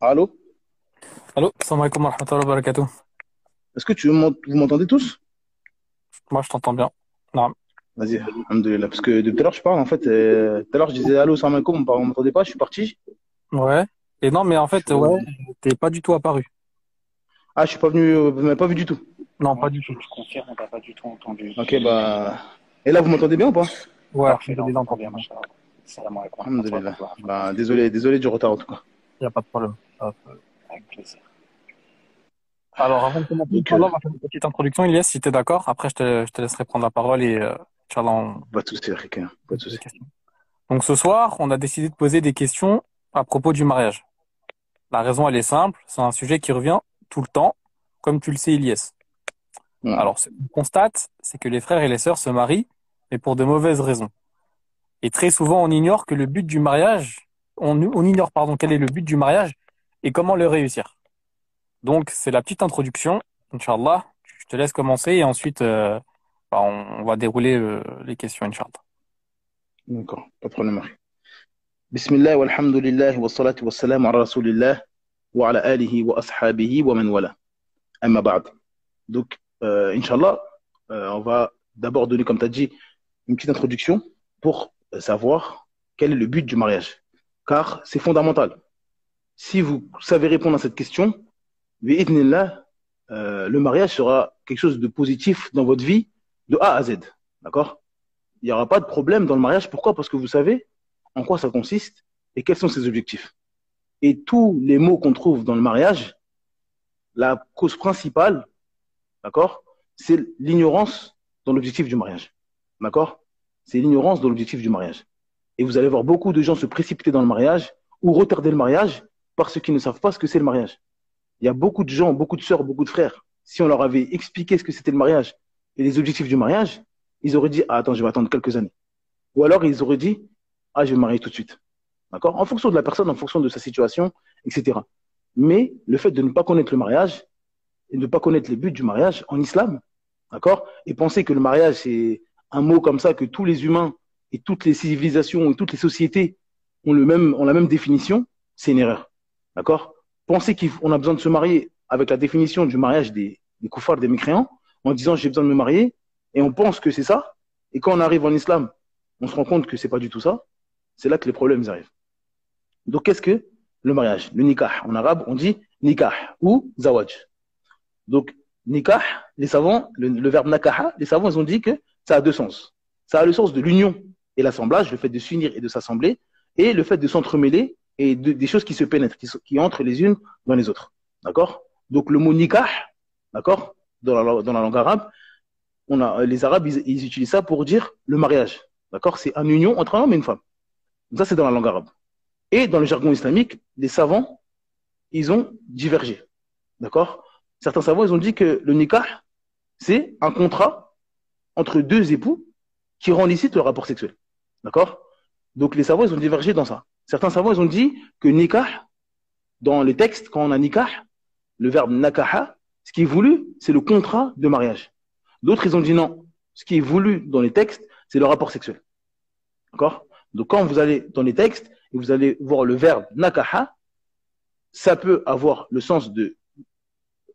Allô? Allô, salam alaikum wa rahmatullahi wa barakatuh. Est-ce que vous m'entendez tous? Moi, je t'entends bien. Non. Vas-y, alhamdoulilah. Parce que depuis tout à l'heure, je parle, en fait. Tout à l'heure, je disais allô, salam alaikum, on m'entendait pas, je suis parti. Ouais. Et non, mais en fait, ouais, Je- t'es pas du tout apparu. Ah, je suis pas venu, vous m'avez pas vu du tout. Non, pas Ouais, du tout. je confirme, on t'a pas du tout entendu. Ok, bah. Et là, vous m'entendez bien ou pas? Ouais, Parfait, là on alhamdoulilah, on t'entend t'entend bien, bien. machallah. Salam alaikum wa rahmatullahi Alhamdoulilah. wa barakatuh. Bah, désolé du retard, en tout cas. Y a pas de problème. Avec plaisir. Alors, avant de commencer, Donc, Inch'Allah, on va faire une petite introduction, Ilyes, si t'es d'accord. Après, je te laisserai prendre la parole et, Inch'Allah, on pas de souci, Ricain, pas de pose des souci. questions. Donc, ce soir, on a décidé de poser des questions à propos du mariage. La raison, elle est simple. C'est un sujet qui revient tout le temps, comme tu le sais, Ilyes. Ouais. Alors, ce qu'on constate, c'est que les frères et les sœurs se marient, mais pour de mauvaises raisons. Et très souvent, on ignore que le but du mariage, on ignore, pardon, quel est le but du mariage et comment le réussir. Donc, c'est la petite introduction. Inch'Allah, je te laisse commencer et ensuite, on va dérouler les questions, Inch'Allah. D'accord, pas de problème, Rick. Bismillah, walhamdulillah, wa salatu wa salam ala rasulillah, wa ala alihi wa ashabihi wa man wala. Amma ba'd. Donc, Inch'Allah, on va d'abord donner, comme tu as dit, une petite introduction pour savoir quel est le but du mariage. Car c'est fondamental. Si vous savez répondre à cette question, bi'idhnillah, le mariage sera quelque chose de positif dans votre vie de A à Z. D'accord? Il n'y aura pas de problème dans le mariage. Pourquoi? Parce que vous savez en quoi ça consiste et quels sont ses objectifs. Et tous les mots qu'on trouve dans le mariage, la cause principale, d'accord, c'est l'ignorance dans l'objectif du mariage. D'accord? C'est l'ignorance dans l'objectif du mariage. Et vous allez voir beaucoup de gens se précipiter dans le mariage ou retarder le mariage parce qu'ils ne savent pas ce que c'est le mariage. Il y a beaucoup de gens, beaucoup de sœurs, beaucoup de frères. Si on leur avait expliqué ce que c'était le mariage et les objectifs du mariage, ils auraient dit, ah, attends, je vais attendre quelques années. Ou alors ils auraient dit, ah, je vais me marier tout de suite. D'accord? En fonction de la personne, en fonction de sa situation, etc. Mais le fait de ne pas connaître le mariage et de ne pas connaître les buts du mariage en islam, d'accord? Et penser que le mariage, c'est un mot comme ça, que tous les humains et toutes les civilisations et toutes les sociétés ont la même définition, c'est une erreur. D'accord? Penser qu'on a besoin de se marier avec la définition du mariage des koufars, des mécréants, en disant j'ai besoin de me marier, et on pense que c'est ça, et quand on arrive en islam, on se rend compte que c'est pas du tout ça, c'est là que les problèmes arrivent. Donc qu'est-ce que le mariage? Le nikah. En arabe, on dit nikah ou zawaj. Donc, nikah, les savants, le verbe nakaha, les savants, ils ont dit que ça a deux sens. Ça a le sens de l'union et l'assemblage, le fait de s'unir et de s'assembler, et le fait de s'entremêler et des choses qui se pénètrent, qui entrent les unes dans les autres. D'accord? Donc, le mot nikah, d'accord, dans la langue arabe, les Arabes, ils utilisent ça pour dire le mariage. D'accord? C'est une union entre un homme et une femme. Donc, ça, c'est dans la langue arabe. Et dans le jargon islamique, les savants, ils ont divergé. D'accord? Certains savants, ils ont dit que le nikah, c'est un contrat entre deux époux qui rend licite le rapport sexuel. D'accord? Donc les savants, ils ont divergé dans ça. Certains savants, ils ont dit que nikah, dans les textes, quand on a nikah, le verbe nakaha, ce qui est voulu, c'est le contrat de mariage. D'autres, ils ont dit non. Ce qui est voulu dans les textes, c'est le rapport sexuel. D'accord? Donc quand vous allez dans les textes et vous allez voir le verbe nakaha, ça peut avoir le sens de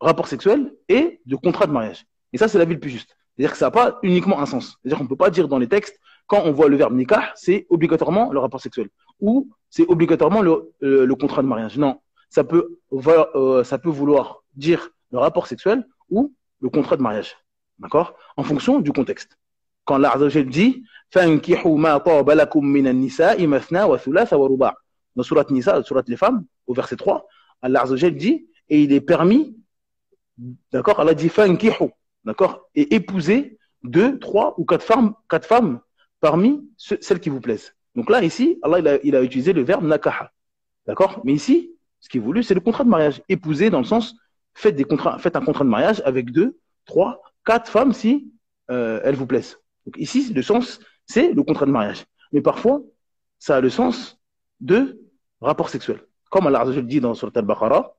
rapport sexuel et de contrat de mariage. Et ça, c'est la vie le plus juste. C'est-à-dire que ça n'a pas uniquement un sens. C'est-à-dire qu'on ne peut pas dire dans les textes, quand on voit le verbe nikah, c'est obligatoirement le rapport sexuel. Ou c'est obligatoirement le contrat de mariage. Non. Ça peut vouloir dire le rapport sexuel ou le contrat de mariage. D'accord? En fonction du contexte. Quand l'Arz dit فَانْكِحُوا مَا طَابَ لَكُم مِّنَ النِّسَاءِ مَثْنَى وَثُلَاثَ وَرُبَاعَ. Dans Surat Nisa, Surat les femmes, au verset 3, Allah dit et il est permis, d'accord, Allah dit fankihu, d'accord, et épouser deux, trois ou quatre femmes parmi celles qui vous plaisent. Donc là, ici, Allah il a utilisé le verbe nakaha, d'accord, mais ici, ce qui est voulu, c'est le contrat de mariage. Épouser dans le sens, faites un contrat de mariage avec deux, trois, quatre femmes si elles vous plaisent. Donc ici, le sens, c'est le contrat de mariage. Mais parfois, ça a le sens de rapport sexuel. Comme Allah dit dans Surat Al-Baqarah,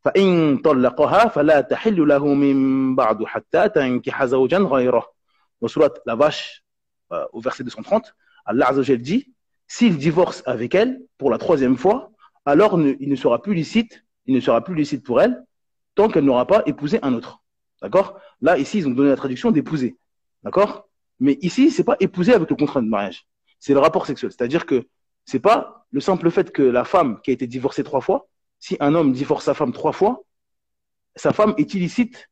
فإن طلقها فلا تحل له من بعد حتى تنكح زوجا غيره. Dans Surat La Vache, au verset 230, Allah Azzawajal dit s'il divorce avec elle pour la troisième fois, alors il ne sera plus licite il ne sera plus licite pour elle tant qu'elle n'aura pas épousé un autre. D'accord? Là, ici, ils ont donné la traduction d'épouser. D'accord? Mais ici, c'est pas épouser avec le contrat de mariage. C'est le rapport sexuel. C'est-à-dire que c'est pas le simple fait que la femme qui a été divorcée 3 fois, si un homme divorce sa femme 3 fois, sa femme est illicite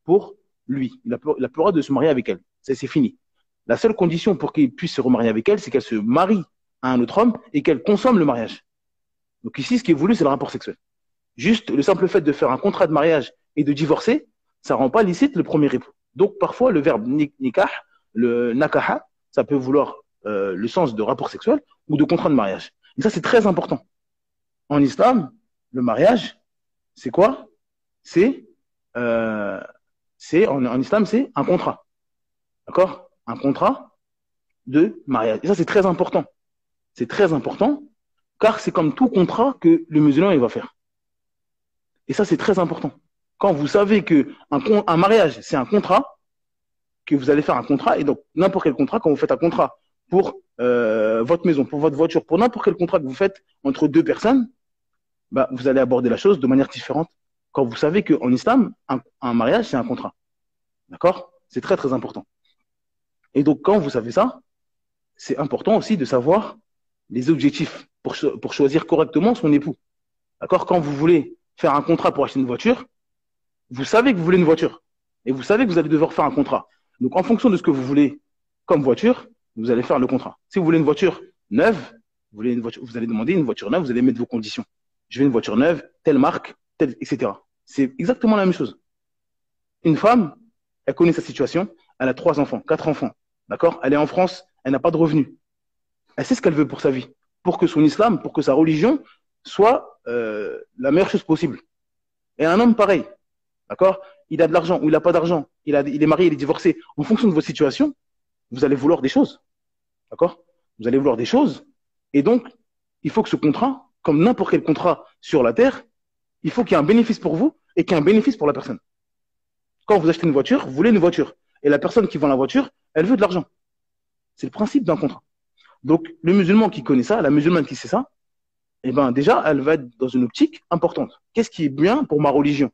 pour lui. Il a plus le droit de se marier avec elle. C'est fini. La seule condition pour qu'il puisse se remarier avec elle, c'est qu'elle se marie à un autre homme et qu'elle consomme le mariage. Donc ici, ce qui est voulu, c'est le rapport sexuel. Juste le simple fait de faire un contrat de mariage et de divorcer, ça rend pas licite le premier époux. Donc parfois, le verbe nikah, le nakaha, ça peut vouloir le sens de rapport sexuel ou de contrat de mariage. Et ça, c'est très important. En islam, le mariage, c'est quoi? En islam, c'est un contrat. D'accord? Un contrat de mariage. Et ça, c'est très important. C'est très important, car c'est comme tout contrat que le musulman il va faire. Et ça, c'est très important. Quand vous savez que un mariage, c'est un contrat, que vous allez faire un contrat, et donc n'importe quel contrat, quand vous faites un contrat pour votre maison, pour votre voiture, pour n'importe quel contrat que vous faites entre 2 personnes, bah, vous allez aborder la chose de manière différente. Quand vous savez qu'en islam, un mariage, c'est un contrat. D'accord? C'est très, très important. Et donc, quand vous savez ça, c'est important aussi de savoir les objectifs pour choisir correctement son époux. D'accord? Quand vous voulez faire un contrat pour acheter une voiture, vous savez que vous voulez une voiture. Et vous savez que vous allez devoir faire un contrat. Donc, en fonction de ce que vous voulez comme voiture, vous allez faire le contrat. Si vous voulez une voiture neuve, vous allez demander une voiture neuve, vous allez mettre vos conditions. Je veux une voiture neuve, telle marque, telle, etc. C'est exactement la même chose. Une femme, elle connaît sa situation, elle a 3 enfants, 4 enfants. D'accord? Elle est en France, elle n'a pas de revenus. Elle sait ce qu'elle veut pour sa vie, pour que son islam, pour que sa religion soit la meilleure chose possible. Et un homme pareil, d'accord? Il a de l'argent ou il n'a pas d'argent, il est marié, il est divorcé. En fonction de votre situation, vous allez vouloir des choses. D'accord? Vous allez vouloir des choses. Et donc, il faut que ce contrat, comme n'importe quel contrat sur la terre, il faut qu'il y ait un bénéfice pour vous et qu'il y ait un bénéfice pour la personne. Quand vous achetez une voiture, vous voulez une voiture. Et la personne qui vend la voiture, elle veut de l'argent. C'est le principe d'un contrat. Donc, le musulman qui connaît ça, la musulmane qui sait ça, eh ben, déjà, elle va être dans une optique importante. Qu'est-ce qui est bien pour ma religion?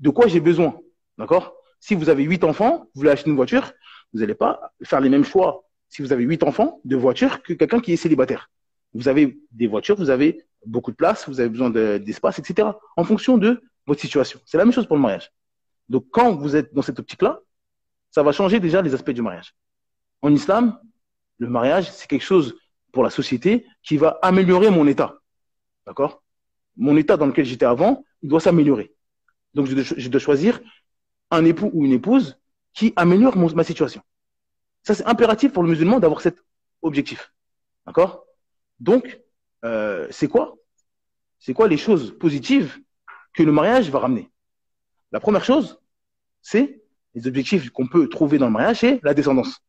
De quoi j'ai besoin? D'accord? Si vous avez 8 enfants, vous voulez acheter une voiture, vous n'allez pas faire les mêmes choix si vous avez 8 enfants de voitures que quelqu'un qui est célibataire. Vous avez des voitures, vous avez beaucoup de place, vous avez besoin d'espace, etc. En fonction de votre situation. C'est la même chose pour le mariage. Donc, quand vous êtes dans cette optique-là, ça va changer déjà les aspects du mariage. En islam, le mariage, c'est quelque chose pour la société qui va améliorer mon état. D'accord? Mon état dans lequel j'étais avant, il doit s'améliorer. Donc, je dois choisir un époux ou une épouse qui améliore ma situation. Ça, c'est impératif pour le musulman d'avoir cet objectif. D'accord? Donc, c'est quoi? C'est quoi les choses positives que le mariage va ramener? La première chose, c'est les objectifs qu'on peut trouver dans le mariage, c'est la descendance.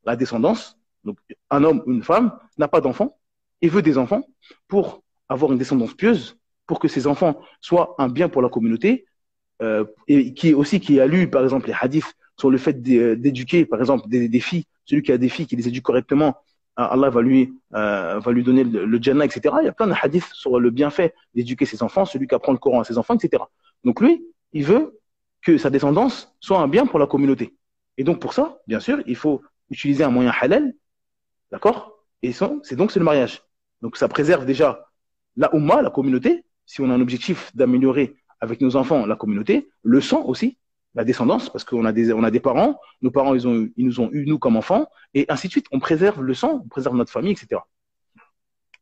La descendance, donc un homme ou une femme n'a pas d'enfants et veut des enfants pour avoir une descendance pieuse, pour que ces enfants soient un bien pour la communauté, et qui a lu, par exemple, les hadiths sur le fait d'éduquer, par exemple, des filles. Celui qui a des filles, qui les éduque correctement, Allah va lui donner le Jannah, etc. Il y a plein de hadiths sur le bienfait d'éduquer ses enfants, celui qui apprend le Coran à ses enfants, etc. Donc lui, il veut que sa descendance soit un bien pour la communauté. Et donc pour ça, bien sûr, il faut utiliser un moyen halal, d'accord? Et c'est le mariage. Donc ça préserve déjà la Ummah, la communauté, si on a un objectif d'améliorer avec nos enfants la communauté, le sang aussi, la descendance, parce qu'on a des parents, nos parents ils nous ont eu nous comme enfants, et ainsi de suite. On préserve le sang, on préserve notre famille, etc.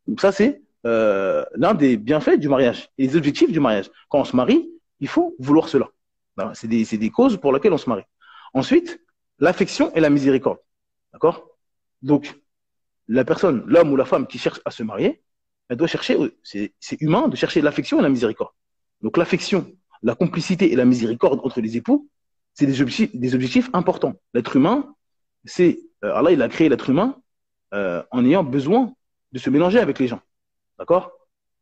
Donc ça c'est l'un des bienfaits du mariage et les objectifs du mariage. Quand on se marie, il faut vouloir cela. C'est des causes pour lesquelles on se marie. Ensuite, l'affection et la miséricorde. D'accord? Donc, la personne, l'homme ou la femme qui cherche à se marier, elle doit chercher, c'est humain de chercher l'affection et la miséricorde. Donc, l'affection, la complicité et la miséricorde entre les époux, c'est des objectifs importants. L'être humain, Allah, il a créé l'être humain en ayant besoin de se mélanger avec les gens. D'accord?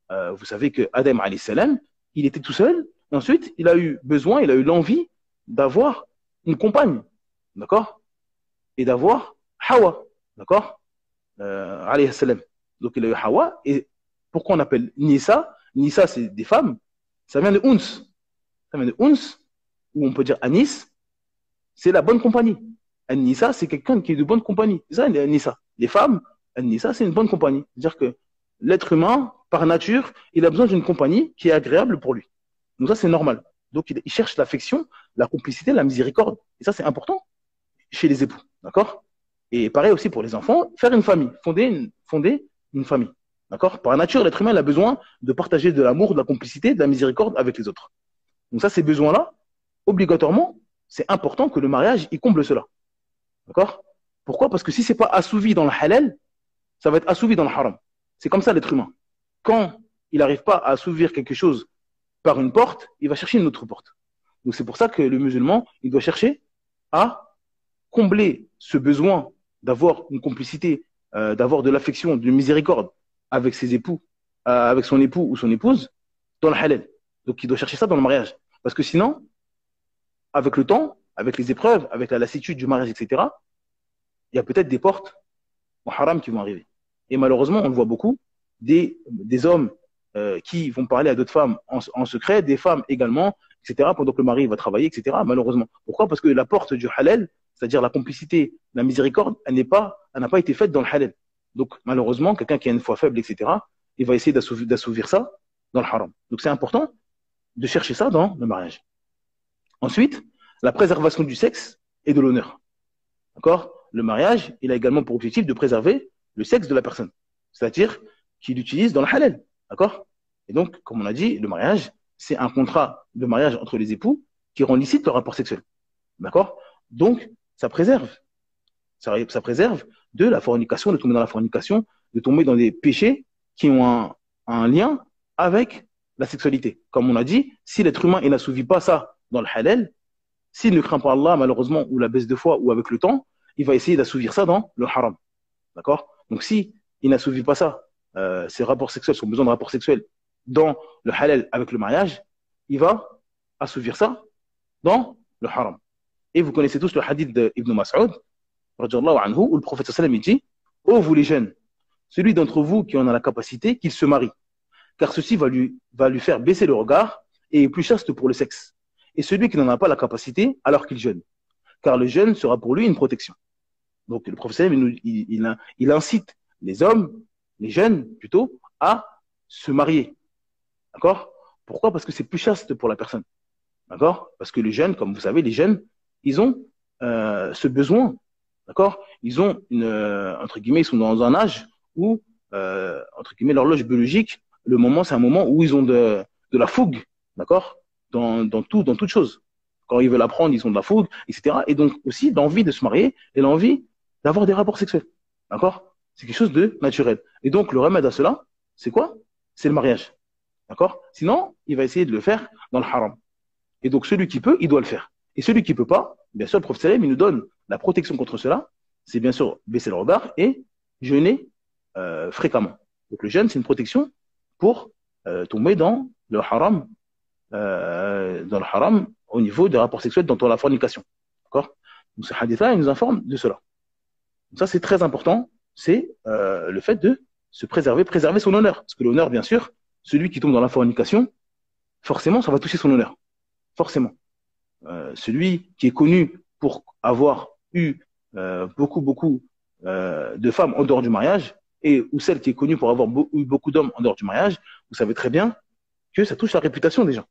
Vous savez que Adam, alayhi salam, il était tout seul. Et ensuite, il a eu l'envie d'avoir une compagne. D'accord? Et d'avoir Hawa. D'accord? Alayhi salam. Donc, il a eu Hawa. Et pourquoi on appelle Nisa? Nisa, c'est des femmes. Ça vient de uns. Ça vient de uns, où on peut dire anis, c'est la bonne compagnie. An-Nisa, c'est quelqu'un qui est de bonne compagnie. C'est ça, An-Nisa. Les femmes, An-Nisa, c'est une bonne compagnie. C'est-à-dire que l'être humain, par nature, il a besoin d'une compagnie qui est agréable pour lui. Donc ça, c'est normal. Donc il cherche l'affection, la complicité, la miséricorde. Et ça, c'est important chez les époux. D'accord? Et pareil aussi pour les enfants, faire une famille, fonder une famille. D'accord? Par nature, l'être humain il a besoin de partager de l'amour, de la complicité, de la miséricorde avec les autres. Donc ça, ces besoins-là, obligatoirement, c'est important que le mariage y comble cela. D'accord? Pourquoi? Parce que si c'est pas assouvi dans le halal, ça va être assouvi dans le haram. C'est comme ça l'être humain. Quand il n'arrive pas à assouvir quelque chose par une porte, il va chercher une autre porte. Donc c'est pour ça que le musulman, il doit chercher à combler ce besoin d'avoir une complicité, d'avoir de l'affection, de miséricorde avec ses époux, avec son époux ou son épouse, dans le halal. Donc il doit chercher ça dans le mariage. Parce que sinon, avec le temps, avec les épreuves, avec la lassitude du mariage, etc., il y a peut-être des portes au haram qui vont arriver. Et malheureusement, on le voit beaucoup, des hommes qui vont parler à d'autres femmes en secret, des femmes également, etc., pendant que le mari va travailler, etc., malheureusement. Pourquoi? Parce que la porte du halal, c'est-à-dire la complicité, la miséricorde, elle n'a pas été faite dans le halal. Donc, malheureusement, quelqu'un qui a une foi faible, etc., il va essayer d'assouvir ça dans le haram. Donc, c'est important de chercher ça dans le mariage. Ensuite, la préservation du sexe et de l'honneur. D'accord? Le mariage, il a également pour objectif de préserver le sexe de la personne. C'est-à-dire qu'il l'utilise dans le halal. D'accord? Et donc, comme on a dit, le mariage, c'est un contrat de mariage entre les époux qui rend licite le rapport sexuel. D'accord? Donc, ça préserve. Ça préserve de la fornication, de tomber dans la fornication, de tomber dans des péchés qui ont un lien avec la sexualité. Comme on a dit, si l'être humain il n'assouvit pas ça dans le halal, s'il ne craint pas Allah, malheureusement, ou la baisse de foi, ou avec le temps, il va essayer d'assouvir ça dans le haram. D'accord? Donc, si il n'assouvit pas ça, ses rapports sexuels, son besoin de rapports sexuels dans le halal avec le mariage, il va assouvir ça dans le haram. Et vous connaissez tous le hadith d'Ibn Mas'ud, radiyallahu anhu, où le prophète sallam dit: ô vous les jeunes, celui d'entre vous qui en a la capacité, qu'il se marie, car ceci va lui faire baisser le regard et est plus chaste pour le sexe. Et celui qui n'en a pas la capacité, alors qu'il jeûne, car le jeûne sera pour lui une protection. Donc le prophète sallam, il incite les hommes, les jeunes plutôt, à se marier. D'accord? Pourquoi? Parce que c'est plus chaste pour la personne. D'accord? Parce que les jeunes, comme vous savez, les jeunes, ils ont ce besoin. D'accord? Ils ont entre guillemets, ils sont dans un âge où, entre guillemets, l'horloge biologique, c'est un moment où ils ont de la fougue. D'accord? Dans toute chose. Quand ils veulent apprendre, ils ont de la fougue, etc. Et donc aussi l'envie de se marier et l'envie d'avoir des rapports sexuels. D'accord? C'est quelque chose de naturel. Et donc le remède à cela, c'est quoi? C'est le mariage. D'accord? Sinon, il va essayer de le faire dans le haram. Et donc celui qui peut, il doit le faire. Et celui qui peut pas, bien sûr, le prophète sallam, il nous donne la protection contre cela. C'est bien sûr baisser le regard et jeûner fréquemment. Donc le jeûne, c'est une protection pour tomber dans le haram au niveau des rapports sexuels dans la fornication. D'accord? Donc ce hadith-là, il nous informe de cela. Donc ça, c'est très important. C'est le fait de se préserver son honneur. Parce que l'honneur, bien sûr, celui qui tombe dans la fornication, forcément, ça va toucher son honneur. Forcément. Celui qui est connu pour avoir eu beaucoup de femmes en dehors du mariage, ou celle qui est connue pour avoir eu beaucoup d'hommes en dehors du mariage, vous savez très bien que ça touche la réputation des gens.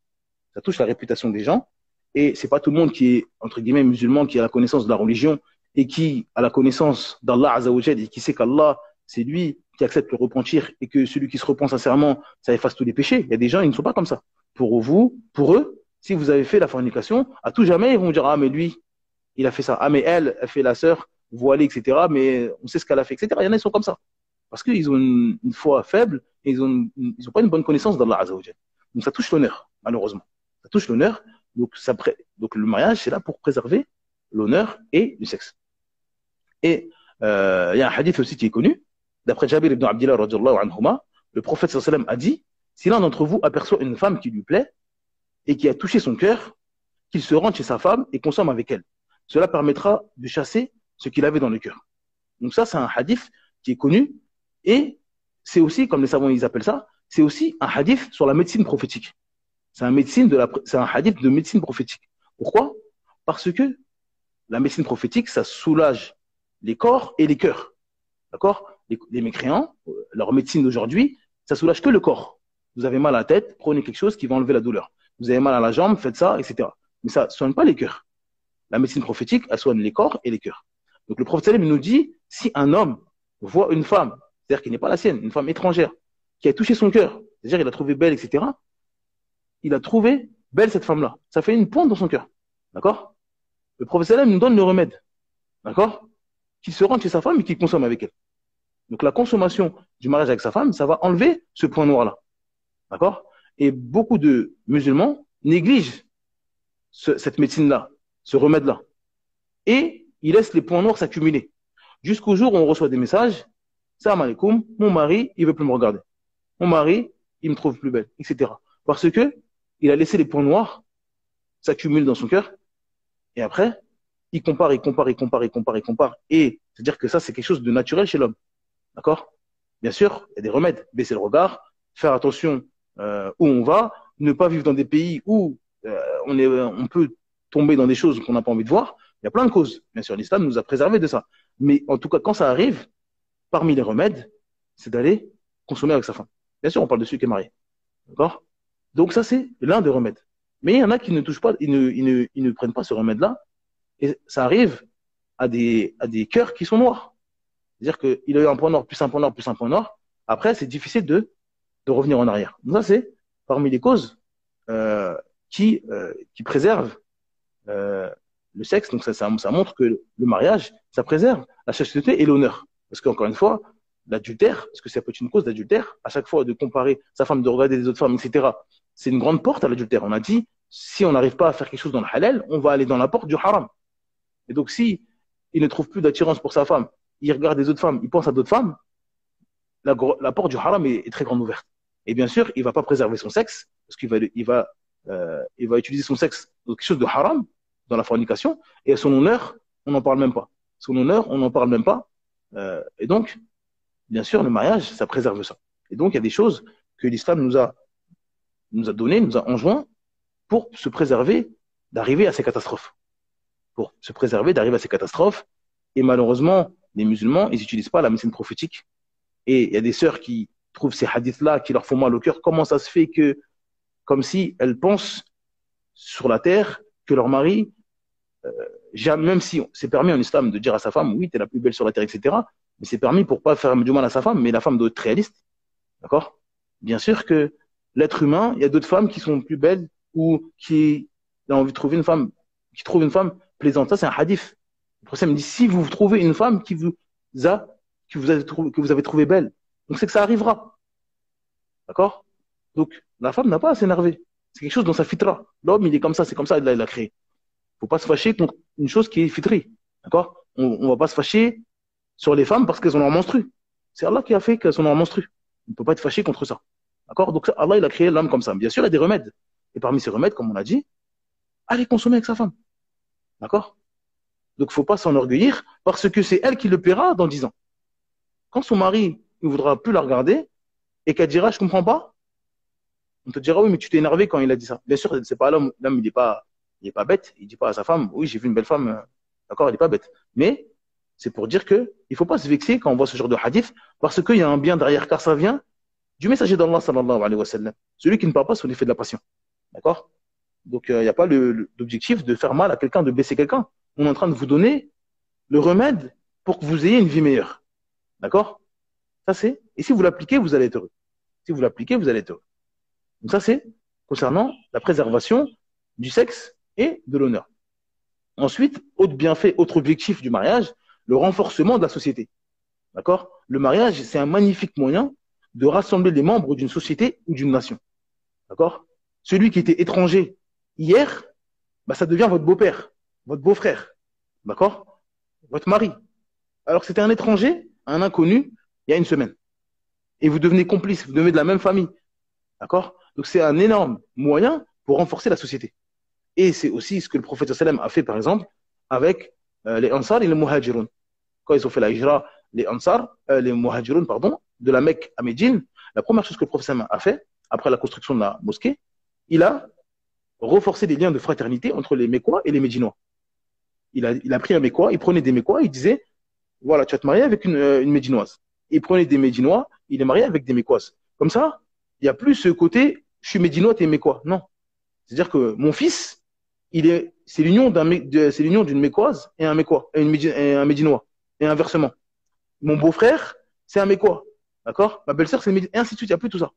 Ça touche la réputation des gens, et c'est pas tout le monde qui est, entre guillemets, musulman, qui a la connaissance de la religion, et qui a la connaissance d'Allah Azzawajal, et qui sait qu'Allah, c'est lui qui accepte le repentir, et que celui qui se repent sincèrement, ça efface tous les péchés. Il y a des gens, ils ne sont pas comme ça. Pour eux, si vous avez fait la fornication, à tout jamais, ils vont dire: ah, mais lui, il a fait ça. Ah, mais elle fait la sœur, voilée, etc. Mais on sait ce qu'elle a fait, etc. Il y en a, ils sont comme ça. Parce qu'ils ont une foi faible, et ils ont pas une bonne connaissance d'Allah Azzawajal. Donc ça touche l'honneur, malheureusement. Ça touche l'honneur. Donc le mariage, c'est là pour préserver l'honneur et le sexe. Et il y a un hadith aussi qui est connu. D'après Jabir ibn Abdillah, radiyallahu anhuma, le prophète sallallahu alayhi wa sallam a dit: si l'un d'entre vous aperçoit une femme qui lui plaît et qui a touché son cœur, qu'il se rende chez sa femme et consomme avec elle. Cela permettra de chasser ce qu'il avait dans le cœur. Donc ça, c'est un hadith qui est connu, et c'est aussi, comme les savants ils appellent ça, c'est aussi un hadith sur la médecine prophétique. C'est c'est un hadith de médecine prophétique. Pourquoi? Parce que la médecine prophétique, ça soulage les corps et les cœurs. D'accord? Les mécréants, leur médecine d'aujourd'hui, ça soulage que le corps. Vous avez mal à la tête, prenez quelque chose qui va enlever la douleur. Vous avez mal à la jambe, faites ça, etc. Mais ça ne soigne pas les cœurs. La médecine prophétique, elle soigne les corps et les cœurs. Donc le prophète sallam nous dit, si un homme voit une femme, c'est-à-dire qui n'est pas la sienne, une femme étrangère, qui a touché son cœur, c'est-à-dire qu'il a trouvé belle, etc., il a trouvé belle cette femme-là. Ça fait une pointe dans son cœur. D'accord? Le prophète sallam nous donne le remède. D'accord? Qu'il se rende chez sa femme et qu'il consomme avec elle. Donc la consommation du mariage avec sa femme, ça va enlever ce point noir-là. D'accord? Et beaucoup de musulmans négligent cette médecine-là, ce remède-là. Et ils laissent les points noirs s'accumuler. Jusqu'au jour où on reçoit des messages, Salam alaikum, mon mari, il veut plus me regarder. Mon mari, il me trouve plus belle, etc. Parce que il a laissé les points noirs s'accumuler dans son cœur. Et après, il compare, il compare, il compare, il compare, il compare. Et c'est-à-dire que ça, c'est quelque chose de naturel chez l'homme. D'accord? Bien sûr, il y a des remèdes. Baisser le regard, faire attention où on va, ne pas vivre dans des pays où on peut tomber dans des choses qu'on n'a pas envie de voir. Il y a plein de causes. Bien sûr, l'islam nous a préservés de ça. Mais en tout cas, quand ça arrive, parmi les remèdes, c'est d'aller consommer avec sa femme. Bien sûr, on parle de celui qui est marié. D'accord? Donc ça, c'est l'un des remèdes. Mais il y en a qui ne touchent pas, ils ne prennent pas ce remède-là. Et ça arrive à des cœurs qui sont noirs. C'est-à-dire qu'il a eu un point noir, plus un point noir, plus un point noir. Après, c'est difficile de revenir en arrière. Donc ça, c'est parmi les causes qui préservent le sexe. Donc ça montre que le mariage, ça préserve la chasteté et l'honneur. Parce qu'encore une fois, l'adultère, parce que ça peut être une cause d'adultère, à chaque fois de comparer sa femme, de regarder des autres femmes, etc., c'est une grande porte à l'adultère. On a dit, si on n'arrive pas à faire quelque chose dans le halal, on va aller dans la porte du haram. Et donc, si il ne trouve plus d'attirance pour sa femme, il regarde des autres femmes, il pense à d'autres femmes, la porte du haram est très grande ouverte. Et bien sûr, il ne va pas préserver son sexe, parce qu'il va utiliser son sexe dans quelque chose de haram, dans la fornication, et à son honneur, on n'en parle même pas. Son honneur, on n'en parle même pas. Et donc, bien sûr, le mariage, ça préserve ça. Et donc, il y a des choses que l'islam nous a données, nous a enjoint pour se préserver d'arriver à ces catastrophes. Pour se préserver d'arriver à ces catastrophes. Et malheureusement, les musulmans, ils n'utilisent pas la médecine prophétique. Et il y a des sœurs qui trouvent ces hadiths-là, qui leur font mal au cœur. Comment ça se fait que, comme si elles pensent sur la terre que leur mari, même si c'est permis en islam de dire à sa femme, oui, t'es la plus belle sur la terre, etc., mais c'est permis pour pas faire du mal à sa femme, mais la femme doit être réaliste. D'accord? Bien sûr que l'être humain, il y a d'autres femmes qui sont plus belles ou qui ont envie de trouver une femme, qui trouve une femme plaisante. Ça, c'est un hadith. Le prophète me dit, si vous trouvez une femme que vous avez trouvé belle, donc c'est que ça arrivera. D'accord? Donc, la femme n'a pas à s'énerver. C'est quelque chose dans sa fitra. L'homme, il est comme ça, c'est comme ça, il l'a créé. Faut pas se fâcher contre une chose qui est fitri. D'accord? On va pas se fâcher sur les femmes parce qu'elles ont leur menstru. C'est Allah qui a fait qu'elles ont leur menstru. On ne peut pas être fâché contre ça. D'accord? Donc, Allah, il a créé l'homme comme ça. Bien sûr, il y a des remèdes. Et parmi ces remèdes, comme on l'a dit, allez consommer avec sa femme. D'accord? Donc, il ne faut pas s'enorgueillir parce que c'est elle qui le paiera dans 10 ans. Quand son mari ne voudra plus la regarder et qu'elle dira, je ne comprends pas, on te dira, oui, mais tu t'es énervé quand il a dit ça. Bien sûr, c'est pas l'homme. L'homme, il n'est pas bête. Il ne dit pas à sa femme, oui, j'ai vu une belle femme. D'accord, il n'est pas bête. Mais c'est pour dire qu'il ne faut pas se vexer quand on voit ce genre de hadith parce qu'il y a un bien derrière, car ça vient du messager d'Allah, sallallahu alayhi wa sallam. Celui qui ne parle pas sous l'effet de la passion. D'accord? Donc, il n'y a pas l'objectif de faire mal à quelqu'un, de blesser quelqu'un. On est en train de vous donner le remède pour que vous ayez une vie meilleure. D'accord? Ça, c'est. Et si vous l'appliquez, vous allez être heureux. Si vous l'appliquez, vous allez être heureux. Donc, ça, c'est concernant la préservation du sexe et de l'honneur. Ensuite, autre bienfait, autre objectif du mariage, le renforcement de la société. D'accord? Le mariage, c'est un magnifique moyen de rassembler les membres d'une société ou d'une nation. D'accord? Celui qui était étranger hier, bah, ça devient votre beau-père, votre beau-frère. D'accord? Votre mari. Alors que c'était un étranger, un inconnu, il y a une semaine. Et vous devenez complice, vous devenez de la même famille. D'accord? Donc c'est un énorme moyen pour renforcer la société. Et c'est aussi ce que le prophète sallam a fait, par exemple, avec les Ansar et les Muhajirun. Quand ils ont fait la hijra, les Muhajirun, pardon, de la Mecque à Médine, la première chose que le prophète sallam a fait, après la construction de la mosquée, il a renforcé les liens de fraternité entre les Mécois et les Médinois. Il a pris un Mécois, il prenait des Mécois, il disait, voilà, tu vas te marier avec une Médinoise. Il prenait des Médinois, il est marié avec des Mécoises. Comme ça, il n'y a plus ce côté, je suis Médinois, t'es Mécois. Non. C'est-à-dire que mon fils, c'est l'union d'une Mécoise et un Mécois, et un Médinois. Et inversement. Mon beau-frère, c'est un Mécois. D'accord? Ma belle-sœur, c'est une Médinoise. Et ainsi de suite, il n'y a plus tout ça.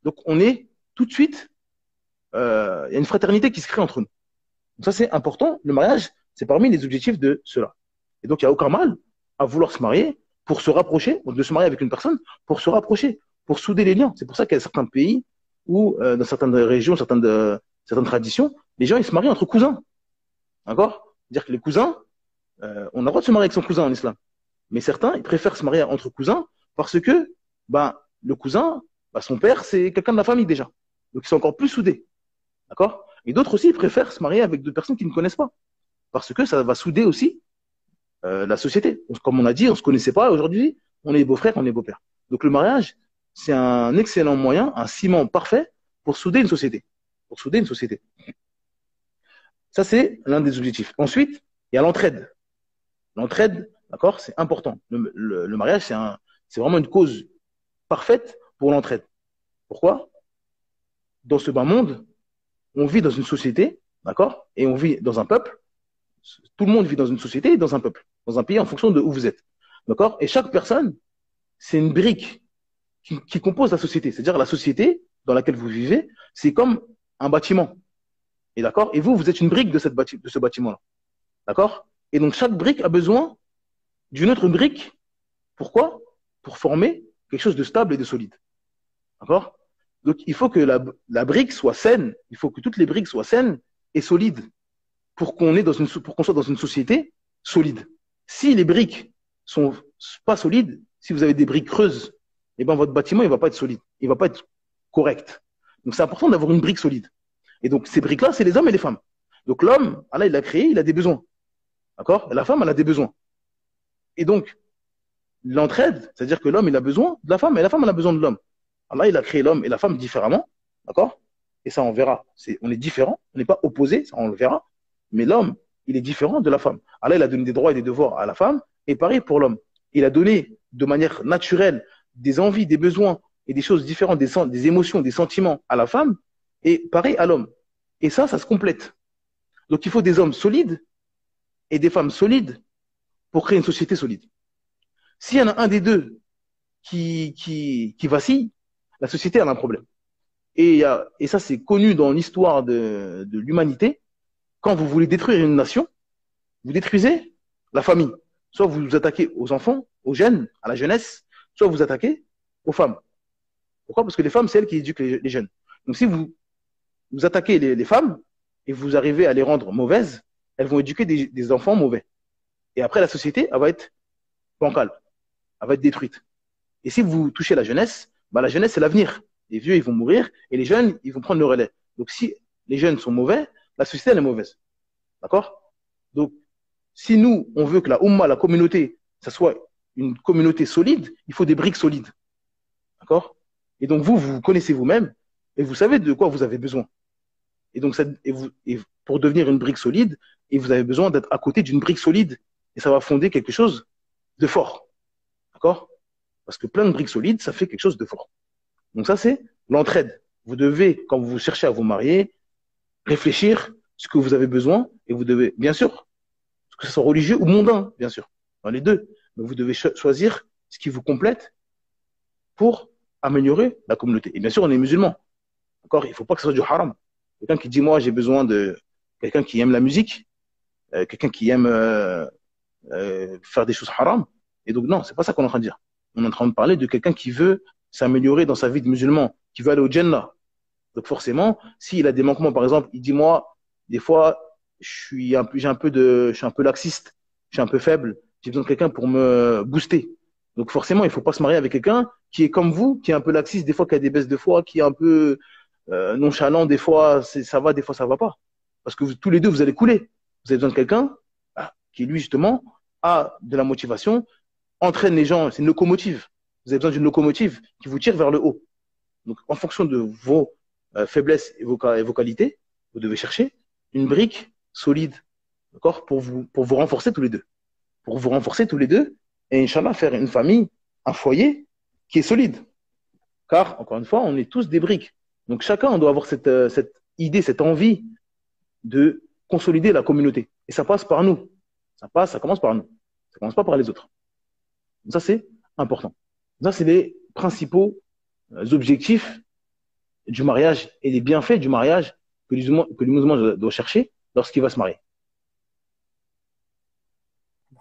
Donc, on est tout de suite, il y a une fraternité qui se crée entre nous. Donc, ça, c'est important. Le mariage, c'est parmi les objectifs de cela. Et donc, il n'y a aucun mal à vouloir se marier pour se rapprocher, de se marier avec une personne, pour se rapprocher, pour souder les liens. C'est pour ça qu'il y a certains pays où, dans certaines régions, certaines traditions, les gens, ils se marient entre cousins. D'accord? C'est-à-dire que les cousins, on a le droit de se marier avec son cousin en islam. Mais certains, ils préfèrent se marier entre cousins parce que, le cousin, son père, c'est quelqu'un de la famille déjà. Donc, ils sont encore plus soudés. D'accord? Et d'autres aussi, ils préfèrent se marier avec deux personnes qu'ils ne connaissent pas. Parce que ça va souder aussi la société. Comme on a dit, on ne se connaissait pas. Aujourd'hui, on est beaux-frères, on est beaux-pères. Donc, le mariage, c'est un excellent moyen, un ciment parfait pour souder une société. Pour souder une société. Ça, c'est l'un des objectifs. Ensuite, il y a l'entraide. L'entraide, d'accord, c'est important. Le mariage, c'est vraiment une cause parfaite pour l'entraide. Pourquoi? Dans ce bas monde, on vit dans une société, d'accord, et on vit dans un peuple. Tout le monde vit dans une société et dans un peuple, dans un pays en fonction de où vous êtes. D'accord? Et chaque personne, c'est une brique qui compose la société. C'est-à-dire la société dans laquelle vous vivez, c'est comme un bâtiment. Et d'accord? Et vous êtes une brique de ce bâtiment-là. D'accord? Et donc, chaque brique a besoin d'une autre brique. Pourquoi? Pour former quelque chose de stable et de solide. D'accord? Donc, il faut que la brique soit saine. Il faut que toutes les briques soient saines et solides pour qu'on soit dans une société solide. Si les briques sont pas solides, si vous avez des briques creuses, eh ben, votre bâtiment, il va pas être solide. Il va pas être correct. Donc, c'est important d'avoir une brique solide. Et donc, ces briques-là, c'est les hommes et les femmes. Donc, l'homme, Allah, il l'a créé, il a des besoins. D'accord? Et la femme, elle a des besoins. Et donc, l'entraide, c'est-à-dire que l'homme, il a besoin de la femme et la femme, elle a besoin de l'homme. Allah, il a créé l'homme et la femme différemment. D'accord? Et ça, on verra. On est différents. On n'est pas opposés. Ça, on le verra. Mais l'homme, il est différent de la femme. Allah, il a donné des droits et des devoirs à la femme. Et pareil pour l'homme. Il a donné de manière naturelle des envies, des besoins et des choses différentes, des émotions, des sentiments à la femme. Et pareil à l'homme. Et ça se complète. Donc, il faut des hommes solides et des femmes solides pour créer une société solide. S'il y en a un des deux qui vacille, la société a un problème. Et ça, c'est connu dans l'histoire de l'humanité. Quand vous voulez détruire une nation, vous détruisez la famille. Soit vous vous attaquez aux enfants, aux jeunes, à la jeunesse, soit vous attaquez aux femmes. Pourquoi? Parce que les femmes, c'est elles qui éduquent les jeunes. Donc, si vous attaquez les femmes et vous arrivez à les rendre mauvaises, elles vont éduquer des enfants mauvais. Et après, la société, elle va être bancale. Elle va être détruite. Et si vous touchez la jeunesse, la jeunesse, c'est l'avenir. Les vieux, ils vont mourir et les jeunes, ils vont prendre le relais. Donc, si les jeunes sont mauvais, la société, elle est mauvaise. D'accord? Donc, si nous, on veut que la Ummah, la communauté, ça soit une communauté solide, il faut des briques solides. D'accord? Et donc, vous connaissez vous-même et vous savez de quoi vous avez besoin. Et donc, pour devenir une brique solide, et vous avez besoin d'être à côté d'une brique solide. Et ça va fonder quelque chose de fort. D'accord? Parce que plein de briques solides, ça fait quelque chose de fort. Donc ça, c'est l'entraide. Vous devez, quand vous cherchez à vous marier, réfléchir ce que vous avez besoin. Et vous devez, bien sûr, que ce soit religieux ou mondain, bien sûr, dans les deux. Mais vous devez choisir ce qui vous complète pour améliorer la communauté. Et bien sûr, on est musulmans. D'accord? Il ne faut pas que ce soit du haram. Quelqu'un qui dit, moi, j'ai besoin de quelqu'un qui aime la musique, quelqu'un qui aime faire des choses haram. Et donc, non, c'est pas ça qu'on est en train de dire. On est en train de parler de quelqu'un qui veut s'améliorer dans sa vie de musulman, qui veut aller au Jannah. Donc, forcément, s'il a des manquements, par exemple, il dit, moi, des fois, je suis un peu laxiste, je suis un peu faible, j'ai besoin de quelqu'un pour me booster. Donc, forcément, il faut pas se marier avec quelqu'un qui est comme vous, qui est un peu laxiste, des fois, qui a des baisses de foi, qui est un peu nonchalant, des fois, ça va, des fois, ça va pas. Parce que tous les deux, vous allez couler. Vous avez besoin de quelqu'un qui, lui, justement, a de la motivation, entraîne les gens. C'est une locomotive. Vous avez besoin d'une locomotive qui vous tire vers le haut. Donc, en fonction de vos faiblesses et vos qualités, vous devez chercher une brique solide, d'accord, pour vous renforcer tous les deux. Pour vous renforcer tous les deux et, Inch'Allah, faire une famille, un foyer qui est solide. Car, encore une fois, on est tous des briques. Donc, chacun, on doit avoir cette idée, cette envie de consolider la communauté. Et ça passe par nous. Ça commence par nous. Ça commence pas par les autres. Ça, c'est important. Ça, c'est les principaux objectifs du mariage et les bienfaits du mariage que le musulman doit chercher lorsqu'il va se marier.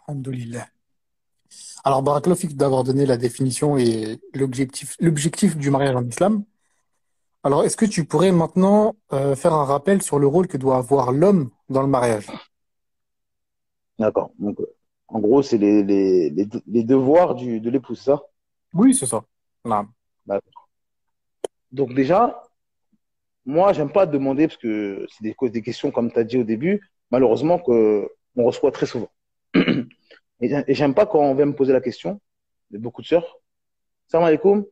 Alhamdoulilah. Alors, Barakallahu fik d'avoir donné la définition et l'objectif du mariage en islam. Alors, est-ce que tu pourrais maintenant faire un rappel sur le rôle que doit avoir l'homme dans le mariage? D'accord. Donc, en gros, c'est les devoirs de l'épouse, ça. Oui, c'est ça. Naam. D'accord. Donc, déjà, moi, j'aime pas demander, parce que c'est des questions, comme tu as dit au début, malheureusement, qu'on reçoit très souvent. Et j'aime pas quand on vient me poser la question, de beaucoup de sœurs. Salam alaikum,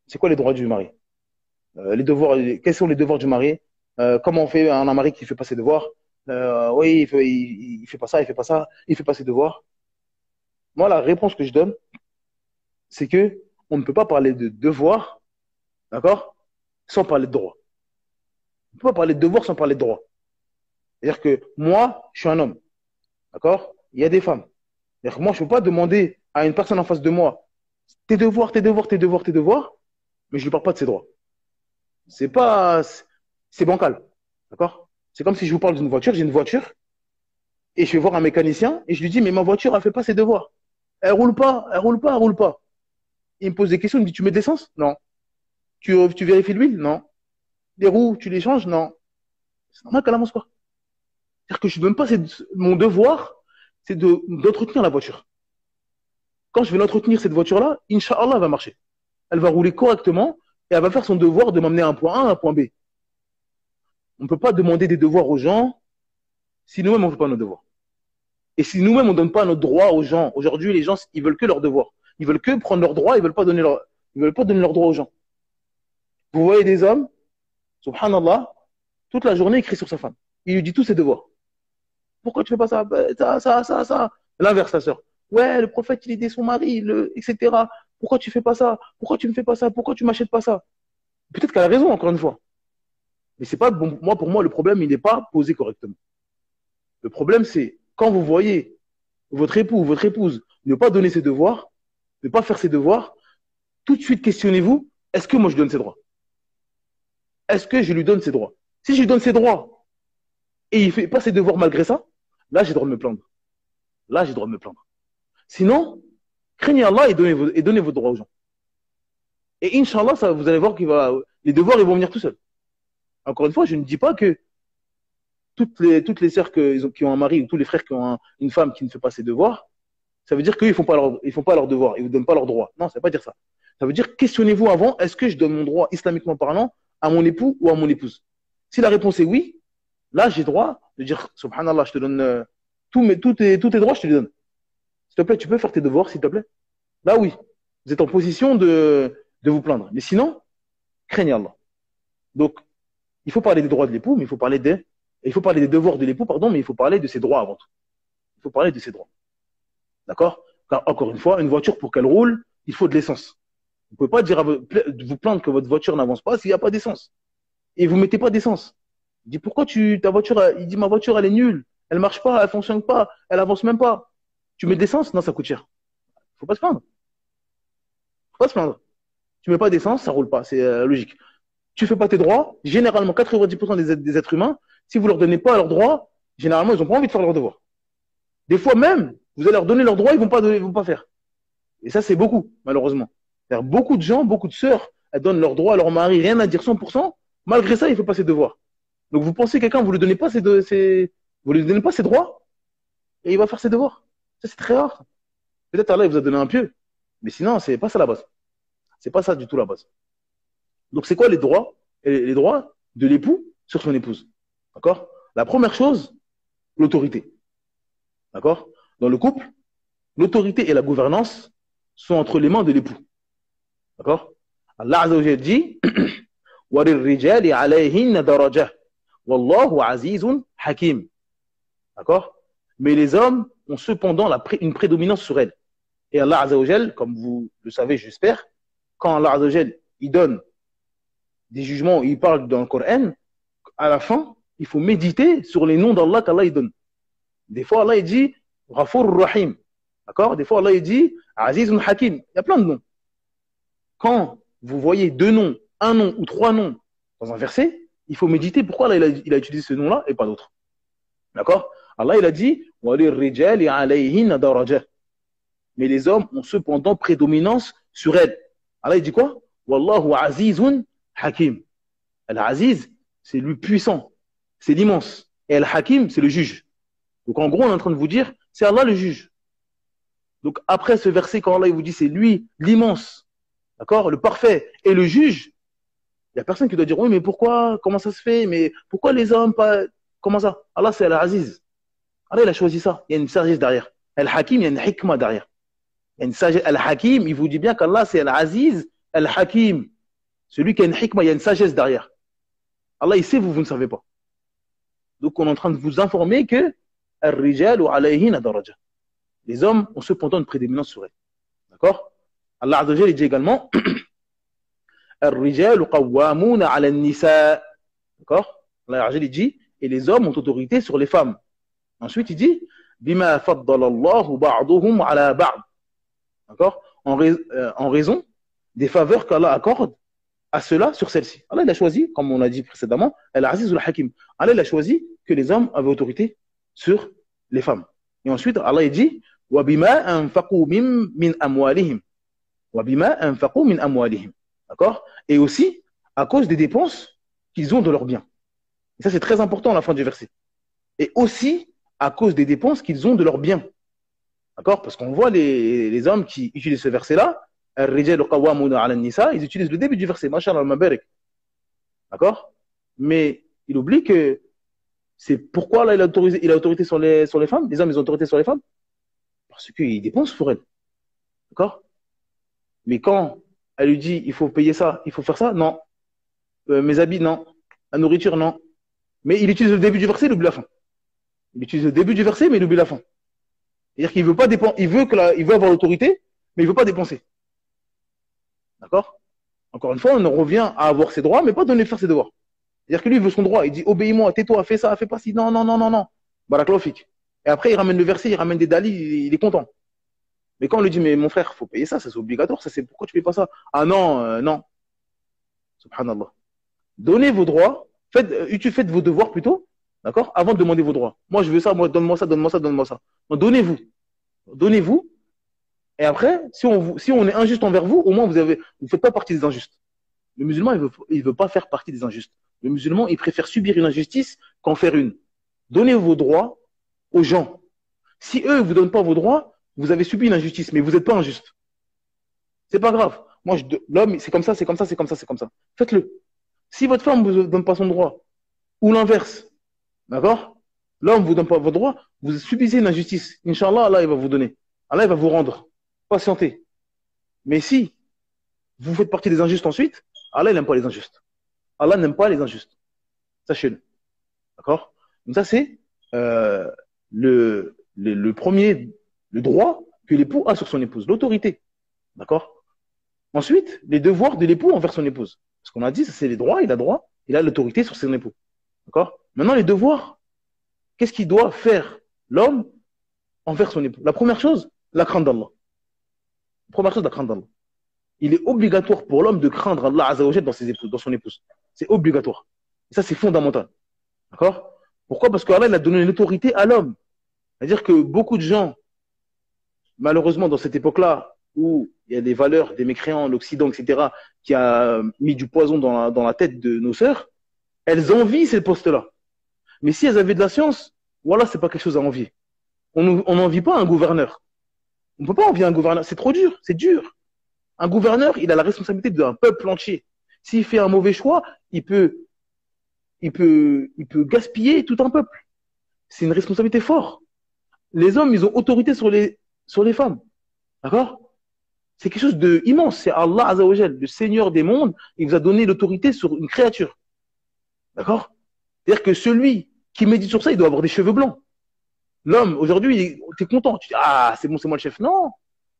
c'est quoi les droits du mari? Les devoirs, quels sont les devoirs du mari? Comment on fait un mari qui fait pas ses devoirs? Oui, il fait pas ça, il fait pas ça, il fait pas ses devoirs. Moi, la réponse que je donne, c'est que on ne peut pas parler de devoirs, d'accord, sans parler de droits. On ne peut pas parler de devoirs sans parler de droits. C'est-à-dire que moi, je suis un homme, d'accord? Il y a des femmes. C'est-à-dire que moi, je ne peux pas demander à une personne en face de moi tes devoirs, tes devoirs, tes devoirs, tes devoirs, mais je ne lui parle pas de ses droits. C'est bancal, d'accord? C'est comme si je vous parle d'une voiture, j'ai une voiture, et je vais voir un mécanicien, et je lui dis, mais ma voiture, elle ne fait pas ses devoirs. Elle roule pas, elle roule pas, elle roule pas. Il me pose des questions, il me dit, tu mets de l'essence? Non. Tu vérifies l'huile? Non. Les roues, tu les changes? Non. C'est normal qu'elle avance pas. C'est-à-dire que je ne donne pas, mon devoir, c'est d'entretenir la voiture. Quand je vais l'entretenir, cette voiture-là, Inch'Allah, elle va marcher. Elle va rouler correctement, et elle va faire son devoir de m'amener à un point A à un point B. On ne peut pas demander des devoirs aux gens si nous-mêmes on ne fait pas nos devoirs. Et si nous-mêmes on ne donne pas nos droits aux gens, aujourd'hui les gens ils veulent que leurs devoirs, ils veulent que prendre leurs droits, ils veulent pas donner leurs droits aux gens. Vous voyez des hommes, subhanallah, toute la journée il crie sur sa femme, il lui dit tous ses devoirs. Pourquoi tu fais pas ça? Ça. L'inverse, la sœur. Ouais, le prophète il aidait son mari, etc. Pourquoi tu fais pas ça? Pourquoi tu me fais pas ça? Pourquoi tu m'achètes pas ça? Peut-être qu'elle a raison encore une fois. Mais c'est pas bon, pour moi, le problème, il n'est pas posé correctement. Le problème, c'est quand vous voyez votre époux ou votre épouse ne pas donner ses devoirs, ne pas faire ses devoirs, tout de suite questionnez-vous, est-ce que moi je donne ses droits? Est-ce que je lui donne ses droits? Si je lui donne ses droits et il ne fait pas ses devoirs malgré ça, là, j'ai le droit de me plaindre. Là, j'ai le droit de me plaindre. Sinon, craignez Allah et donnez vos droits aux gens. Et Inch'Allah, vous allez voir les devoirs ils vont venir tout seuls. Encore une fois, je ne dis pas que toutes les sœurs qui ont un mari ou tous les frères qui ont une femme qui ne fait pas ses devoirs, ça veut dire qu'ils ne font pas leurs devoirs, ils ne vous donnent pas leurs droits. Non, ça ne veut pas dire ça. Ça veut dire, questionnez-vous avant, est-ce que je donne mon droit islamiquement parlant à mon époux ou à mon épouse? Si la réponse est oui, là, j'ai droit de dire, subhanallah, je te donne tous tes droits, je te les donne. S'il te plaît, tu peux faire tes devoirs, s'il te plaît? Là, oui. Vous êtes en position de vous plaindre. Mais sinon, craignez Allah. Donc, il faut parler des droits de l'époux, mais il faut parler des devoirs de l'époux, pardon, mais il faut parler de ses droits avant tout. Il faut parler de ses droits. D'accord? Car, encore une fois, une voiture, pour qu'elle roule, il faut de l'essence. Vous ne pouvez pas vous plaindre que votre voiture n'avance pas s'il n'y a pas d'essence. Et vous ne mettez pas d'essence. Il dit, pourquoi ta voiture, il dit, ma voiture, elle est nulle. Elle ne marche pas, elle ne fonctionne pas, elle avance même pas. Tu mets de l'essence? Non, ça coûte cher. Il ne faut pas se plaindre. Il ne faut pas se plaindre. Tu ne mets pas d'essence, ça ne roule pas. C'est logique. Tu ne fais pas tes droits. Généralement, 90% des êtres humains, si vous ne leur donnez pas leurs droits, généralement, ils n'ont pas envie de faire leurs devoirs. Des fois même, vous allez leur donner leurs droits, ils ne vont pas faire. Et ça, c'est beaucoup, malheureusement. C'est-à-dire, beaucoup de gens, beaucoup de sœurs, elles donnent leurs droits à leur mari, rien à dire 100%. Malgré ça, il ne fait pas ses devoirs. Donc, vous pensez quelqu'un, vous ne lui donnez pas vous lui donnez pas ses droits et il va faire ses devoirs. Ça, c'est très rare. Peut-être Allah, il vous a donné un pieu. Mais sinon, c'est pas ça la base. C'est pas ça du tout la base. Donc, c'est quoi les droits? Les droits de l'époux sur son épouse. D'accord? La première chose, l'autorité. D'accord? Dans le couple, l'autorité et la gouvernance sont entre les mains de l'époux. D'accord? Allah Azza wa Jalla dit وَلِلرِّجَالِ عَلَيْهِنَّ دَرَجَةٌ وَاللَّهُ عَزِيزٌ حَكِيمٌ. D'accord? Mais les hommes ont cependant une prédominance sur elles. Et Allah Azza wa Jal, comme vous le savez, j'espère, quand Allah Azza wa Jal, il donne des jugements, il parle dans le Coran, à la fin, il faut méditer sur les noms d'Allah qu'Allah il donne. Des fois, Allah il dit Ghafur Rahim. D'accord? Des fois, Allah il dit Azizun Hakim. Il y a plein de noms. Quand vous voyez deux noms, un nom ou trois noms dans un verset, il faut méditer pourquoi Allah il a utilisé ce nom-là et pas d'autres. D'accord? Allah il a dit وَلِلرِّجَالِ عَلَيْهِنَّ دَرَجَةٌ. Mais les hommes ont cependant prédominance sur elles. Allah il dit quoi? Wallahu azizun hakim. Al-Aziz, c'est lui puissant, c'est l'immense. Et Al-Hakim, c'est le juge. Donc en gros, on est en train de vous dire, c'est Allah le juge. Donc après ce verset, quand Allah il vous dit c'est lui l'immense, d'accord, le parfait et le juge, il n'y a personne qui doit dire oui, mais pourquoi, comment ça se fait, mais pourquoi les hommes pas, comment ça? Allah c'est Al-Aziz. Allah il a choisi ça. Il y a une sagesse derrière. Al-Hakim, il y a une hikmah derrière. Il y a une sagesse. Al-Hakim, il vous dit bien qu'Allah c'est Al-Aziz, Al-Hakim. Celui qui a une hikmah, il y a une sagesse derrière. Allah il sait, vous ne savez pas. Donc on est en train de vous informer que Ar-Rijalu alayhina daraja. Les hommes ont cependant une prédominance sur elles. D'accord? Allah Azza wa Jalla dit également Ar-Rijalu qawwamuna ala an-nisa. D'accord? Allah Azza wa Jalla dit et les hommes ont autorité sur les femmes. Ensuite il dit Bima faddala Allahu ba'duhum ala ba'd. D'accord? En raison des faveurs qu'Allah accorde à cela sur celle-ci. Allah il a choisi, comme on a dit précédemment, Al-Aziz al-Hakim. Allah il a choisi que les hommes avaient autorité sur les femmes. Et ensuite, Allah il dit وَبِمَا أَنفَقُوا مِنْ أَمْوَالِهِمْ وَبِمَا أَنفَقُوا مِنْ أَمْوَالِهِمْ. D'accord? Et aussi, à cause des dépenses qu'ils ont de leurs biens. Et ça, c'est très important à la fin du verset. Et aussi, à cause des dépenses qu'ils ont de leurs biens. D'accord? Parce qu'on voit les hommes qui utilisent ce verset-là, Ar-Rijalu qawwamuna 'ala an-nisa, ils utilisent le début du verset, Masha'Allah al-Mabarak. D'accord? Mais il oublie que c'est pourquoi là, il a autorité sur les femmes. Les hommes, ils ont autorité sur les femmes parce qu'ils dépensent pour elles. D'accord? Mais quand elle lui dit, il faut payer ça, il faut faire ça, non. Mes habits, non. La nourriture, non. Mais il utilise le début du verset, il oublie la fin. Il utilise le début du verset, mais il oublie la fin. C'est-à-dire qu'il veut pas dépenser, il veut avoir l'autorité, mais il veut pas dépenser. D'accord? Encore une fois, on en revient à avoir ses droits, mais pas donner faire ses devoirs. C'est-à-dire que lui, il veut son droit. Il dit, obéis-moi, tais-toi, fais ça, fais pas ci. Non, non, non, non, non. Barakalofik. Et après, il ramène le verset, il ramène des dalils, il est content. Mais quand on lui dit, mais mon frère, il faut payer ça, c'est obligatoire, ça c'est pourquoi tu ne payes pas ça? Ah non, non. Subhanallah. Donnez vos droits, faites vos devoirs plutôt, d'accord? Avant de demander vos droits. Moi, je veux ça, moi, donne-moi ça, donne-moi ça, donne-moi ça. Donc, donnez-vous. Donnez-vous. Et après, si on est injuste envers vous, au moins vous ne faites pas partie des injustes. Le musulman, il veut pas faire partie des injustes. Le musulman, il préfère subir une injustice qu'en faire une. Donnez vos droits aux gens. Si eux ne vous donnent pas vos droits, vous avez subi une injustice, mais vous n'êtes pas injuste. C'est pas grave. Moi, l'homme, c'est comme ça, c'est comme ça, c'est comme ça, c'est comme ça. Faites-le. Si votre femme ne vous donne pas son droit, ou l'inverse, d'accord? L'homme ne vous donne pas vos droits, vous subissez une injustice. Inch'Allah, Allah, il va vous donner. Allah, il va vous rendre. Patientez. Mais si vous faites partie des injustes ensuite, Allah, il n'aime pas les injustes. Allah n'aime pas les injustes. Sachez-le. D'accord? Donc ça, c'est le premier, le droit que l'époux a sur son épouse, l'autorité. D'accord? Ensuite, les devoirs de l'époux envers son épouse. Parce qu'on a dit, c'est les droits, il a l'autorité sur son époux. D'accord? Maintenant, les devoirs, qu'est-ce qu'il doit faire l'homme envers son époux? La première chose, la crainte d'Allah. La première chose, la crainte d'Allah. Il est obligatoire pour l'homme de craindre Allah Azza wa Jalla dans son épouse. C'est obligatoire. Et ça, c'est fondamental. D'accord? Pourquoi? Parce qu'Allah, il a donné l'autorité à l'homme. C'est-à-dire que beaucoup de gens, malheureusement, dans cette époque-là, où il y a des valeurs des mécréants, l'Occident, etc., qui a mis du poison dans la tête de nos sœurs, elles envient ces postes-là. Mais si elles avaient de la science, voilà, c'est pas quelque chose à envier. On n'envie pas un gouverneur. On ne peut pas envier un gouverneur. C'est trop dur. C'est dur. Un gouverneur, il a la responsabilité d'un peuple entier. S'il fait un mauvais choix, il peut gaspiller tout un peuple. C'est une responsabilité forte. Les hommes, ils ont autorité sur les femmes. D'accord? c'est quelque chose de immense. C'est Allah Azzawajal, le Seigneur des mondes. Il vous a donné l'autorité sur une créature. D'accord? C'est-à-dire que celui qui médite sur ça, il doit avoir des cheveux blancs. L'homme, aujourd'hui, tu es content. Tu dis, ah, c'est bon, c'est moi le chef. Non.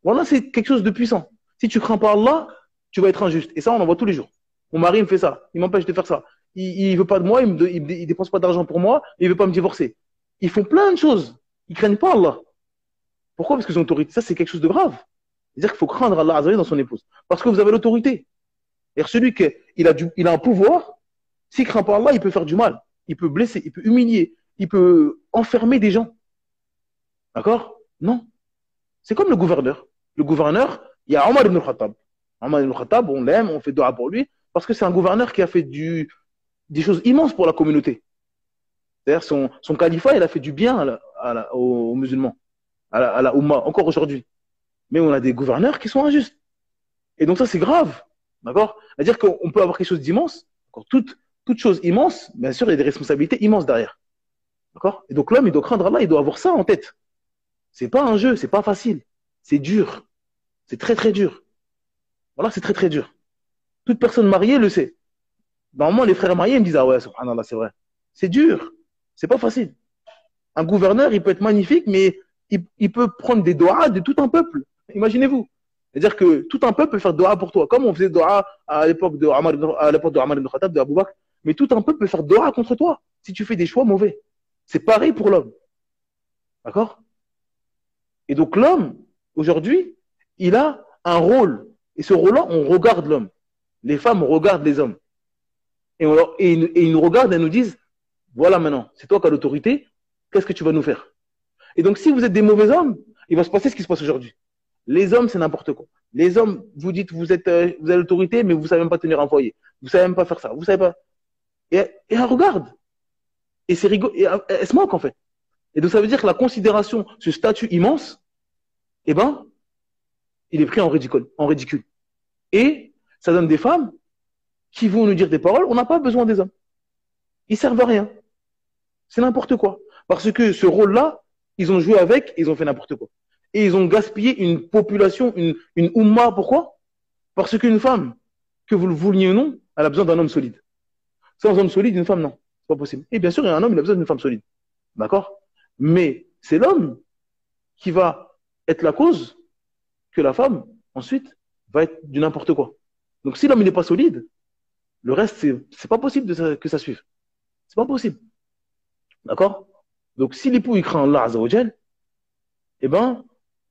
Voilà, c'est quelque chose de puissant. Si tu crains pas Allah, tu vas être injuste. Et ça, on en voit tous les jours. Mon mari me fait ça. Il m'empêche de faire ça. Il veut pas de moi. Il dépense pas d'argent pour moi. Il veut pas me divorcer. Ils font plein de choses. Ils craignent pas Allah. Pourquoi? Parce qu'ils ont l'autorité. Ça, c'est quelque chose de grave. C'est-à-dire qu'il faut craindre Allah Azzawajal dans son épouse. Parce que vous avez l'autorité. Et celui qui il a un pouvoir, s'il craint pas Allah, il peut faire du mal. Il peut blesser, il peut humilier, il peut enfermer des gens. D'accord? Non. C'est comme le gouverneur. Le gouverneur, il y a Omar ibn al-Khattab. Omar ibn al-Khattab, on l'aime, on fait dua pour lui, parce que c'est un gouverneur qui a fait des choses immenses pour la communauté. C'est-à-dire son califat, il a fait du bien aux musulmans, à la Ummah, encore aujourd'hui. Mais on a des gouverneurs qui sont injustes. Et donc ça, c'est grave. D'accord? C'est-à-dire qu'on peut avoir quelque chose d'immense, toute chose immense, bien sûr, il y a des responsabilités immenses derrière. D'accord? Et donc l'homme, il doit craindre Allah, il doit avoir ça en tête. C'est pas un jeu, c'est pas facile. C'est dur. C'est très, très dur. Voilà, c'est très, très dur. Toute personne mariée le sait. Normalement, les frères mariés ils me disent, ah ouais, subhanallah, c'est vrai. C'est dur. C'est pas facile. Un gouverneur, il peut être magnifique, mais il peut prendre des doigts de tout un peuple. Imaginez-vous. C'est-à-dire que tout un peuple peut faire doua pour toi, comme on faisait doua à l'époque de Omar ibn Khattab, de Abu Bakr. Mais tout un peuple peut faire doua contre toi si tu fais des choix mauvais. C'est pareil pour l'homme. D'accord? Et donc l'homme, aujourd'hui, il a un rôle. Et ce rôle-là, on regarde l'homme. Les femmes regardent les hommes. Et ils nous regardent et nous disent, voilà maintenant, c'est toi qui as l'autorité, qu'est-ce que tu vas nous faire? Et donc si vous êtes des mauvais hommes, il va se passer ce qui se passe aujourd'hui. Les hommes, c'est n'importe quoi. Les hommes, vous dites, vous avez l'autorité, mais vous ne savez même pas tenir un foyer. Vous ne savez même pas faire ça. Vous savez pas. Et elle regarde. Et c'est rigolo. Et elle se moque, en fait. Et donc, ça veut dire que la considération, ce statut immense, eh ben, il est pris en ridicule. Et ça donne des femmes qui vont nous dire des paroles, on n'a pas besoin des hommes. Ils servent à rien. C'est n'importe quoi. Parce que ce rôle-là, ils ont joué avec, ils ont fait n'importe quoi. Et ils ont gaspillé une population, une Ummah. Pourquoi? Parce qu'une femme, que vous le vouliez ou non, elle a besoin d'un homme solide. Sans homme solide, une femme, non. C'est pas possible. Et bien sûr, il y a un homme, il a besoin d'une femme solide. D'accord? Mais c'est l'homme qui va être la cause que la femme, ensuite, va être du n'importe quoi. Donc, si l'homme n'est pas solide, le reste, c'est pas possible que ça suive. C'est pas possible. D'accord? Donc, si l'époux, il craint Allah Azzawajal, eh ben,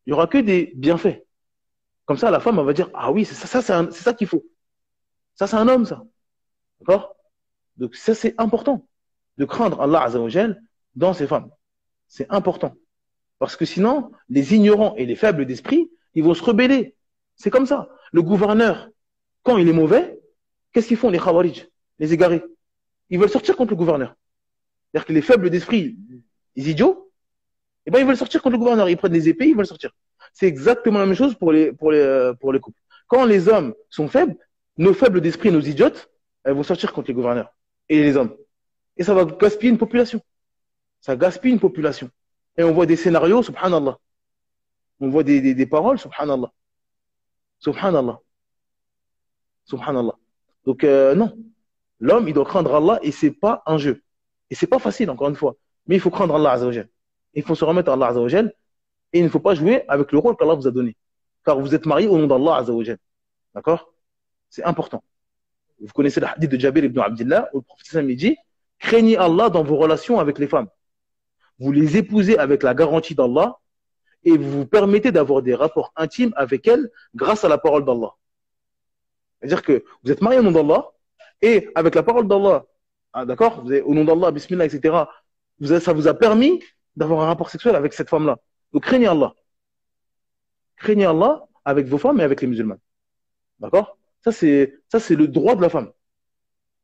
il n'y aura que des bienfaits. Comme ça, la femme, elle va dire, ah oui, c'est ça qu'il faut. Ça, c'est un homme, ça. D'accord? Donc, ça, c'est important de craindre Allah Azzawajal dans ses femmes. C'est important. Parce que sinon, les ignorants et les faibles d'esprit, ils vont se rebeller. C'est comme ça. Le gouverneur, quand il est mauvais, qu'est-ce qu'ils font, les khawarij, les égarés? Ils veulent sortir contre le gouverneur. C'est-à-dire que les faibles d'esprit, les idiots, eh ben, ils veulent sortir contre le gouverneur. Ils prennent des épées, ils veulent sortir. C'est exactement la même chose pour les couples. Quand les hommes sont faibles, nos faibles d'esprit, nos idiotes, elles vont sortir contre les gouverneurs et les hommes. Et ça va gaspiller une population. Ça gaspille une population. Et on voit des scénarios, subhanallah. On voit des paroles, subhanallah. Subhanallah. Subhanallah. Donc, non. L'homme, il doit craindre Allah et c'est pas un jeu. Et c'est pas facile, encore une fois. Mais il faut craindre Allah Azzawajal. Il faut se remettre à Allah Azzawajal. Et il ne faut pas jouer avec le rôle qu'Allah vous a donné. Car vous êtes mariés au nom d'Allah Azzawajal. D'accord? C'est important. Vous connaissez le hadith de Jabir ibn Abdillah où le prophète dit, craignez Allah dans vos relations avec les femmes. Vous les épousez avec la garantie d'Allah et vous vous permettez d'avoir des rapports intimes avec elles grâce à la parole d'Allah. C'est-à-dire que vous êtes mariés au nom d'Allah et avec la parole d'Allah, ah, d'accord, au nom d'Allah, bismillah, etc., ça vous a permis d'avoir un rapport sexuel avec cette femme-là. Donc craignez Allah. Craignez Allah avec vos femmes et avec les musulmans. D'accord? Ça, c'est le droit de la femme.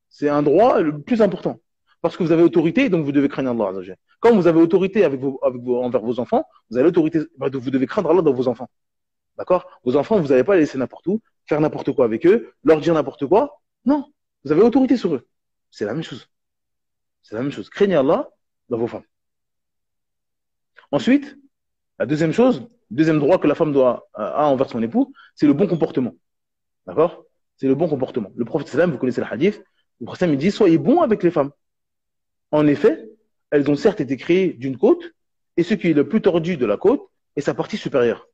C'est un droit le plus important. Parce que vous avez autorité, donc vous devez craindre Allah Azzawajal. Quand vous avez autorité envers vos enfants, vous avez l'autorité, vous devez craindre Allah dans vos enfants. D'accord? Vos enfants, vous n'allez pas les laisser n'importe où, faire n'importe quoi avec eux, leur dire n'importe quoi. Non. Vous avez autorité sur eux. C'est la même chose. C'est la même chose. Craignez Allah dans vos femmes. Ensuite, La deuxième chose, deuxième droit que la femme a envers son époux, c'est le bon comportement. D'accord? C'est le bon comportement. Le prophète sallam, vous connaissez le hadith, le prophète sallam, il dit, soyez bons avec les femmes. En effet, elles ont certes été créées d'une côte, et ce qui est le plus tordu de la côte est sa partie supérieure.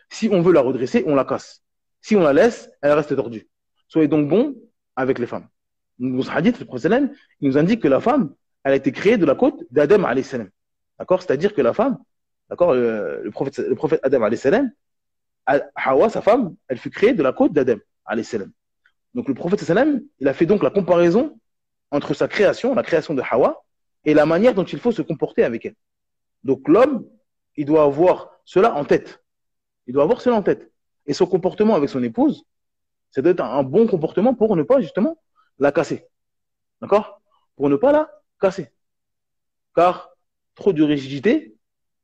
Si on veut la redresser, on la casse. Si on la laisse, elle reste tordue. Soyez donc bons avec les femmes. Dans ce hadith, le prophète sallam, il nous indique que la femme, elle a été créée de la côte d'Adam alayhi salam. D'accord? C'est-à-dire que la femme, d'accord, le prophète Adam alayhi salam, Hawa, sa femme, elle fut créée de la côte d'Adam alayhi salam. Donc le prophète sallam, il a fait donc la comparaison entre sa création, la création de Hawa, et la manière dont il faut se comporter avec elle. Donc l'homme, il doit avoir cela en tête. Il doit avoir cela en tête. Et son comportement avec son épouse, ça doit être un bon comportement pour ne pas justement la casser. D'accord? Pour ne pas la casser. Car trop de rigidité,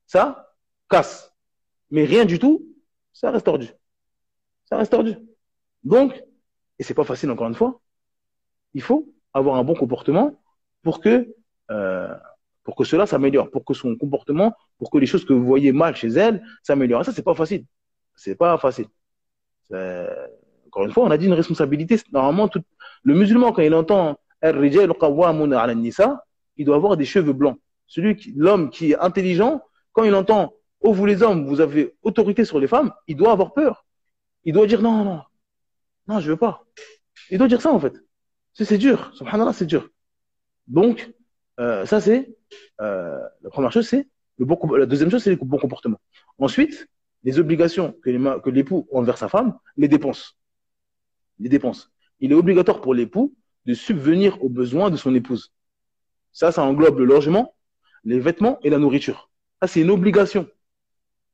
ça casse. Mais rien du tout, ça reste tordu. Ça reste tordu. Donc, et c'est pas facile encore une fois, il faut avoir un bon comportement pour que cela s'améliore, pour que son comportement, pour que les choses que vous voyez mal chez elle s'améliorent. Ça, c'est pas facile. C'est pas facile. Encore une fois, on a dit une responsabilité. Normalement, le musulman, quand il entend Ar-rijal qawwamuna 'ala an-nisa, il doit avoir des cheveux blancs. L'homme qui est intelligent, quand il entend oh, vous les hommes, vous avez autorité sur les femmes, il doit avoir peur. Il doit dire non, non, non, je veux pas. Il doit dire ça en fait. C'est dur. Subhanallah, c'est dur. Donc, ça c'est la première chose, c'est la deuxième chose, c'est le bon comportement. Ensuite, les obligations que l'époux a envers sa femme, les dépenses. Les dépenses. Il est obligatoire pour l'époux de subvenir aux besoins de son épouse. Ça englobe le logement, les vêtements et la nourriture. Ça, c'est une obligation.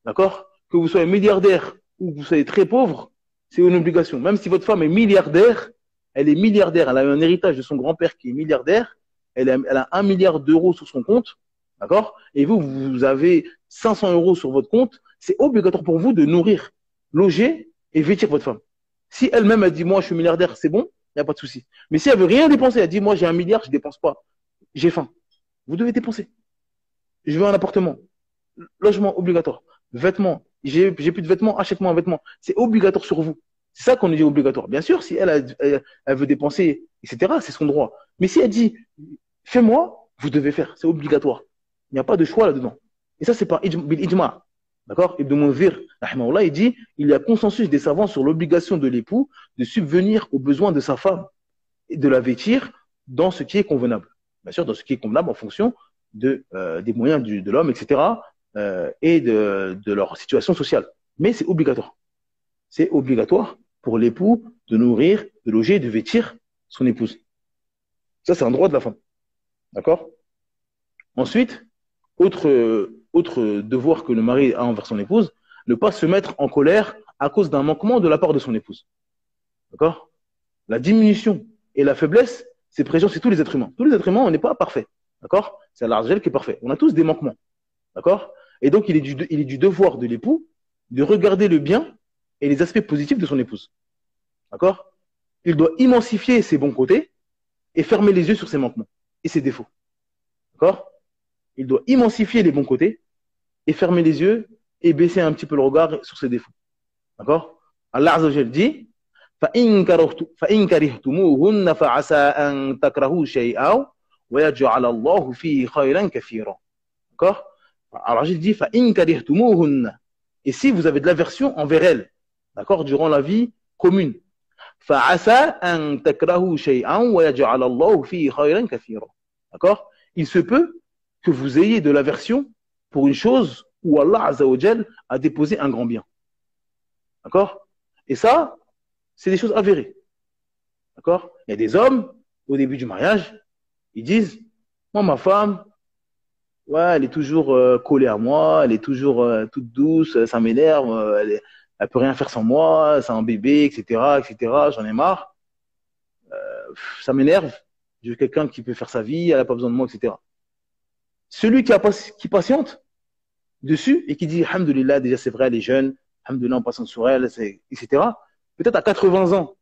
D'accord? Que vous soyez milliardaire ou que vous soyez très pauvre, c'est une obligation. Même si votre femme est milliardaire, elle est milliardaire, elle a eu un héritage de son grand-père qui est milliardaire, elle a 1 milliard d'euros sur son compte, d'accord? Et vous avez 500 euros sur votre compte, c'est obligatoire pour vous de nourrir, loger et vêtir votre femme. Si elle-même a dit, moi je suis milliardaire, c'est bon, il n'y a pas de souci. Mais si elle veut rien dépenser, elle dit, moi j'ai 1 milliard, je ne dépense pas, j'ai faim. Vous devez dépenser. Je veux un appartement, logement obligatoire, vêtements, j'ai plus de vêtements, achète-moi un vêtement. C'est obligatoire sur vous. C'est ça qu'on dit obligatoire. Bien sûr, si elle veut dépenser, etc., c'est son droit. Mais si elle dit, fais-moi, vous devez faire. C'est obligatoire. Il n'y a pas de choix là-dedans. Et ça, c'est par ijma. D'accord? Ibn Munzir, il dit, il y a consensus des savants sur l'obligation de l'époux de subvenir aux besoins de sa femme et de la vêtir dans ce qui est convenable. Bien sûr, dans ce qui est convenable en fonction des moyens de l'homme, etc., et de leur situation sociale. Mais c'est obligatoire. C'est obligatoire pour l'époux de nourrir, de loger, de vêtir son épouse. Ça, c'est un droit de la femme. D'accord? Ensuite, autre devoir que le mari a envers son épouse, ne pas se mettre en colère à cause d'un manquement de la part de son épouse. D'accord? La diminution et la faiblesse, c'est présent chez tous les êtres humains. Tous les êtres humains, on n'est pas parfait. D'accord? C'est Allah qui est parfait. On a tous des manquements. D'accord? Et donc, il est du devoir de l'époux de regarder le bien et les aspects positifs de son épouse. D'accord? Il doit immensifier ses bons côtés et fermer les yeux sur ses manquements et ses défauts. D'accord? Il doit immensifier les bons côtés et fermer les yeux et baisser un petit peu le regard sur ses défauts. D'accord? Allah Azza wa Jalla dit فَإِن كَرِهْتُمُوهُنَّ فَعَسَىٰ أَن تَكْرَهُوا شَيْئًا وَيَجْعَلَ اللَّهُ فِيهِ خَيْرًا كَثِيرًا. D'accord? Alors j'ai dit فَإِن كَرِهْتُمُوهُنَّ. Et si vous avez de l'aversion envers elles, d'accord, durant la vie commune, فَعَسَىٰ أَن تَكْرَهُوا شَيْئًا وَيَجْعَلَ اللَّهُ فِيهِ خَيْرًا كَثِيرًا. D'accord? Il se peut que vous ayez de l'aversion pour une chose où Allah Azza wa Jal a déposé un grand bien. D'accord? Et ça, c'est des choses avérées. D'accord? Il y a des hommes, au début du mariage, ils disent, moi, ma femme, ouais, elle est toujours collée à moi, elle est toujours toute douce, ça m'énerve, elle peut rien faire sans moi, c'est un bébé, etc., etc., j'en ai marre. Ça m'énerve, je veux quelqu'un qui peut faire sa vie, elle n'a pas besoin de moi, etc. Celui qui patiente dessus et qui dit, alhamdoulilah, déjà c'est vrai, elle est jeune, alhamdoulilah, on patiente sur elle, etc. Peut-être à 80 ans,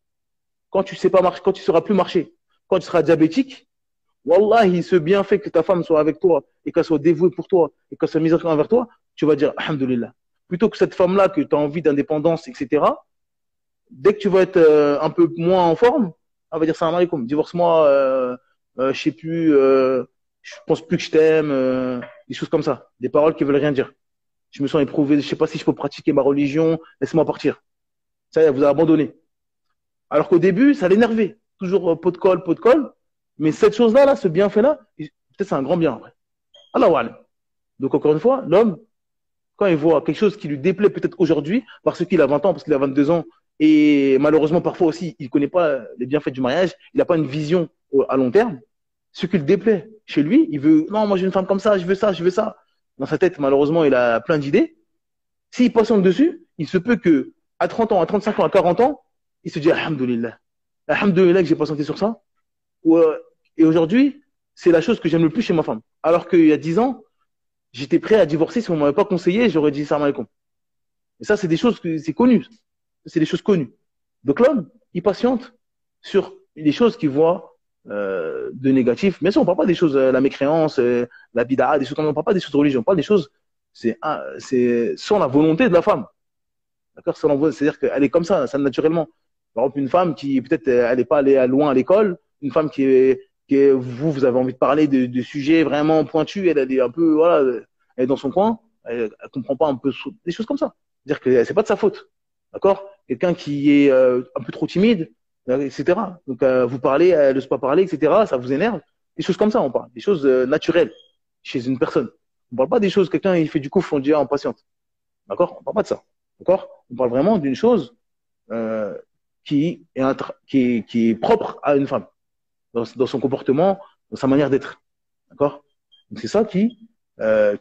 quand tu sais pas marcher, quand tu ne sauras plus marcher, quand tu seras diabétique, wallahi, ce bienfait que ta femme soit avec toi et qu'elle soit dévouée pour toi et qu'elle soit miséricorde envers toi, tu vas dire Alhamdulillah. Plutôt que cette femme-là que tu as envie d'indépendance, etc., dès que tu vas être un peu moins en forme, elle va dire salam alaikum, divorce-moi, je sais plus, je pense plus que je t'aime, des choses comme ça, des paroles qui veulent rien dire. Je me sens éprouvé, je sais pas si je peux pratiquer ma religion, laisse-moi partir. Ça y est, elle vous a abandonné. Alors qu'au début, ça l'énervait. Toujours pot de colle. Mais cette chose-là, là, ce bienfait-là, peut-être c'est un grand bien. Allah wa. Donc encore une fois, l'homme, quand il voit quelque chose qui lui déplaît peut-être aujourd'hui, parce qu'il a 20 ans, parce qu'il a 22 ans, et malheureusement parfois aussi, il ne connaît pas les bienfaits du mariage, il n'a pas une vision à long terme, ce qui le déplaît chez lui, il veut, non, moi j'ai une femme comme ça, je veux ça, je veux ça. Dans sa tête, malheureusement, il a plein d'idées. S'il patiente dessus, il se peut que à 30 ans, à 35 ans, à 40 ans, il se dit Alhamdulillah. Alhamdulillah que j'ai patienté sur ça. Et aujourd'hui, c'est la chose que j'aime le plus chez ma femme. Alors qu'il y a 10 ans, j'étais prêt à divorcer. Si on ne m'avait pas conseillé, j'aurais dit salam alaikum. Et ça, c'est des choses que c'est connu. C'est des choses connues. Donc l'homme, il patiente sur les choses qu'il voit de négatif. Mais ça, on ne parle pas des choses, la mécréance, la bid'a, des choses comme ça. On ne parle pas des choses de religion. On parle des choses, c'est sans la volonté de la femme. D'accord? C'est-à-dire qu'elle est comme ça naturellement. Par exemple, une femme qui, peut-être, elle n'est pas allée loin à l'école, une femme vous avez envie de parler de sujets vraiment pointus, elle est un peu, voilà, elle est dans son coin, elle comprend pas un peu des choses comme ça. C'est-à-dire que c'est pas de sa faute. D'accord? Quelqu'un qui est un peu trop timide, etc. Donc, vous parlez, elle n'ose pas parler, etc. Ça vous énerve. Des choses comme ça, on parle. Des choses naturelles chez une personne. On parle pas des choses, quelqu'un, il fait du coup, on dit, en patiente. D'accord? On parle pas de ça. D'accord? On parle vraiment d'une chose qui est propre à une femme, dans son comportement, dans sa manière d'être. D'accord? Donc c'est ça qui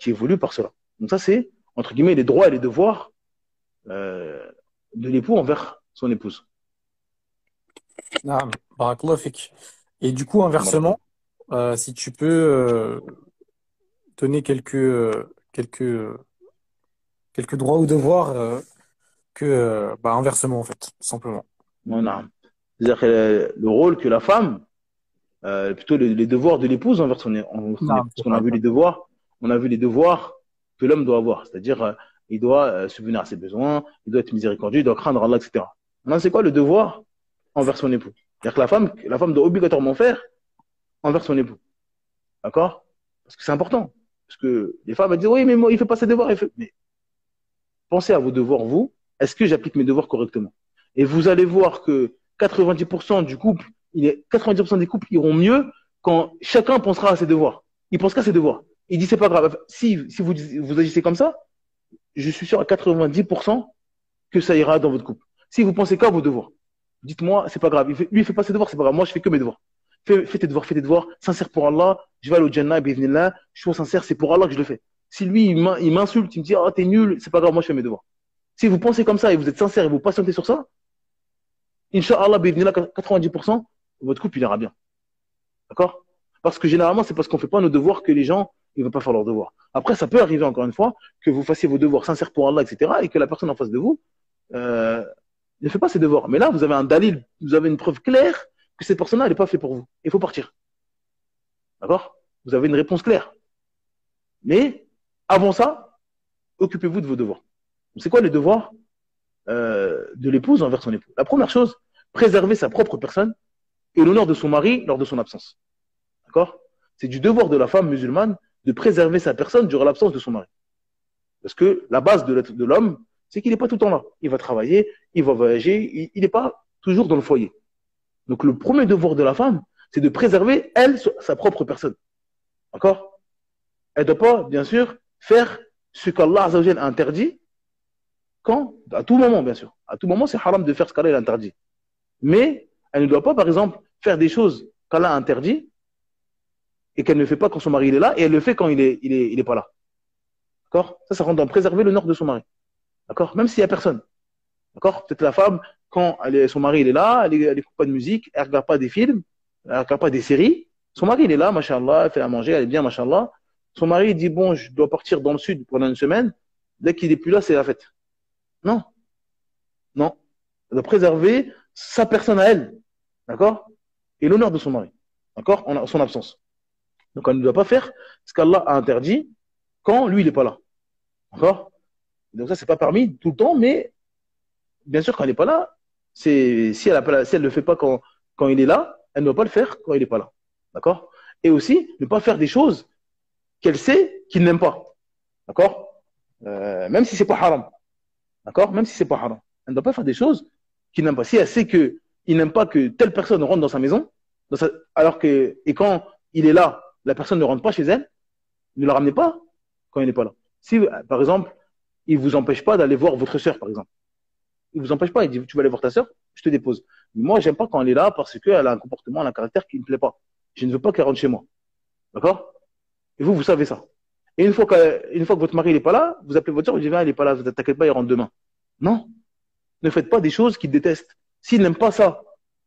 évolue par cela. Donc ça, c'est, entre guillemets, les droits et les devoirs de l'époux envers son épouse. Naam, barakallahu fik. Et du coup, Voilà. inversement, si tu peux donner quelques droits ou devoirs inversement, en fait, tout simplement. Voilà. C'est-à-dire que le rôle que la femme, plutôt les devoirs de l'épouse envers son épouse. Naam, Parce c'est qu'on a pas vu ça. les devoirs, on a vu les devoirs que l'homme doit avoir. C'est-à-dire, il doit subvenir à ses besoins, il doit être miséricordieux, il doit craindre Allah, etc. Maintenant, c'est quoi le devoir envers son époux? C'est-à-dire que la femme doit obligatoirement faire envers son époux. D'accord? Parce que c'est important. Parce que les femmes, elles disent, oui, mais moi, il fait pas ses devoirs. Mais pensez à vos devoirs, vous. Est-ce que j'applique mes devoirs correctement? Et vous allez voir que 90% du couple, 90% des couples iront mieux quand chacun pensera à ses devoirs. Il pense qu'à ses devoirs. Il dit, c'est pas grave. Si vous agissez comme ça, je suis sûr à 90% que ça ira dans votre couple. Si vous pensez qu'à vos devoirs, dites-moi, c'est pas grave. Lui, il fait pas ses devoirs, c'est pas grave. Moi, je fais que mes devoirs. Fais tes devoirs, sincère pour Allah. Je vais aller au Jannah, bi'idhnillah. Je suis sincère, c'est pour Allah que je le fais. Si lui, il m'insulte, il me dit, ah, t'es nul, c'est pas grave, moi, je fais mes devoirs. Si vous pensez comme ça et vous êtes sincère et vous patientez sur ça, Inch'Allah, bi'idhnillah, 90%, votre couple, il ira bien. D'accord? Parce que généralement, c'est parce qu'on ne fait pas nos devoirs que les gens ne vont pas faire leurs devoirs. Après, ça peut arriver, encore une fois, que vous fassiez vos devoirs sincères pour Allah, etc., et que la personne en face de vous euh, ne fait pas ses devoirs. Mais là, vous avez un dalil, vous avez une preuve claire que cette personne-là, elle n'est pas faite pour vous. Il faut partir. D'accord? Vous avez une réponse claire. Mais avant ça, occupez-vous de vos devoirs. C'est quoi les devoirs de l'épouse envers son époux? La première chose, préserver sa propre personne et l'honneur de son mari lors de son absence. D'accord? C'est du devoir de la femme musulmane de préserver sa personne durant l'absence de son mari. Parce que la base de l'homme, c'est qu'il n'est pas tout le temps là. Il va travailler, il va voyager, il n'est pas toujours dans le foyer. Donc le premier devoir de la femme, c'est de préserver, elle, sa propre personne. D'accord? Elle ne doit pas, bien sûr, faire ce qu'Allah Azzawajal a interdit, quand? À tout moment, bien sûr. À tout moment, c'est haram de faire ce qu'Allah a interdit. Mais elle ne doit pas, par exemple, faire des choses qu'Allah a interdit et qu'elle ne fait pas quand son mari il est là, et elle le fait quand il est pas là. D'accord? Ça rentre dans préserver l'honneur de son mari. D'accord? Même s'il n'y a personne. D'accord? Peut-être la femme, quand son mari il est là, elle n'écoute pas de musique, elle ne regarde pas des films, elle ne regarde pas des séries. Son mari il est là, machallah, elle fait à manger, elle est bien, machallah. Son mari il dit, bon, je dois partir dans le sud pendant une semaine. Dès qu'il n'est plus là, c'est la fête. Non. Non. Elle doit préserver sa personne à elle. D'accord? Et l'honneur de son mari. D'accord? En son absence. Donc, elle ne doit pas faire ce qu'Allah a interdit quand lui, il n'est pas là. D'accord? Donc ça, c'est pas permis tout le temps, mais bien sûr, quand elle n'est pas là, si elle ne le fait pas quand il est là, elle ne doit pas le faire quand il n'est pas là. D'accord? Et aussi, ne pas faire des choses qu'elle sait qu'il n'aime pas. D'accord? Même si c'est pas haram. D'accord? Même si c'est pas haram. Elle ne doit pas faire des choses qu'il n'aime pas. Si elle sait qu'il n'aime pas que telle personne rentre dans sa maison, et quand il est là, la personne ne rentre pas chez elle, ne la ramenez pas quand il n'est pas là. Si, par exemple, il ne vous empêche pas d'aller voir votre sœur, par exemple. Il ne vous empêche pas, il dit, tu vas aller voir ta sœur, je te dépose. Mais moi, j'aime pas quand elle est là parce qu'elle a un comportement, elle a un caractère qui ne me plaît pas. Je ne veux pas qu'elle rentre chez moi. D'accord? Et vous savez ça. Et une fois que votre mari n'est pas là, vous appelez votre soeur, vous dites, viens, il n'est pas là, t'inquiète pas, il rentre demain. Non. Ne faites pas des choses qu'il déteste. S'il n'aime pas ça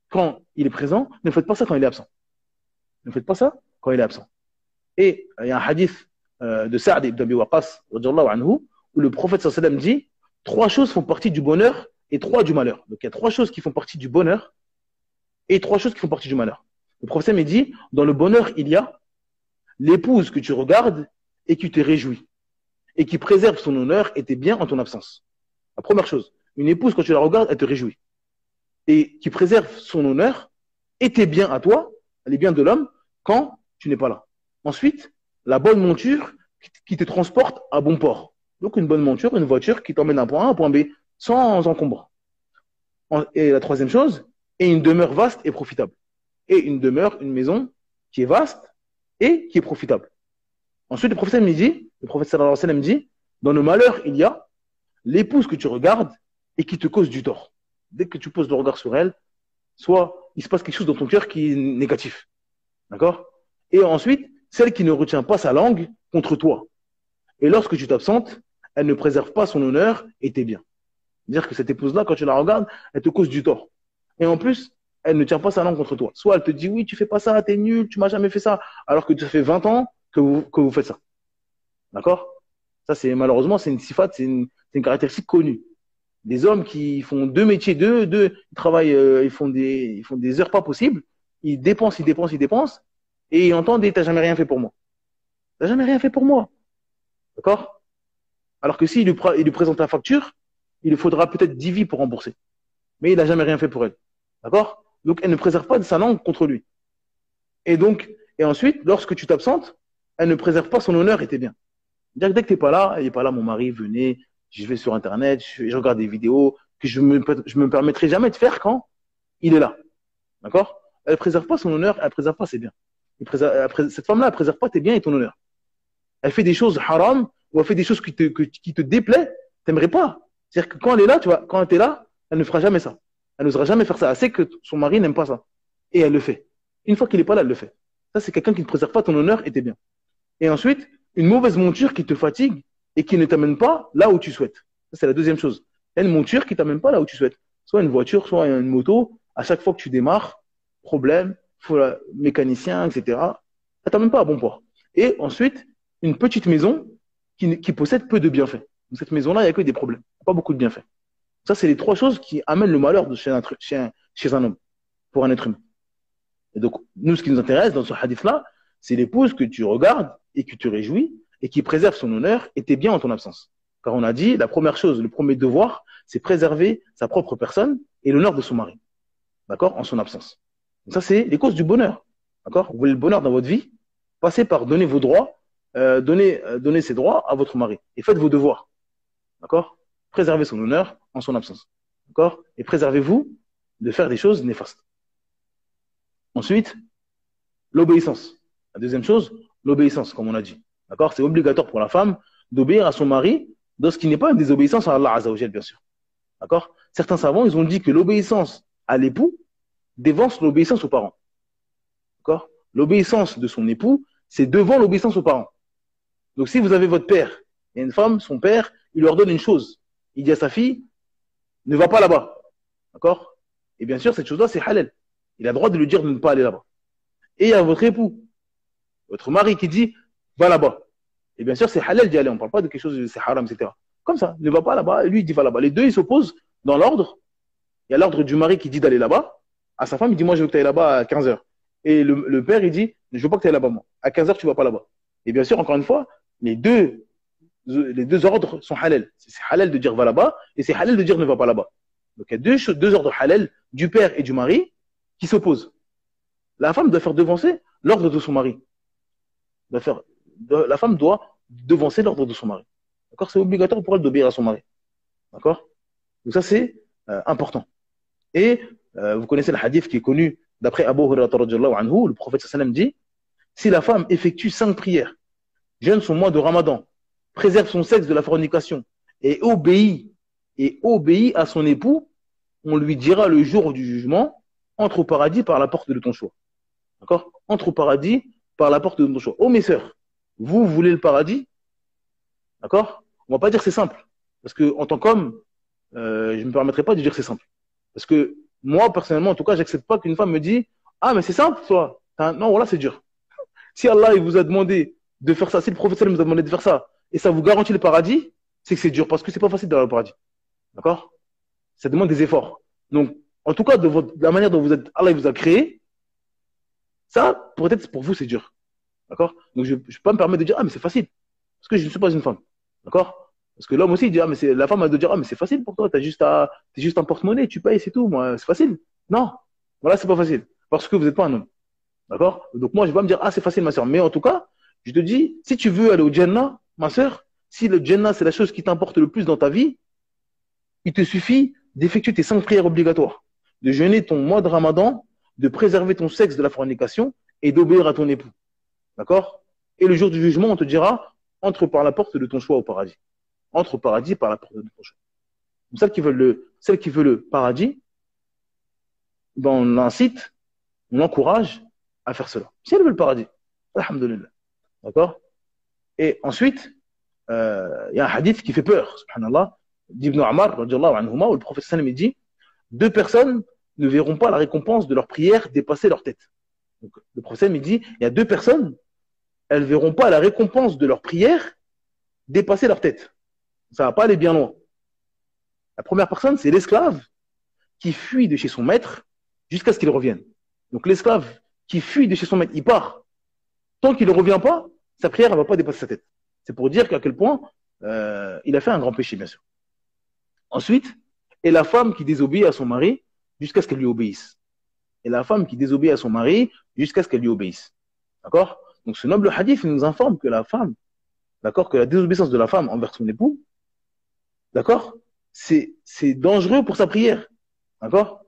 quand il est présent, ne faites pas ça quand il est absent. Ne faites pas ça quand il est absent. Et il y a un hadith de Sa'd ibn Abi Waqqas, où le prophète sallallahu alayhi wa sallam dit, 3 choses font partie du bonheur et 3 du malheur. Donc il y a 3 choses qui font partie du bonheur et 3 choses qui font partie du malheur. Le prophète me dit, dans le bonheur, il y a l'épouse que tu regardes et qui te réjouit et qui préserve son honneur et tes biens en ton absence. La première chose, une épouse, quand tu la regardes, elle te réjouit et qui préserve son honneur et tes biens à toi, les biens de l'homme, quand tu n'es pas là. Ensuite, la bonne monture qui te transporte à bon port. Donc une bonne monture, une voiture qui t'emmène d'un point A à un point B sans encombre. Et la troisième chose, et une demeure vaste et profitable. Et une demeure, une maison qui est vaste et qui est profitable. Ensuite, le prophète sallallahu alayhi wa sallam dit, dans le malheur, il y a l'épouse que tu regardes et qui te cause du tort. Dès que tu poses le regard sur elle, soit il se passe quelque chose dans ton cœur qui est négatif. D'accord? Et ensuite, celle qui ne retient pas sa langue contre toi. Et lorsque tu t'absentes, elle ne préserve pas son honneur et tes biens. C'est-à-dire que cette épouse-là, quand tu la regardes, elle te cause du tort. Et en plus, elle ne tient pas sa langue contre toi. Soit elle te dit, oui, tu fais pas ça, t'es nul, tu m'as jamais fait ça, alors que ça fait 20 ans que vous faites ça. D'accord? Ça, malheureusement, c'est une sifat, c'est une caractéristique connue. Des hommes qui font 2 métiers, ils travaillent, ils font des heures pas possibles, ils dépensent, et ils entendent, t'as jamais rien fait pour moi. T'as jamais rien fait pour moi. D'accord? Alors que s'il lui présente la facture, il lui faudra peut-être 10 vies pour rembourser. Mais il n'a jamais rien fait pour elle. D'accord? Donc, elle ne préserve pas de sa langue contre lui. Et ensuite, lorsque tu t'absentes, elle ne préserve pas son honneur et tes biens. Dès que tu n'es pas là, il n'est pas là, mon mari, venez, je vais sur Internet, je regarde des vidéos que je me permettrai jamais de faire quand il est là. D'accord? Elle ne préserve pas son honneur, elle ne préserve pas ses biens. Cette femme-là, elle ne préserve pas tes biens et ton honneur. Elle fait des choses haram ou elle fait des choses qui te déplaisent, tu n'aimerais pas. C'est-à-dire que quand elle est là, quand elle est là, elle ne fera jamais ça. Elle n'osera jamais faire ça. Elle sait que son mari n'aime pas ça. Et elle le fait. Une fois qu'il n'est pas là, elle le fait. Ça, c'est quelqu'un qui ne préserve pas ton honneur et tes biens. Et ensuite, une mauvaise monture qui te fatigue et qui ne t'amène pas là où tu souhaites. Ça, c'est la deuxième chose. Une monture qui ne t'amène pas là où tu souhaites. Soit une voiture, soit une moto. À chaque fois que tu démarres, problème, mécanicien, etc. Ça ne t'amène pas à bon port. Et ensuite, une petite maison qui possède peu de bienfaits. Dans cette maison-là, il n'y a que des problèmes. Pas beaucoup de bienfaits. Ça, c'est les 3 choses qui amènent le malheur chez un homme, pour un être humain. Et donc, nous, ce qui nous intéresse dans ce hadith-là, c'est l'épouse que tu regardes et que tu réjouis et qui préserve son honneur et tes biens en ton absence. Car on a dit, la première chose, le premier devoir, c'est préserver sa propre personne et l'honneur de son mari. D'accord? En son absence. Donc ça, c'est les causes du bonheur. D'accord? Vous voulez le bonheur dans votre vie? Passez par donner vos droits, donnez ses droits à votre mari et faites vos devoirs. D'accord? Préservez son honneur en son absence. D'accord? Et préservez-vous de faire des choses néfastes. Ensuite, l'obéissance. La deuxième chose, l'obéissance, comme on a dit. D'accord? C'est obligatoire pour la femme d'obéir à son mari dans ce qui n'est pas une désobéissance à Allah Azza wa Jal, bien sûr. D'accord? Certains savants, ils ont dit que l'obéissance à l'époux dévance l'obéissance aux parents. D'accord? L'obéissance de son époux, c'est devant l'obéissance aux parents. Donc, si vous avez votre père et une femme, son père, il leur donne une chose. Il dit à sa fille, ne va pas là-bas. D'accord? Et bien sûr, cette chose-là, c'est halal. Il a le droit de lui dire de ne pas aller là-bas. Et il y a votre époux, votre mari qui dit, va là-bas. Et bien sûr, c'est halal d'y aller. On ne parle pas de quelque chose de c'est haram, etc. Comme ça, ne va pas là-bas. Et lui, il dit, va là-bas. Les deux, ils s'opposent dans l'ordre. Il y a l'ordre du mari qui dit d'aller là-bas. À sa femme, il dit, moi, je veux que tu ailles là-bas à 15h. Et le père, il dit, je veux pas que tu ailles là-bas, moi. À 15h, tu vas pas là-bas. Et bien sûr, encore une fois, les deux les deux ordres sont halal. C'est halal de dire va là-bas et c'est halal de dire ne va pas là-bas. Donc il y a deux ordres halal du père et du mari qui s'opposent. La femme doit faire devancer l'ordre de son mari. La femme doit devancer l'ordre de son mari. D'accord? C'est obligatoire pour elle d'obéir à son mari. D'accord? Donc ça, c'est important. Et vous connaissez le hadith qui est connu d'après Abu Hurairah radhiyallahu anhu, le prophète sallam dit, si la femme effectue 5 prières, jeûne son mois de Ramadan, préserve son sexe de la fornication et obéit à son époux, on lui dira le jour du jugement, entre au paradis par la porte de ton choix. D'accord? Entre au paradis par la porte de ton choix. Oh mes sœurs, vous voulez le paradis? D'accord? On va pas dire c'est simple. Parce que en tant qu'homme, je ne me permettrai pas de dire c'est simple. Parce que moi, personnellement, en tout cas, j'accepte pas qu'une femme me dise ah, mais c'est simple, toi. Non, voilà, c'est dur. Si Allah il vous a demandé de faire ça, si le prophète vous a demandé de faire ça, et ça vous garantit le paradis, c'est que c'est dur, parce que c'est pas facile d'aller au paradis. D'accord? Ça demande des efforts. Donc, en tout cas, de la manière dont Allah il vous a créé, ça, peut-être pour vous, c'est dur. D'accord? Donc, je ne peux pas me permettre de dire ah, mais c'est facile. Parce que je ne suis pas une femme. D'accord? Parce que l'homme aussi, il dit, ah, mais la femme a de dire, ah, mais c'est facile pour toi, t'es juste un porte-monnaie, tu payes, c'est tout, moi, c'est facile. Non. Voilà, c'est pas facile. Parce que vous n'êtes pas un homme. D'accord? Donc, moi, je vais pas me dire, ah, c'est facile, ma soeur. Mais en tout cas, je te dis, si tu veux aller au Jannah, ma soeur, si le Jannah, c'est la chose qui t'importe le plus dans ta vie, il te suffit d'effectuer tes 5 prières obligatoires, de jeûner ton mois de Ramadan, de préserver ton sexe de la fornication et d'obéir à ton époux. D'accord? Et le jour du jugement, on te dira, entre par la porte de ton choix au paradis. Entre au paradis par la porte de ton choix. Celles qui veulent le paradis, ben on l'incite, on l'encourage à faire cela. Si elles veulent le paradis, alhamdoulilah. D'accord? Et ensuite, il y a un hadith qui fait peur, subhanallah, d'Ibn Omar, radiallahu anhuma, où le prophète sallam dit, 2 personnes ne verront pas la récompense de leur prière dépasser leur tête. Donc, le prophète il dit, il y a 2 personnes, elles ne verront pas la récompense de leur prière dépasser leur tête. Ça ne va pas aller bien loin. La première personne, c'est l'esclave qui fuit de chez son maître jusqu'à ce qu'il revienne. Donc l'esclave qui fuit de chez son maître, il part. Tant qu'il ne revient pas, sa prière ne va pas dépasser sa tête. C'est pour dire qu'à quel point il a fait un grand péché, bien sûr. Ensuite, et la femme qui désobéit à son mari jusqu'à ce qu'elle lui obéisse. Et la femme qui désobéit à son mari jusqu'à ce qu'elle lui obéisse. D'accord? Donc ce noble hadith il nous informe que la femme, d'accord, que la désobéissance de la femme envers son époux, d'accord, c'est dangereux pour sa prière. D'accord?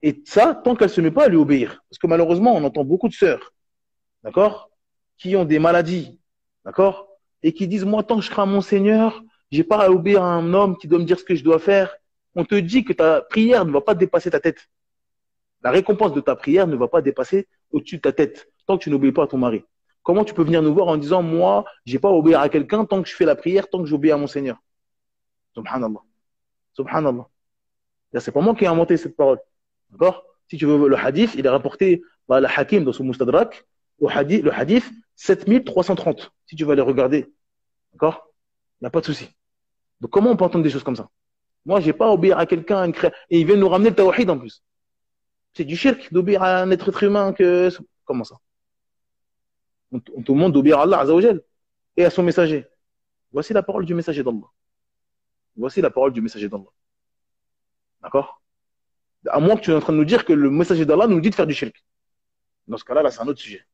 Et ça, tant qu'elle ne se met pas à lui obéir. Parce que malheureusement, on entend beaucoup de sœurs, d'accord, qui ont des maladies, d'accord, et qui disent, moi, tant que je serai à mon Seigneur, j'ai pas à obéir à un homme qui doit me dire ce que je dois faire. On te dit que ta prière ne va pas dépasser ta tête. La récompense de ta prière ne va pas dépasser au-dessus de ta tête, tant que tu n'obéis pas à ton mari. Comment tu peux venir nous voir en disant, moi, j'ai pas à obéir à quelqu'un tant que je fais la prière, tant que j'obéis à mon Seigneur. Subhanallah. Subhanallah. C'est pas moi qui ai inventé cette parole. D'accord? Si tu veux, le hadith, il est rapporté par le Hakim dans son Mustadrak, le hadith 7330. Si tu vas les regarder. D'accord? Il n'y a pas de souci. Donc, comment on peut entendre des choses comme ça? Moi, j'ai pas à obéir à quelqu'un, et il vient nous ramener le tawhid en plus. C'est du shirk d'obéir à un être humain que. Comment ça? On te demande d'obéir à Allah, Azzawajal, et à son messager. Voici la parole du messager d'Allah. Voici la parole du messager d'Allah. D'accord? À moins que tu es en train de nous dire que le messager d'Allah nous dit de faire du shirk. Dans ce cas-là, là, c'est un autre sujet.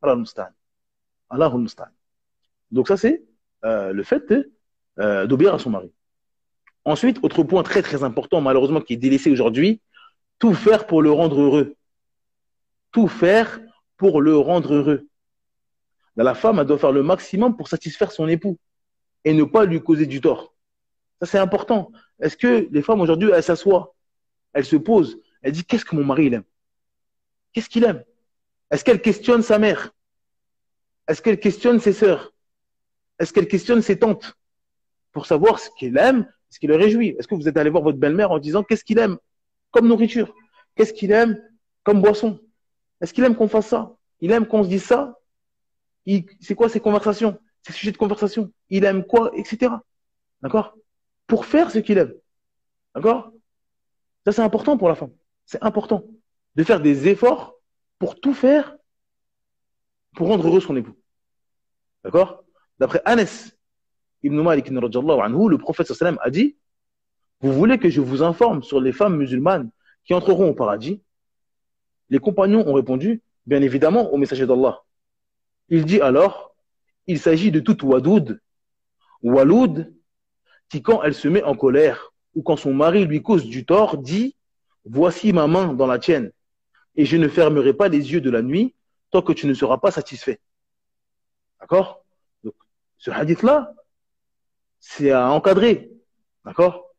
Allah al-Musta'an. Allah al-Musta'an. Donc ça, c'est le fait d'obéir à son mari. Ensuite, autre point très très important, malheureusement, qui est délaissé aujourd'hui, tout faire pour le rendre heureux. Tout faire pour le rendre heureux. La femme, elle doit faire le maximum pour satisfaire son époux et ne pas lui causer du tort. Ça, c'est important. Est-ce que les femmes aujourd'hui, elles s'assoient, elles se posent, elles disent qu'est-ce que mon mari il aime? Qu'est-ce qu'il aime? Est-ce qu'elle questionne sa mère? Est-ce qu'elle questionne ses sœurs? Est-ce qu'elle questionne ses tantes pour savoir ce qu'il aime, ce qui le réjouit? Est-ce que vous êtes allé voir votre belle-mère en disant qu'est-ce qu'il aime comme nourriture? Qu'est-ce qu'il aime comme boisson? Est-ce qu'il aime qu'on fasse ça? Il aime qu'on se dise ça? C'est quoi ses conversations? Ses sujets de conversation? Il aime quoi? Etc. D'accord? Pour faire ce qu'il aime. D'accord? Ça, c'est important pour la femme. C'est important de faire des efforts pour tout faire pour rendre heureux son époux. D'accord? D'après Anas ibn Malik, radhiyallahu anhu, le prophète sallallahu alayhi wa sallam a dit, vous voulez que je vous informe sur les femmes musulmanes qui entreront au paradis? Les compagnons ont répondu, bien évidemment, au messager d'Allah. Il dit alors, il s'agit de toute wadoud, waloud, qui quand elle se met en colère ou quand son mari lui cause du tort, dit, voici ma main dans la tienne et je ne fermerai pas les yeux de la nuit tant que tu ne seras pas satisfait. D'accord? Donc, ce hadith-là, c'est à encadrer. D'accord?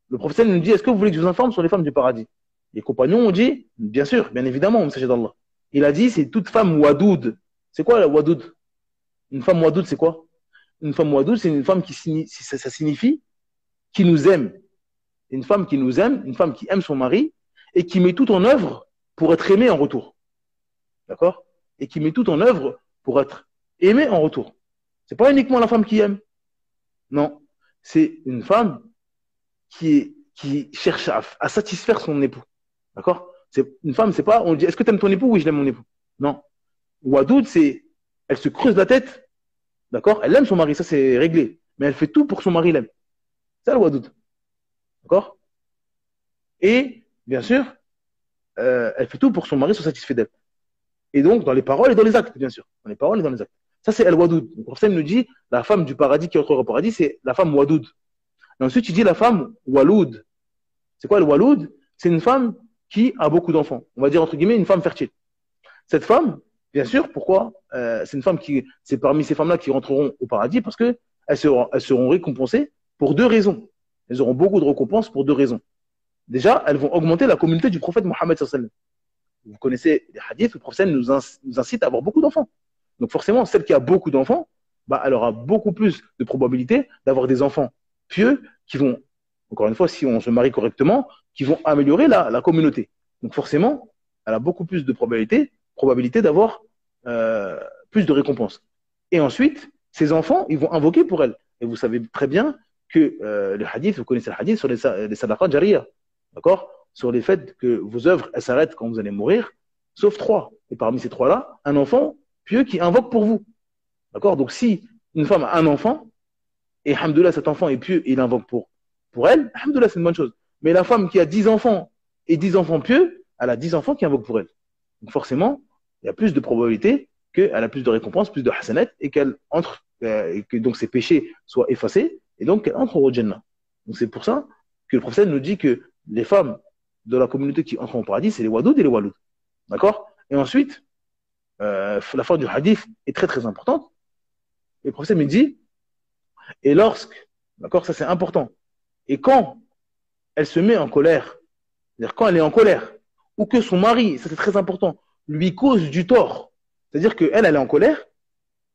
Le prophète nous dit, est-ce que vous voulez que je vous informe sur les femmes du paradis? Les compagnons ont dit, bien sûr, bien évidemment, au messager d'Allah. Il a dit, c'est toute femme wadoud. C'est quoi la wadoud? Une femme wadoud, c'est quoi? Une femme wadoud, c'est une femme ça signifie qui nous aime. Une femme qui nous aime, une femme qui aime son mari et qui met tout en œuvre pour être aimée en retour. D'accord? Et qui met tout en œuvre pour être aimée en retour. C'est pas uniquement la femme qui aime. Non. C'est une femme qui cherche à satisfaire son époux. D'accord? C'est une femme, c'est pas, on dit, est-ce que tu aimes ton époux? Oui, je l'aime mon époux. Non. Wadoud, c'est, elle se creuse la tête. D'accord? Elle aime son mari, ça c'est réglé. Mais elle fait tout pour que son mari l'aime. C'est le wadoud. D'accord? Et, bien sûr, elle fait tout pour que son mari soit satisfait d'elle. Et donc, dans les paroles et dans les actes, bien sûr. Dans les paroles et dans les actes. Ça, c'est el-wadoud. Le prophète nous dit, la femme du paradis qui entrera au paradis, c'est la femme wadoud. Et ensuite, il dit la femme waloud. C'est quoi le waloud? C'est une femme qui a beaucoup d'enfants. On va dire, entre guillemets, une femme fertile. Cette femme, bien sûr, pourquoi? C'est une femme c'est parmi ces femmes-là qui rentreront au paradis parce que elles seront récompensées pour deux raisons. Elles auront beaucoup de récompenses pour deux raisons. Déjà, elles vont augmenter la communauté du prophète Mohammed sallallahu alayhi wa sallam. Vous connaissez les hadiths, le prophète nous incite à avoir beaucoup d'enfants. Donc forcément, celle qui a beaucoup d'enfants, bah, elle aura beaucoup plus de probabilité d'avoir des enfants pieux qui vont, encore une fois, si on se marie correctement, qui vont améliorer la communauté. Donc forcément, elle a beaucoup plus de probabilité d'avoir plus de récompenses. Et ensuite, ces enfants, ils vont invoquer pour elle. Et vous savez très bien que le hadith, vous connaissez le hadith sur les sadaqat jariyah, d'accord? Sur les faits que vos œuvres, elles s'arrêtent quand vous allez mourir, sauf trois. Et parmi ces trois-là, un enfant pieux qui invoque pour vous. D'accord? Donc si une femme a un enfant, et alhamdoulilah, cet enfant est pieux et il invoque pour elle, alhamdoulilah, c'est une bonne chose. Mais la femme qui a 10 enfants et 10 enfants pieux, elle a 10 enfants qui invoquent pour elle. Donc forcément, il y a plus de probabilité qu'elle a plus de récompenses, plus de hasanat, et qu'elle entre, et que donc ses péchés soient effacés, et donc qu'elle entre au Jannah. Donc c'est pour ça que le prophète nous dit que les femmes de la communauté qui entrent au paradis, c'est les wadoud et les waloud. D'accord? Et ensuite, la fin du hadith est très très importante. Et le prophète me dit, et lorsque, d'accord, ça c'est important, et quand elle se met en colère, c'est-à-dire quand elle est en colère, ou que son mari, ça c'est très important, lui cause du tort, c'est-à-dire qu'elle, elle est en colère,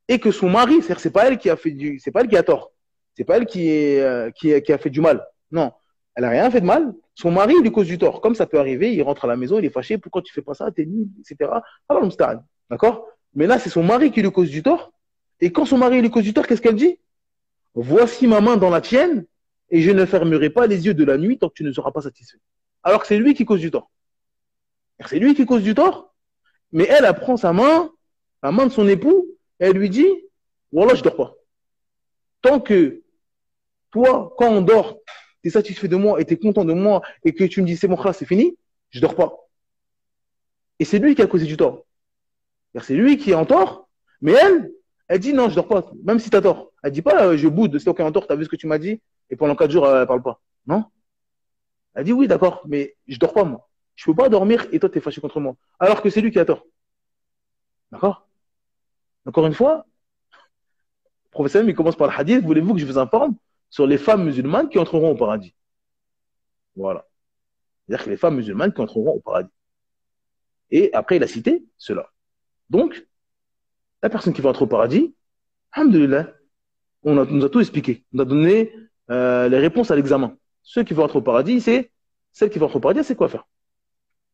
et que son mari, c'est-à-dire c'est pas elle qui a fait c'est pas elle qui a tort, c'est pas elle qui a fait du mal, non, elle a rien fait de mal, son mari lui cause du tort, comme ça peut arriver, il rentre à la maison, il est fâché, pourquoi tu fais pas ça, t'es nul, etc. Alors on se d'accord? Mais là c'est son mari qui lui cause du tort, et quand son mari lui cause du tort, qu'est-ce qu'elle dit? Voici ma main dans la tienne, et je ne fermerai pas les yeux de la nuit tant que tu ne seras pas satisfait. Alors que c'est lui qui cause du tort. C'est lui qui cause du tort, mais elle prend sa main, la main de son époux, et elle lui dit, Wallah, je dors pas. Tant que toi, quand on dort, tu es satisfait de moi et tu es content de moi et que tu me dis c'est mon frère, c'est fini, je dors pas. Et c'est lui qui a causé du tort. C'est lui qui est en tort, mais elle dit non, je dors pas, même si tu as tort. Elle dit pas je boude, c'est toi qui es en tort, tu as vu ce que tu m'as dit, et pendant 4 jours, elle parle pas. Non. Elle dit oui, d'accord, mais je dors pas moi. Je peux pas dormir et toi tu es fâché contre moi. Alors que c'est lui qui a tort. D'accord? Encore une fois, le professeur, il commence par le hadith, voulez-vous que je vous informe sur les femmes musulmanes qui entreront au paradis? Voilà. C'est-à-dire que les femmes musulmanes qui entreront au paradis. Et après, il a cité cela. Donc, la personne qui va entrer au paradis, alhamdoulilah, nous a tout expliqué. On a donné les réponses à l'examen. Ceux qui vont entrer au paradis, c'est celle qui va entrer au paradis, c'est quoi faire.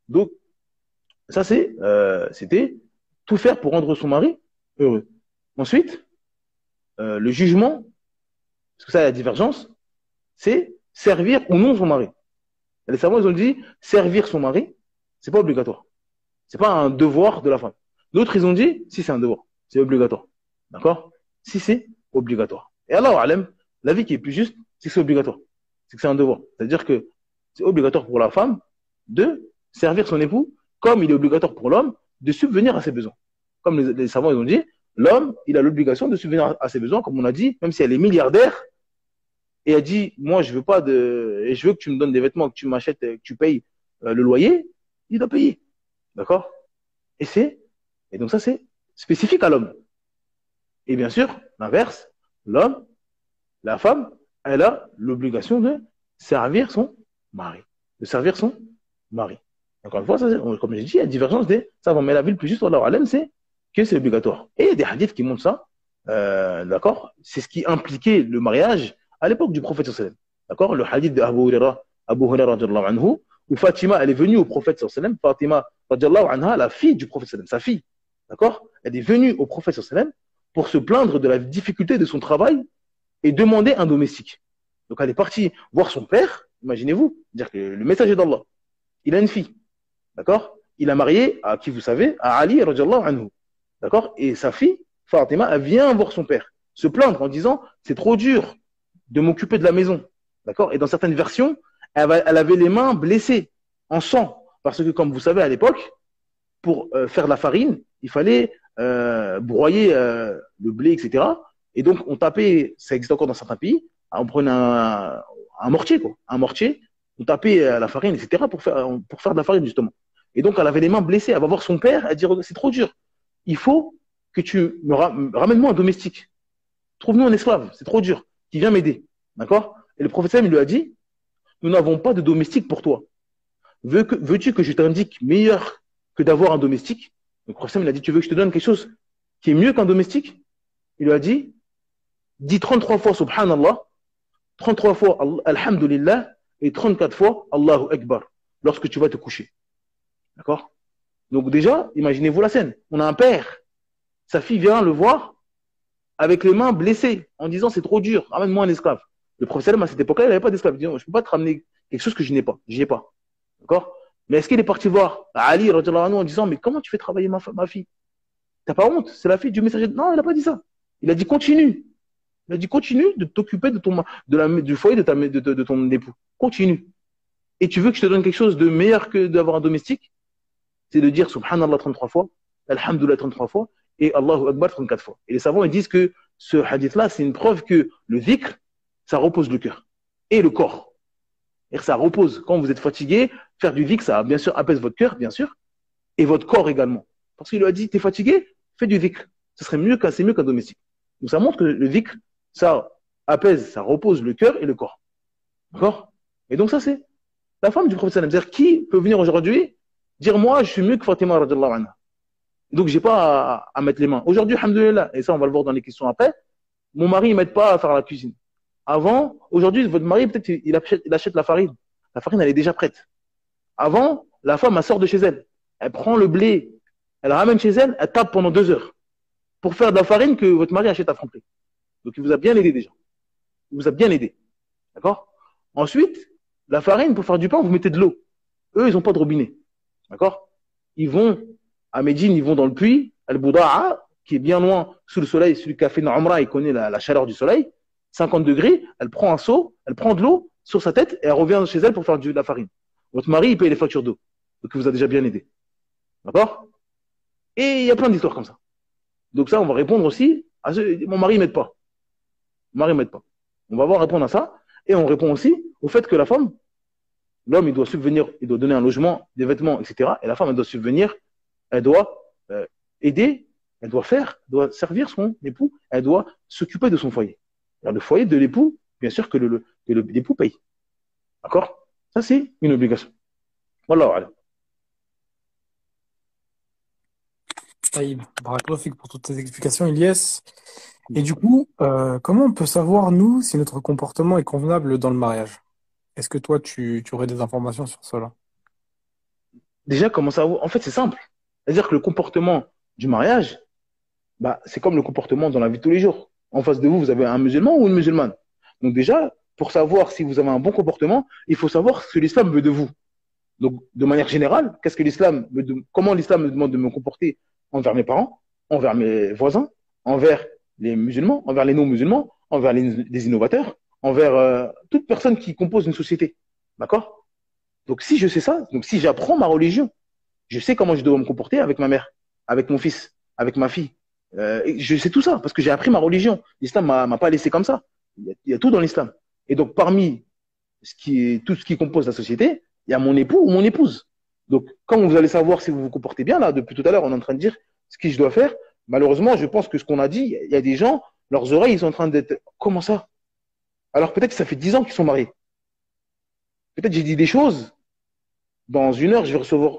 Donc, ça c'était tout faire pour rendre son mari heureux. Ensuite, le jugement, parce que ça, il y a la divergence, c'est servir ou non son mari. Et les savants, ils ont dit, servir son mari, c'est pas obligatoire. C'est pas un devoir de la femme. D'autres, ils ont dit, si c'est un devoir, c'est obligatoire. D'accord? Si c'est obligatoire. Et Allah alam, l'avis qui est plus juste, c'est que c'est obligatoire. C'est que c'est un devoir. C'est-à-dire que c'est obligatoire pour la femme de servir son époux, comme il est obligatoire pour l'homme de subvenir à ses besoins. Comme les savants ils ont dit, l'homme, il a l'obligation de subvenir à ses besoins, comme on a dit, même si elle est milliardaire, et elle dit, moi, je veux pas de, et je veux que tu me donnes des vêtements, que tu m'achètes, que tu payes le loyer, il doit payer. D'accord? Et et donc ça, c'est spécifique à l'homme. Et bien sûr, l'inverse, l'homme, la femme, elle a l'obligation de servir son mari. De servir son mari. Encore une fois, ça, comme j'ai dit, il y a une divergence des savants. Mais la vie le plus juste, Allah alam, c'est que c'est obligatoire. Et il y a des hadiths qui montrent ça. D'accord? C'est ce qui impliquait le mariage à l'époque du prophète sallallahu alayhi wa sallam. D'accord? Le hadith Abu Huraira radiallahu anhu, où Fatima, elle est venue au prophète sallallahu alayhi wa sallam. Fatima radiallahu anha, la fille du prophète sallallahu alayhi wa sallam, sa fille. D'accord? Elle est venue au prophète sallallahu alayhi wa sallam pour se plaindre de la difficulté de son travail et demander un domestique. Donc elle est partie voir son père, imaginez-vous, dire que le messager d'Allah, il a une fille, d'accord? Il a marié à qui vous savez, à Ali radiallahu anhu, d'accord? Et sa fille, Fatima, elle vient voir son père, se plaindre en disant c'est trop dur de m'occuper de la maison, d'accord? Et dans certaines versions, elle avait les mains blessées en sang, parce que comme vous savez à l'époque, pour faire de la farine, il fallait broyer le blé, etc. Et donc, on tapait, ça existe encore dans certains pays, on prenait un mortier, quoi. Un mortier, on tapait la farine, etc. pour faire de la farine, justement. Et donc, elle avait les mains blessées, elle va voir son père, elle dit, c'est trop dur. Il faut que tu ramène-moi un domestique. Trouve-nous un esclave, c'est trop dur. Qui vient m'aider. D'accord? Et le prophète il lui a dit, nous n'avons pas de domestique pour toi. Veux-tu que je t'indique meilleur que d'avoir un domestique? Le prophète il a dit, tu veux que je te donne quelque chose qui est mieux qu'un domestique? Il lui a dit, dis 33 fois Subhanallah, 33 fois Alhamdulillah et 34 fois Allahu Akbar lorsque tu vas te coucher. D'accord? Donc déjà, imaginez-vous la scène. On a un père, sa fille vient le voir avec les mains blessées en disant c'est trop dur, ramène-moi un esclave. Le prophète à cette époque-là, il n'avait pas d'esclave. Il dit, je ne peux pas te ramener quelque chose que je n'ai pas. J'y ai pas. D'accord? Mais est-ce qu'il est parti voir Ali en disant mais comment tu fais travailler ma fille? T'as pas honte? C'est la fille du messager. Non, il n'a pas dit ça. Il a dit continue. Il a dit continue de t'occuper du foyer de ton époux. Continue. Et tu veux que je te donne quelque chose de meilleur que d'avoir un domestique? C'est de dire Subhanallah 33 fois, Alhamdulillah 33 fois et Allahu Akbar 34 fois. Et les savants ils disent que ce hadith-là, c'est une preuve que le dhikr, ça repose le cœur et le corps. Et ça repose. Quand vous êtes fatigué, faire du dhikr, ça bien sûr apaise votre cœur, bien sûr, et votre corps également. Parce qu'il lui a dit, t'es fatigué, fais du dhikr. C'est mieux qu'un domestique. Donc ça montre que le dhikr, ça apaise, ça repose le cœur et le corps. D'accord? Et donc ça, c'est la femme du prophète. C'est-à-dire, qui peut venir aujourd'hui dire, moi, je suis mieux que Fatima radiallahu anha. Donc, j'ai pas à mettre les mains. Aujourd'hui, alhamdoulilah, et ça, on va le voir dans les questions après, mon mari, il m'aide pas à faire la cuisine. Avant, aujourd'hui, votre mari, peut-être, il achète la farine. La farine, elle est déjà prête. Avant, la femme, elle sort de chez elle. Elle prend le blé, elle ramène chez elle, elle tape pendant 2 heures pour faire de la farine que votre mari achète à Franprix. Donc, il vous a bien aidé déjà. Il vous a bien aidé. D'accord? Ensuite, la farine, pour faire du pain, vous mettez de l'eau. Eux, ils n'ont pas de robinet. D'accord? Ils vont à Médine, ils vont dans le puits, Al-Bouda'a, qui est bien loin, sous le soleil. Celui qui a fait une Umrah, il connaît la chaleur du soleil. 50 degrés, elle prend un seau, elle prend de l'eau sur sa tête et elle revient chez elle pour faire de la farine. Votre mari, il paye les factures d'eau. Donc, il vous a déjà bien aidé. D'accord? Et il y a plein d'histoires comme ça. Donc, ça, on va répondre aussi à mon mari ne m'aide pas. Mon mari ne m'aide pas. On va voir répondre à ça. Et on répond aussi au fait que la femme, l'homme, il doit subvenir, il doit donner un logement, des vêtements, etc. Et la femme, elle doit subvenir, elle doit aider, elle doit servir son époux, elle doit s'occuper de son foyer. Alors, le foyer de l'époux, bien sûr que l'époux paye. D'accord? Ça, c'est une obligation. Voilà. Taïb, barakallahu pour toutes ces explications, Ilyes. Et du coup, comment on peut savoir, nous, si notre comportement est convenable dans le mariage? Est-ce que toi, tu aurais des informations sur cela? Déjà, comment ça? En fait, c'est simple. C'est-à-dire que le comportement du mariage, bah, c'est comme le comportement dans la vie de tous les jours. En face de vous, vous avez un musulman ou une musulmane. Donc déjà, pour savoir si vous avez un bon comportement, il faut savoir ce que l'islam veut de vous. Donc, de manière générale, comment l'islam me demande de me comporter envers mes parents, envers mes voisins, envers les musulmans, envers les non-musulmans, envers les innovateurs, envers toute personne qui compose une société. D'accord? Donc, si je sais ça, donc si j'apprends ma religion, je sais comment je dois me comporter avec ma mère, avec mon fils, avec ma fille. Je sais tout ça parce que j'ai appris ma religion. L'islam m'a pas laissé comme ça. Il y a tout dans l'islam. Et donc, parmi tout ce qui compose la société, il y a mon époux ou mon épouse. Donc, quand vous allez savoir si vous vous comportez bien, là, depuis tout à l'heure, on est en train de dire ce que je dois faire. Malheureusement, je pense que ce qu'on a dit, il y a des gens, leurs oreilles, ils sont en train d'être. Comment ça? Alors, peut-être que ça fait 10 ans qu'ils sont mariés. Peut-être que j'ai dit des choses. Dans une heure, je vais recevoir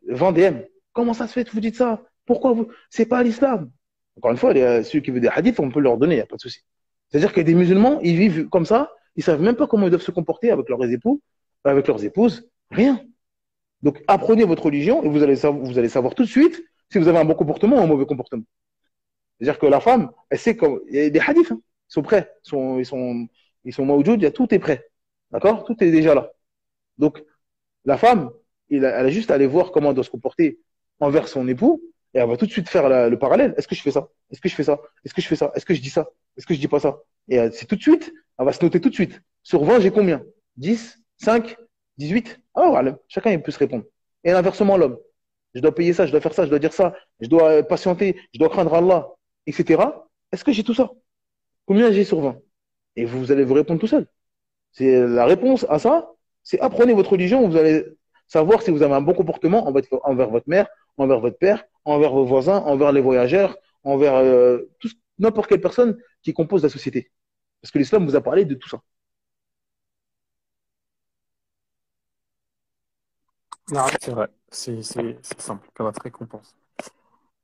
20 DM. Comment ça se fait que vous dites ça? Pourquoi vous. C'est pas l'islam. Encore une fois, ceux qui veulent des hadiths, on peut leur donner, il n'y a pas de souci. C'est-à-dire que des musulmans, ils vivent comme ça, ils ne savent même pas comment ils doivent se comporter avec leurs époux, avec leurs épouses, rien. Donc, apprenez votre religion et vous allez savoir tout de suite si vous avez un bon comportement ou un mauvais comportement. C'est-à-dire que la femme, elle sait comme. Il y a des hadiths, hein, ils sont prêts, ils sont mawjoud, tout est prêt. D'accord? Tout est déjà là. Donc, la femme, elle a juste à aller voir comment elle doit se comporter envers son époux et elle va tout de suite faire le parallèle. Est-ce que je fais ça? Est-ce que je fais ça? Est-ce que je fais ça? Est-ce que je dis ça? Est-ce que je dis pas ça? Et c'est tout de suite, elle va se noter tout de suite. Sur 20, j'ai combien? 10, 5, 18? Ah, voilà. Chacun il peut se répondre. Et inversement, l'homme. Je dois payer ça, je dois faire ça, je dois dire ça, je dois patienter, je dois craindre Allah, etc. Est-ce que j'ai tout ça? Combien j'ai sur 20? Et vous allez vous répondre tout seul. C'est la réponse à ça, c'est apprenez votre religion, vous allez savoir si vous avez un bon comportement envers votre mère, envers votre père, envers vos voisins, envers les voyageurs, envers n'importe quelle personne qui compose la société. Parce que l'islam vous a parlé de tout ça. Non, c'est vrai. C'est simple comme récompense.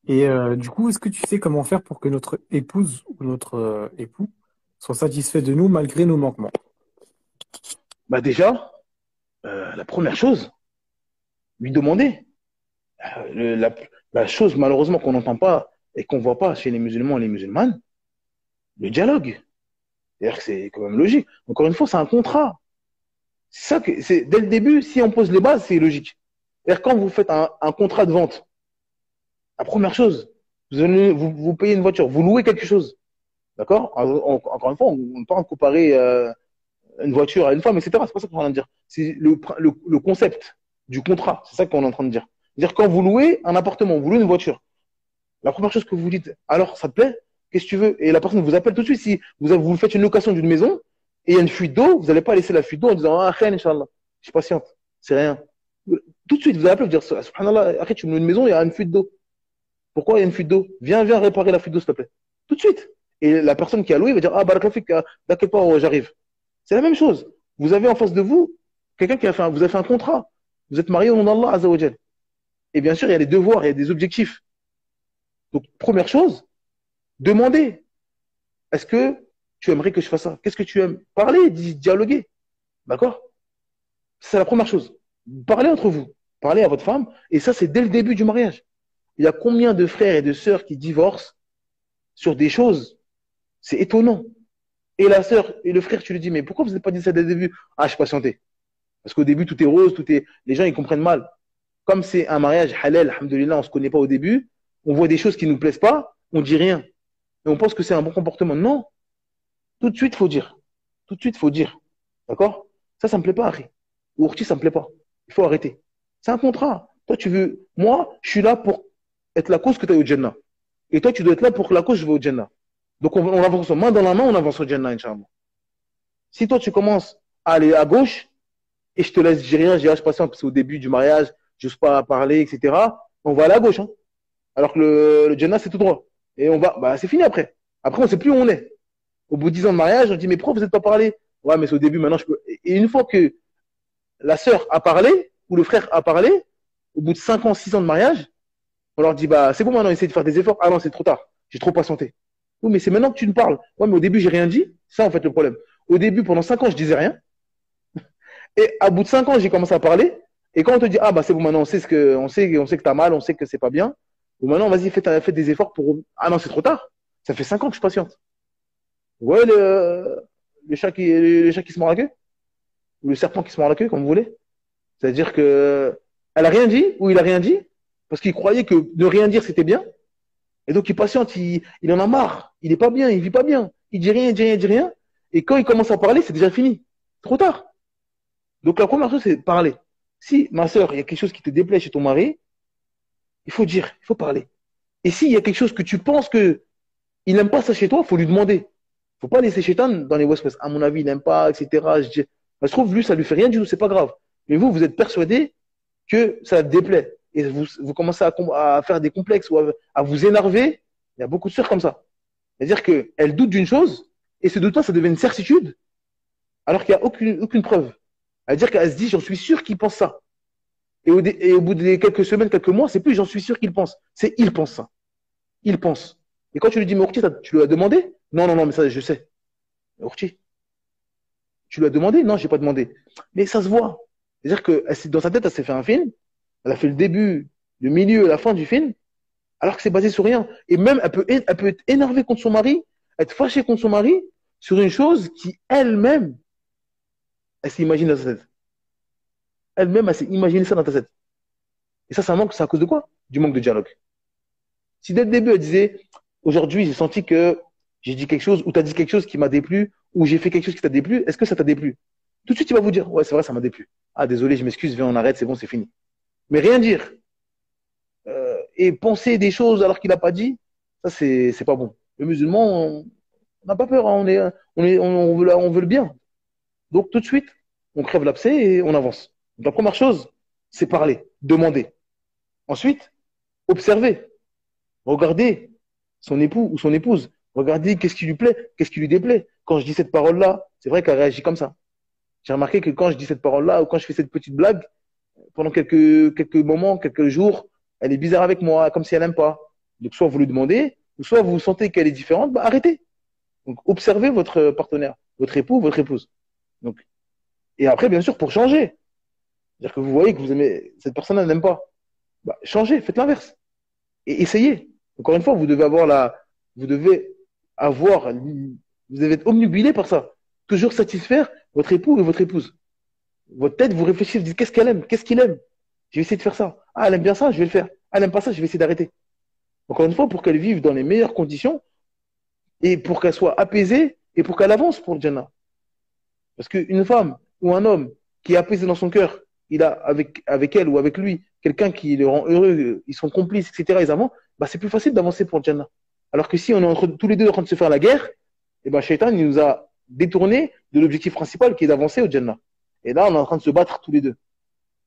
Et du coup, est-ce que tu sais comment faire pour que notre épouse ou notre époux soit satisfait de nous malgré nos manquements? Bah déjà, la première chose, lui demander. La chose malheureusement qu'on n'entend pas et qu'on ne voit pas chez les musulmans et les musulmanes, le dialogue. C'est-à-dire que c'est quand même logique. Encore une fois, c'est un contrat. C'est ça que c'est dès le début, si on pose les bases, c'est logique. C'est-à-dire quand vous faites un contrat de vente, la première chose, vous payez une voiture, vous louez quelque chose. D'accord? Encore une fois, on ne peut pas comparer une voiture à une femme, etc. C'est pas ça qu'on est en train de dire. C'est le concept du contrat. C'est ça qu'on est en train de dire. C'est-à-dire quand vous louez un appartement, vous louez une voiture, la première chose que vous dites, alors ça te plaît? Qu'est-ce que tu veux? Et la personne vous appelle tout de suite. Si vous faites une location d'une maison et il y a une fuite d'eau, vous n'allez pas laisser la fuite d'eau en disant ah, khair, Inch'Allah, je suis patiente, c'est rien. Tout de suite, vous allez appeler, vous dire subhanallah, après tu me loues une maison, il y a une fuite d'eau. Pourquoi il y a une fuite d'eau? Viens réparer la fuite d'eau, s'il te plaît. Tout de suite. Et la personne qui a loué va dire ah, barakallahu fik, t'inquiète pas, j'arrive. C'est la même chose. Vous avez en face de vous quelqu'un vous a fait un contrat. Vous êtes marié au nom d'Allah Azza wa Jal. Et bien sûr, il y a des devoirs, il y a des objectifs. Donc, première chose, demandez. Est-ce que tu aimerais que je fasse ça? Qu'est-ce que tu aimes? Parlez, dialoguer. D'accord? C'est la première chose. Parlez entre vous. Parlez à votre femme. Et ça, c'est dès le début du mariage. Il y a combien de frères et de sœurs qui divorcent sur des choses? C'est étonnant. Et la sœur et le frère, tu lui dis, mais pourquoi vous n'avez pas dit ça dès le début? Ah, je suis patienté. Parce qu'au début, tout est rose, les gens, ils comprennent mal. Comme c'est un mariage halal, alhamdoulilah, on ne se connaît pas au début, on voit des choses qui ne nous plaisent pas, on dit rien. Et on pense que c'est un bon comportement. Non. Tout de suite, il faut dire. Tout de suite, il faut dire. D'accord? Ça me plaît pas, Harry. Ou Orti, ça me plaît pas. Il faut arrêter. C'est un contrat. Toi, tu veux. Moi, je suis là pour être la cause que tu as au Jannah. Et toi, tu dois être là pour la cause que je vais au Jannah. Donc, on avance main dans la main, on avance au Jannah, Inch'Allah. Si toi, tu commences à aller à gauche, et je te laisse dire rien, je dis, ah, je patiente, parce qu'au début du mariage, je n'ose pas parler, etc. On va aller à gauche. Hein. Alors que le Jannah, c'est tout droit. Et on va, bah, c'est fini après. Après, on ne sait plus où on est. Au bout de 10 ans de mariage, on dit, mais pourquoi vous n'êtes pas parlé? Ouais, mais c'est au début, maintenant, je peux. Et une fois que la sœur a parlé, ou le frère a parlé, au bout de 5 ans, 6 ans de mariage, on leur dit, bah, c'est bon, maintenant, essayez de faire des efforts. Ah non, c'est trop tard. J'ai trop patienté. Oui, mais c'est maintenant que tu me parles. Ouais, mais au début, j'ai rien dit. C'est ça, en fait, le problème. Au début, pendant 5 ans, je disais rien. Et à bout de 5 ans, j'ai commencé à parler. Et quand on te dit, ah, bah, c'est bon, maintenant, on sait que t'as mal, on sait que c'est pas bien. Ou maintenant, vas-y, fais des efforts pour. Ah non, c'est trop tard. Ça fait 5 ans que je patiente. Ouais, le chat qui se mord la queue? Ou le serpent qui se mord la queue, comme vous voulez. C'est-à-dire que elle a rien dit, ou il a rien dit, parce qu'il croyait que ne rien dire, c'était bien. Et donc, il patiente, il en a marre. Il n'est pas bien, il vit pas bien. Il dit rien, il dit rien, il dit rien. Et quand il commence à parler, c'est déjà fini. Trop tard. Donc, la première chose, c'est parler. Si, ma sœur, il y a quelque chose qui te déplaît chez ton mari, il faut dire, il faut parler. Et s'il y a quelque chose que tu penses que il n'aime pas ça chez toi, il faut lui demander. Il ne faut pas laisser Shaitan dans les West. À mon avis, il n'aime pas, etc. Je dis, bah, je trouve, lui, ça lui fait rien du tout, c'est pas grave. Mais vous, vous êtes persuadé que ça te déplaît. Et vous commencez à faire des complexes ou à vous énerver. Il y a beaucoup de sœurs comme ça. C'est-à-dire qu'elles doutent d'une chose, et ce doute-là, ça devient une certitude, alors qu'il n'y a aucune preuve. C'est-à-dire qu'elle se dit, j'en suis sûr qu'il pense ça. Et au bout de quelques semaines, quelques mois, c'est plus j'en suis sûr qu'il pense. C'est il pense ça. Il pense. Et quand tu lui dis, mais Ourti, tu lui as demandé? Non, non, non, mais ça, je sais. Ourti, tu lui as demandé? Non, je n'ai pas demandé. Mais ça se voit. C'est-à-dire que dans sa tête, elle s'est fait un film. Elle a fait le début, le milieu et la fin du film, alors que c'est basé sur rien. Et même, elle peut être énervée contre son mari, être fâchée contre son mari sur une chose qui, elle-même, elle s'imagine dans sa tête. Elle-même, elle s'est imaginé ça dans ta tête. Et ça manque, c'est à cause de quoi? Du manque de dialogue. Si dès le début, elle disait, aujourd'hui, j'ai senti que j'ai dit quelque chose, ou tu as dit quelque chose qui m'a déplu, ou j'ai fait quelque chose qui t'a déplu, est-ce que ça t'a déplu? Tout de suite, il va vous dire, ouais, c'est vrai, ça m'a déplu. Ah, désolé, je m'excuse, viens, on arrête, c'est bon, c'est fini. Mais rien dire. Et penser des choses alors qu'il n'a pas dit, ça, c'est pas bon. Le musulman, on n'a pas peur, hein, on veut le bien. Donc, tout de suite, on crève l'abcès et on avance. Donc, la première chose, c'est parler, demander. Ensuite, observer. Regardez son époux ou son épouse. Regardez qu'est-ce qui lui plaît, qu'est-ce qui lui déplaît. Quand je dis cette parole-là, c'est vrai qu'elle réagit comme ça. J'ai remarqué que quand je dis cette parole-là ou quand je fais cette petite blague, pendant quelques moments, quelques jours, elle est bizarre avec moi, comme si elle n'aime pas. Donc, soit vous lui demandez, ou soit vous sentez qu'elle est différente, bah, arrêtez. Donc, observez votre partenaire, votre époux, votre épouse. Donc, et après, bien sûr, pour changer. C'est-à-dire que vous voyez que vous aimez, cette personne, elle n'aime pas. Bah, changez, faites l'inverse. Et essayez. Encore une fois, vous devez être omnubilé par ça. Toujours satisfaire votre époux et votre épouse. Votre tête, vous réfléchissez, vous dites qu'est-ce qu'elle aime, qu'est-ce qu'il aime. Je vais essayer de faire ça. Ah, elle aime bien ça, je vais le faire. Ah, elle aime pas ça, je vais essayer d'arrêter. Encore une fois, pour qu'elle vive dans les meilleures conditions et pour qu'elle soit apaisée et pour qu'elle avance pour le Jannah. Parce qu'une femme ou un homme qui est apaisé dans son cœur, il a avec elle ou avec lui quelqu'un qui le rend heureux, ils sont complices, etc. Ils avancent, bah, c'est plus facile d'avancer pour le Jannah. Alors que si on est tous les deux en train de se faire la guerre, et ben, Shaitan, il nous a détourné de l'objectif principal qui est d'avancer au Jannah. Et là, on est en train de se battre tous les deux.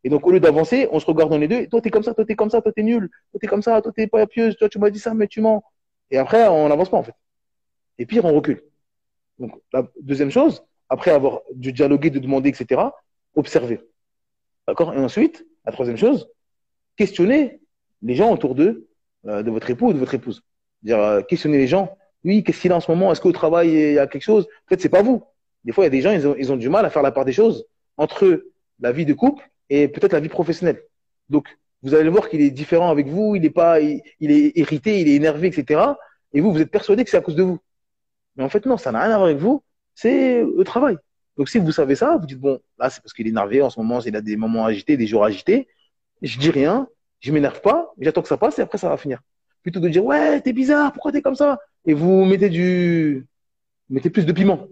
Et donc, au lieu d'avancer, on se regarde dans les deux. Toi, t'es comme ça, toi, t'es comme ça, toi, t'es nul. Toi, t'es comme ça, toi, t'es pas pieuse. Toi, tu m'as dit ça, mais tu mens. Et après, on n'avance pas, en fait. Et pire, on recule. Donc, la deuxième chose, après avoir dû dialoguer, de demander, etc., observer. D'accord? Et ensuite, la troisième chose, questionner les gens autour d'eux, de votre époux ou de votre épouse. Dire, questionner les gens. Oui, qu'est-ce qu'il a en ce moment? Est-ce qu'au travail, il y a quelque chose? Peut-être c'est pas vous. Des fois, il y a des gens, ils ont du mal à faire la part des choses entre la vie de couple et peut-être la vie professionnelle. Donc, vous allez le voir qu'il est différent avec vous, il est irrité, il est énervé, etc. Et vous êtes persuadé que c'est à cause de vous. Mais en fait, non, ça n'a rien à voir avec vous, c'est le travail. Donc, si vous savez ça, vous dites, bon, là, c'est parce qu'il est énervé en ce moment, il a des moments agités, des jours agités. Je dis rien, je m'énerve pas, j'attends que ça passe et après, ça va finir. Plutôt que de dire, ouais, t'es bizarre, pourquoi t'es comme ça? Et vous mettez plus de piment.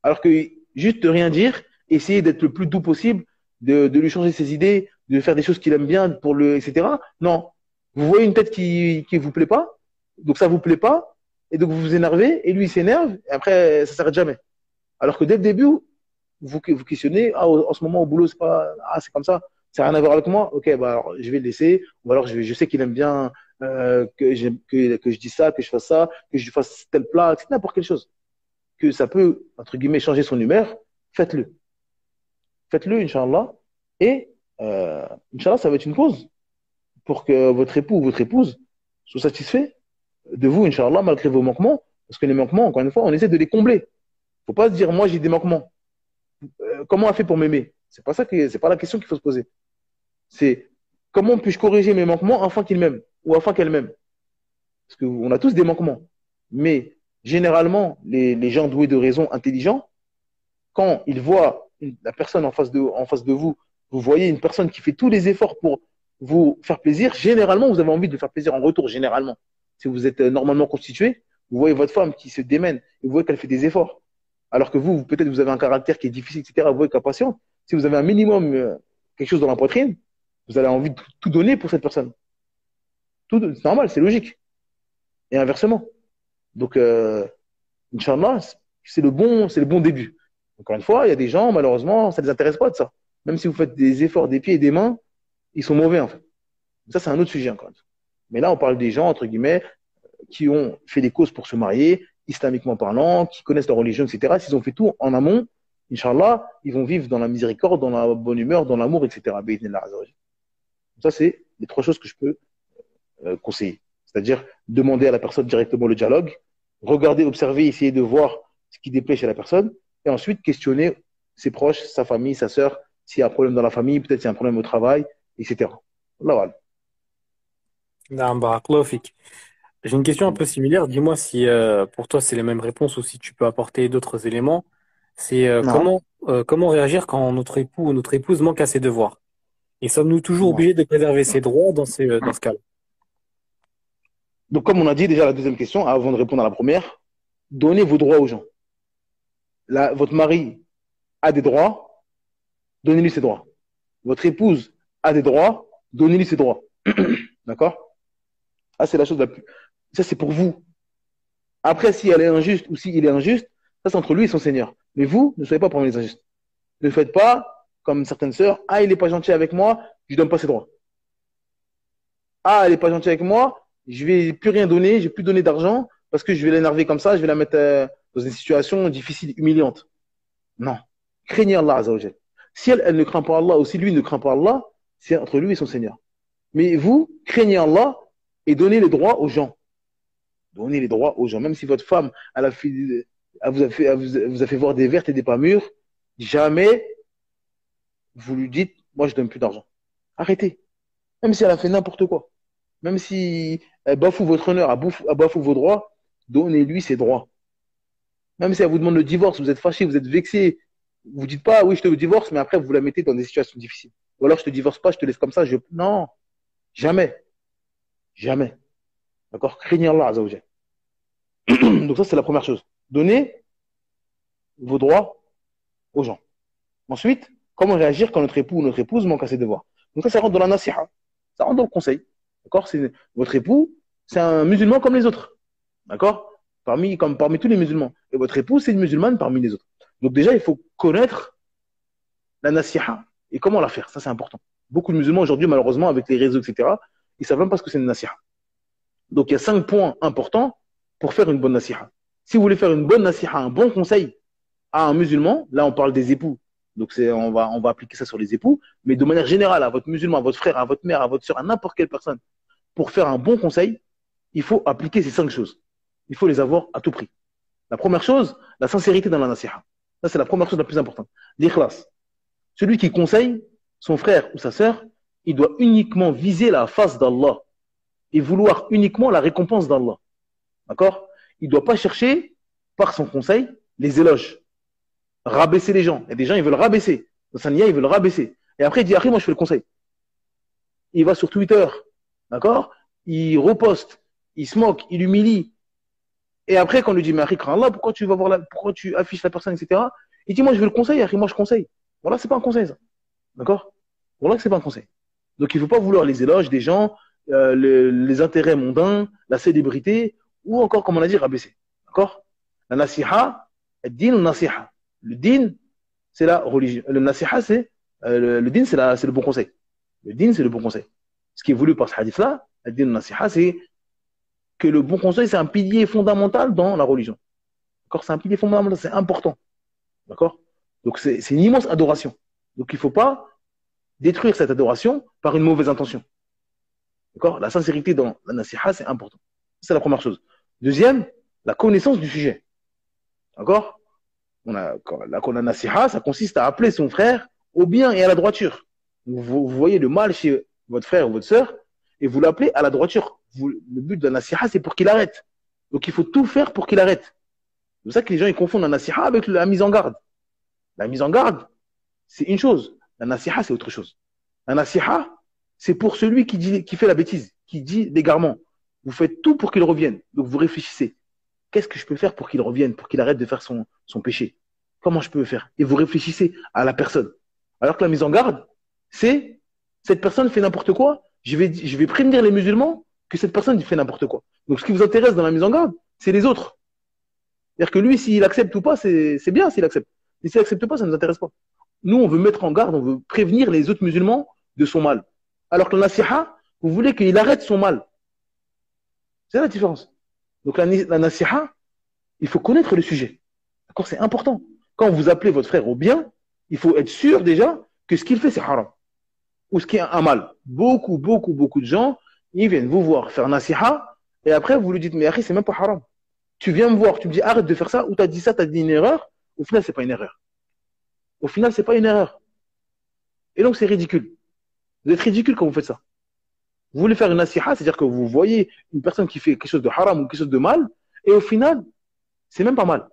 Alors que juste de rien dire, essayer d'être le plus doux possible, de lui changer ses idées, de faire des choses qu'il aime bien etc. Non. Vous voyez une tête qui vous plaît pas, donc ça vous plaît pas, et donc vous vous énervez, et lui il s'énerve, et après ça s'arrête jamais. Alors que dès le début, vous questionnez, ah, en ce moment au boulot c'est pas, ah c'est comme ça, ça n'a rien à voir avec moi, ok, bah alors je vais le laisser, ou alors je sais qu'il aime bien que je dise ça, que je fasse ça, que je fasse tel plat, c'est n'importe quelle chose. Que ça peut, entre guillemets, changer son humeur, faites-le. Faites-le, Inch'Allah. Et, Inch'Allah, ça va être une cause pour que votre époux ou votre épouse soit satisfait de vous, Inch'Allah, malgré vos manquements. Parce que les manquements, encore une fois, on essaie de les combler. Faut pas se dire, moi, j'ai des manquements. Comment on a fait pour m'aimer? C'est pas la question qu'il faut se poser. C'est comment puis-je corriger mes manquements afin qu'il m'aime ou afin qu'elle m'aime? Parce qu'on a tous des manquements. Mais généralement, les gens doués de raison, intelligents, quand ils voient la personne en face de vous, vous voyez une personne qui fait tous les efforts pour vous faire plaisir, généralement, vous avez envie de faire plaisir en retour, généralement. si vous êtes normalement constitué, vous voyez votre femme qui se démène, et vous voyez qu'elle fait des efforts. Alors que vous, peut-être vous avez un caractère qui est difficile, etc. Vous voyez qu'elle patiente. Si vous avez un minimum, quelque chose dans la poitrine, vous avez envie de tout donner pour cette personne. C'est normal, c'est logique. Et inversement. Donc, Inch'Allah, c'est le bon début. Encore une fois, il y a des gens, malheureusement, ça ne les intéresse pas de ça. Même si vous faites des efforts des pieds et des mains, ils sont mauvais, en fait. Ça, c'est un autre sujet, encore une fois. Mais là, on parle des gens, entre guillemets, qui ont fait des causes pour se marier, islamiquement parlant, qui connaissent leur religion, etc. S'ils ont fait tout en amont, Inch'Allah, ils vont vivre dans la miséricorde, dans la bonne humeur, dans l'amour, etc. Ça, c'est les trois choses que je peux conseiller. C'est-à-dire demander à la personne directement le dialogue, regarder, observer, essayer de voir ce qui déplaît chez la personne, et ensuite questionner ses proches, sa famille, sa sœur, s'il y a un problème dans la famille, peut-être s'il y a un problème au travail, etc. Allah voilà. Naam, barakallahu fik. J'ai une question un peu similaire. Dis-moi si pour toi c'est les mêmes réponses ou si tu peux apporter d'autres éléments. C'est Non. comment réagir quand notre époux ou notre épouse manque à ses devoirs? Et sommes-nous toujours Non. obligés de préserver ses droits dans ce cas-là? Donc, comme on a dit déjà la deuxième question, avant de répondre à la première, donnez vos droits aux gens. Là, votre mari a des droits, donnez-lui ses droits. Votre épouse a des droits, donnez-lui ses droits. D'accord? Ça, c'est la chose la plus. Ça, c'est pour vous. Après, si elle est injuste ou s'il est injuste, ça, c'est entre lui et son Seigneur. Mais vous, ne soyez pas parmi les injustes. Ne faites pas comme certaines sœurs. Ah, il n'est pas gentil avec moi, je ne donne pas ses droits. Ah, elle n'est pas gentille avec moi, je vais plus rien donner, je vais plus donner d'argent parce que je vais l'énerver comme ça, je vais la mettre dans une situation difficile, humiliante. Non. Craignez Allah Azzawajal. Si elle ne craint pas Allah ou si lui ne craint pas Allah, c'est entre lui et son Seigneur. Mais vous, craignez Allah et donnez les droits aux gens. Donnez les droits aux gens. Même si votre femme, elle vous a fait voir des vertes et des pas mûres, jamais vous lui dites, moi je donne plus d'argent. Arrêtez. Même si elle a fait n'importe quoi. Même si elle bafoue votre honneur, elle bafoue vos droits, donnez-lui ses droits. Même si elle vous demande le divorce, vous êtes fâché, vous êtes vexé, vous dites pas oui, je te divorce, mais après vous la mettez dans des situations difficiles. Ou alors je te divorce pas, je te laisse comme ça. Non, jamais. Jamais. D'accord? Craignez Allah Azzawajal. Donc ça, c'est la première chose. Donnez vos droits aux gens. Ensuite, comment réagir quand notre époux ou notre épouse manque à ses devoirs? Donc ça rentre dans la nasiha. Ça rentre dans le conseil. D'accord? Votre époux, c'est un musulman comme les autres. D'accord? Parmi tous les musulmans. Et votre épouse, c'est une musulmane parmi les autres. Donc déjà, il faut connaître la nasiha et comment la faire. Ça, c'est important. Beaucoup de musulmans aujourd'hui, malheureusement, avec les réseaux, etc., ils savent même pas ce que c'est une nasiha. Donc il y a 5 points importants pour faire une bonne nasiha. Si vous voulez faire une bonne nasiha, un bon conseil à un musulman, là on parle des époux, donc on va appliquer ça sur les époux, mais de manière générale à votre musulman, à votre frère, à votre mère, à votre soeur, à n'importe quelle personne, pour faire un bon conseil, il faut appliquer ces 5 choses. Il faut les avoir à tout prix. La première chose, la sincérité dans la nasiha. Ça c'est la première chose la plus importante. L'ikhlas. Celui qui conseille son frère ou sa sœur, il doit uniquement viser la face d'Allah et vouloir uniquement la récompense d'Allah. D'accord? Il ne doit pas chercher, par son conseil, les éloges. Rabaisser les gens. Il y a des gens, ils veulent rabaisser. Dans sa niya, ils veulent rabaisser. Et après, il dit, après, moi, je fais le conseil. Il va sur Twitter. D'accord? Il reposte. Il se moque. Il humilie. Et après, quand on lui dit, mais Akhi, crains Allah, pourquoi tu affiches la personne, etc. Il dit, moi, je veux le conseil. Akhi, moi, je conseille. Voilà, c'est pas un conseil, ça. D'accord? Voilà que c'est pas un conseil. Donc, il ne faut pas vouloir les éloges des gens, les intérêts mondains, la célébrité, ou encore, comme on a dit, rabaisser. D'accord? La nasiha, ad-din ou nasiha. Le din, c'est la religion. Le nasiha, c'est le din, c'est le bon conseil. Le din, c'est le bon conseil. Ce qui est voulu par ce hadith-là, ad-din ou nasiha, c'est que le bon conseil, c'est un pilier fondamental dans la religion. D'accord? C'est un pilier fondamental, c'est important. D'accord? Donc, c'est une immense adoration. Donc, il ne faut pas détruire cette adoration par une mauvaise intention. D'accord? La sincérité dans la nasiha, c'est important. C'est la première chose. Deuxième, la connaissance du sujet. D'accord? La nasiha, ça consiste à appeler son frère au bien et à la droiture. Vous voyez le mal chez votre frère ou votre sœur et vous l'appelez à la droiture. Le but de la nasiha, c'est pour qu'il arrête. Donc il faut tout faire pour qu'il arrête. C'est pour ça que les gens ils confondent la nasiha avec la mise en garde. La mise en garde, c'est une chose. La nasiha, c'est autre chose. La nasiha, c'est pour celui qui fait la bêtise, qui dit l'égarement. vous faites tout pour qu'il revienne. Donc vous réfléchissez. Qu'est-ce que je peux faire pour qu'il revienne, pour qu'il arrête de faire son péché? Comment je peux le faire? Et vous réfléchissez à la personne. Alors que la mise en garde, c'est cette personne fait n'importe quoi, je vais prévenir les musulmans que cette personne fait n'importe quoi. Donc ce qui vous intéresse dans la mise en garde, c'est les autres. C'est-à-dire que lui, s'il accepte ou pas, c'est bien s'il accepte. Mais s'il accepte pas, ça ne nous intéresse pas. Nous, on veut mettre en garde, on veut prévenir les autres musulmans de son mal. Alors que la nasiha, vous voulez qu'il arrête son mal. C'est la différence. Donc la nasiha, il faut connaître le sujet. D'accord? C'est important. Quand vous appelez votre frère au bien, il faut être sûr déjà que ce qu'il fait, c'est haram. Ou ce qui est un mal. Beaucoup de gens, ils viennent vous voir faire nasiha, et après vous lui dites, mais Akhi, c'est même pas haram. Tu viens me voir, tu me dis, arrête de faire ça, ou tu as dit ça, tu as dit une erreur. Au final, c'est pas une erreur. Au final, c'est pas une erreur. Et donc, c'est ridicule. Vous êtes ridicule quand vous faites ça. Vous voulez faire une nasiha, c'est-à-dire que vous voyez une personne qui fait quelque chose de haram ou quelque chose de mal, et au final, c'est même pas mal.